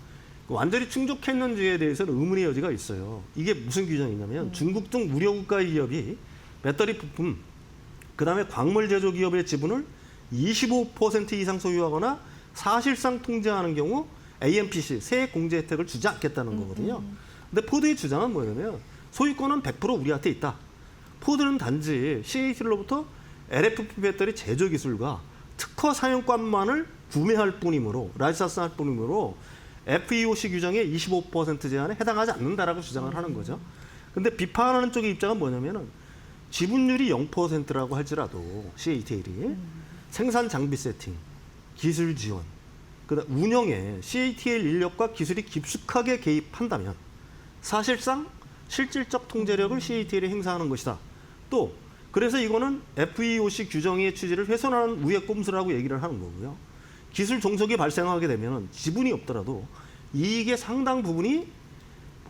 완전히 충족했는지에 대해서는 의문의 여지가 있어요. 이게 무슨 규정이냐면 중국 등 무료국가 기업이 배터리 부품, 그다음에 광물 제조 기업의 지분을 25% 이상 소유하거나 사실상 통제하는 경우 AMPC, 세액 공제 혜택을 주지 않겠다는 거거든요. 근데 포드의 주장은 뭐냐면 소유권은 100% 우리한테 있다. 포드는 단지 CATL로부터 LFP 배터리 제조 기술과 특허 사용권만을 구매할 뿐이므로 라이선스할 뿐이므로 FEOC 규정의 25% 제한에 해당하지 않는다라고 주장을 하는 거죠. 근데 비판하는 쪽의 입장은 뭐냐면은 지분율이 0%라고 할지라도 CATL이 생산 장비 세팅, 기술 지원, 그다음 운영에 CATL 인력과 기술이 깊숙하게 개입한다면 사실상 실질적 통제력을 CATL이 행사하는 것이다. 또 그래서 이거는 FEOC 규정의 취지를 훼손하는 우회 꼼수라고 얘기를 하는 거고요. 기술 종속이 발생하게 되면 지분이 없더라도 이익의 상당 부분이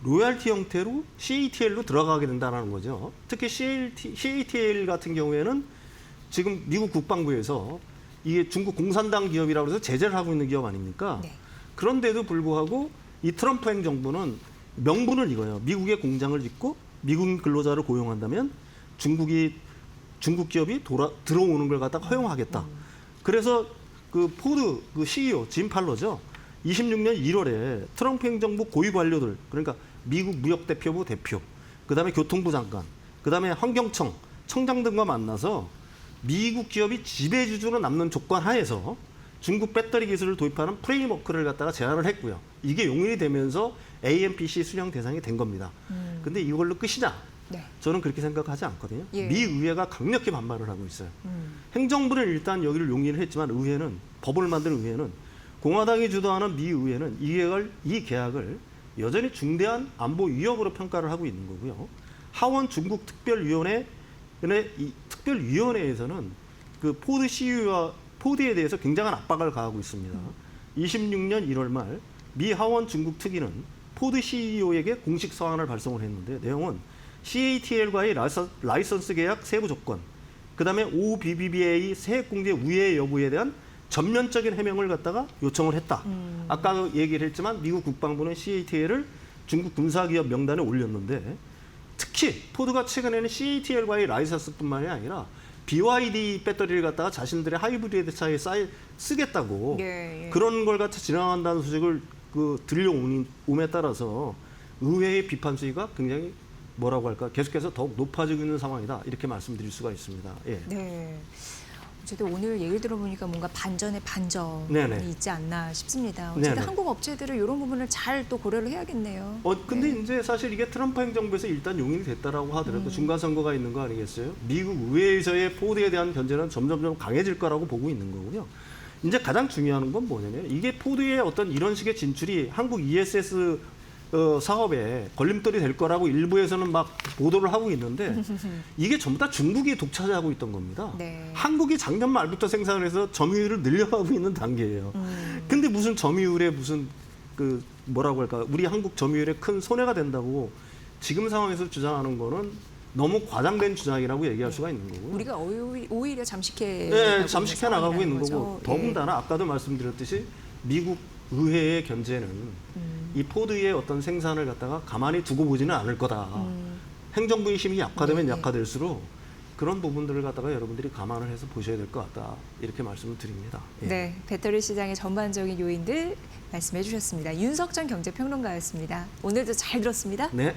로열티 형태로 CATL로 들어가게 된다는 거죠. 특히 CATL 같은 경우에는 지금 미국 국방부에서 이게 중국 공산당 기업이라고 해서 제재를 하고 있는 기업 아닙니까? 네. 그런데도 불구하고 이 트럼프 행정부는 명분을 이거예요. 미국의 공장을 짓고 미국 근로자를 고용한다면 중국 기업이 들어오는 걸 갖다가 허용하겠다. 그래서 그 포드 그 CEO 짐 팔러죠. 26년 1월에 트럼프 행정부 고위 관료들, 그러니까 미국 무역대표부 대표, 그다음에 교통부 장관, 그다음에 환경청 청장 등과 만나서 미국 기업이 지배주주로 남는 조건 하에서 중국 배터리 기술을 도입하는 프레임워크를 갖다가 제안을 했고요. 이게 용인이 되면서 AMPC 수령 대상이 된 겁니다. 근데 이걸로 끝이냐? 네. 저는 그렇게 생각하지 않거든요. 예. 미 의회가 강력히 반발을 하고 있어요. 행정부는 일단 여기를 용인을 했지만 의회는, 법을 만든 의회는, 공화당이 주도하는 미 의회는 이 계약을 여전히 중대한 안보 위협으로 평가를 하고 있는 거고요. 하원 중국 특별위원회에서는 그 포드 CEO와 포드에 대해서 굉장한 압박을 가하고 있습니다. 26년 1월 말 미 하원 중국 특위는 포드 CEO에게 공식 서한을 발송을 했는데 내용은 CATL과의 라이선스 계약 세부 조건, 그다음에 OBBBA 세액 공제 우회 여부에 대한 전면적인 해명을 갖다가 요청을 했다. 아까 얘기를 했지만 미국 국방부는 CATL을 중국 군사기업 명단에 올렸는데 특히 포드가 최근에는 CATL과의 라이선스뿐만이 아니라 BYD 배터리를 갖다가 자신들의 하이브리드 차에 쓰겠다고 예. 그런 걸 갖다 진행한다는 소식을 들려옴에 따라서 의회의 비판 수위가 굉장히 뭐라고 할까 계속해서 더욱 높아지고 있는 상황이다 이렇게 말씀드릴 수가 있습니다. 예. 네. 어쨌든 오늘 얘기를 들어보니까 뭔가 반전에 반전이 네네. 있지 않나 싶습니다. 어쨌든 네네. 한국 업체들은 이런 부분을 잘 또 고려를 해야겠네요. 근데 네. 이제 사실 이게 트럼프 행정부에서 일단 용인이 됐다라고 하더라도 중간 선거가 있는 거 아니겠어요? 미국 의회에서의 포드에 대한 견제는 점점 강해질 거라고 보고 있는 거고요. 이제 가장 중요한 건 뭐냐면 이게 포드의 어떤 이런 식의 진출이 한국 ESS 사업에 걸림돌이 될 거라고 일부에서는 막 보도를 하고 있는데 이게 전부 다 중국이 독차지하고 있던 겁니다. 네. 한국이 작년 말부터 생산을 해서 점유율을 늘려가고 있는 단계예요. 근데 무슨 점유율에 무슨 그 뭐라고 할까 우리 한국 점유율에 큰 손해가 된다고 지금 상황에서 주장하는 거는 너무 과장된 주장이라고 얘기할 수가 있는 거고요. 우리가 오히려 잠식해 네, 잠식해 나가고 있는 거죠. 거고 예. 더군다나 아까도 말씀드렸듯이 미국 의회의 견제는 이 포드의 어떤 생산을 갖다가 가만히 두고 보지는 않을 거다. 행정부의 힘이 약화되면 네. 약화될수록 그런 부분들을 갖다가 여러분들이 감안을 해서 보셔야 될 것 같다. 이렇게 말씀을 드립니다. 예. 네, 배터리 시장의 전반적인 요인들 말씀해 주셨습니다. 윤석전 경제평론가였습니다. 오늘도 잘 들었습니다. 네.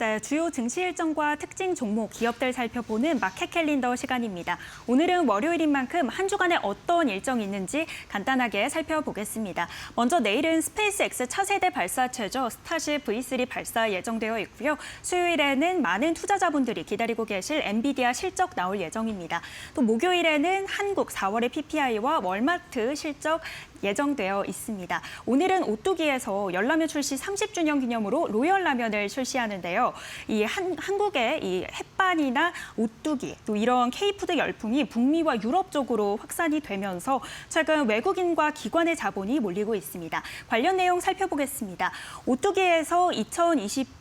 네, 주요 증시 일정과 특징 종목, 기업들 살펴보는 마켓 캘린더 시간입니다. 오늘은 월요일인 만큼 한 주간에 어떤 일정이 있는지 간단하게 살펴보겠습니다. 먼저 내일은 스페이스X 차세대 발사체죠. 스타쉽 V3 발사 예정되어 있고요. 수요일에는 많은 투자자분들이 기다리고 계실 엔비디아 실적 나올 예정입니다. 또 목요일에는 한국 4월의 PPI와 월마트 실적 예정되어 있습니다. 오늘은 오뚜기에서 열라면 출시 30주년 기념으로 로열라면을 출시하는데요. 이 한국의 이 햇반이나 오뚜기 또 이런 K푸드 열풍이 북미와 유럽 쪽으로 확산이 되면서 최근 외국인과 기관의 자본이 몰리고 있습니다. 관련 내용 살펴보겠습니다. 오뚜기에서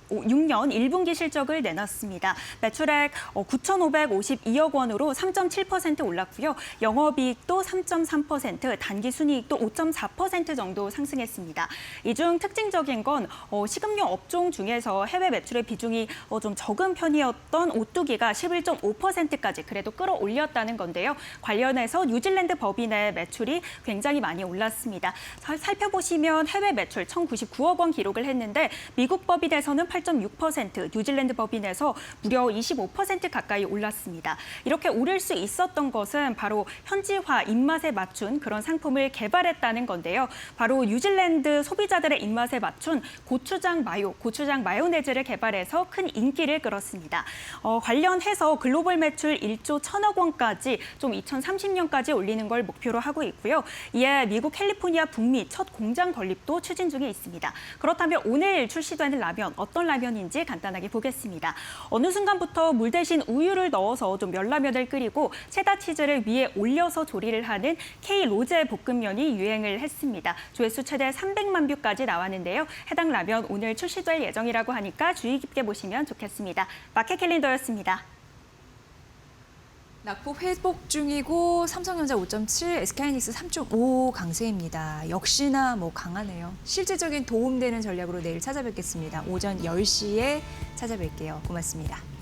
2026년 1분기 실적을 내놨습니다. 매출액 9,552억 원으로 3.7% 올랐고요. 영업이익도 3.3%, 단기순이익도 5.4% 정도 상승했습니다. 이 중 특징적인 건 식음료 업종 중에서 해외 매출의 비중이 좀 적은 편이었던 오뚜기가 11.5%까지 그래도 끌어올렸다는 건데요. 관련해서 뉴질랜드 법인의 매출이 굉장히 많이 올랐습니다. 살펴보시면 해외 매출 1,099억 원 기록을 했는데 미국 법인에서는 8.6%, 뉴질랜드 법인에서 무려 25% 가까이 올랐습니다. 이렇게 오를 수 있었던 것은 바로 현지화 입맛에 맞춘 그런 상품을 개발했다는 건데요. 바로 뉴질랜드 소비자들의 입맛에 맞춘 고추장 마요, 고추장 마요네즈를 개발해서 큰 인기를 끌었습니다. 관련해서 글로벌 매출 1조 1,000억 원까지 좀 2030년까지 올리는 걸 목표로 하고 있고요. 이에 미국 캘리포니아 북미 첫 공장 건립도 추진 중에 있습니다. 그렇다면 오늘 출시되는 라면 어떤 라면인지 간단하게 보겠습니다. 어느 순간부터 물 대신 우유를 넣어서 좀 열라면을 끓이고 체다 치즈를 위에 올려서 조리를 하는 K-로제 볶음면이 유행을 했습니다. 조회수 최대 300만 뷰까지 나왔는데요. 해당 라면 오늘 출시될 예정이라고 하니까 주의 깊게 보시면 좋겠습니다. 마켓 캘린더였습니다. 낙폭 회복 중이고 삼성전자 5.7, SK하이닉스 3.5 강세입니다. 역시나 강하네요. 실질적인 도움되는 전략으로 내일 찾아뵙겠습니다. 오전 10시에 찾아뵐게요. 고맙습니다.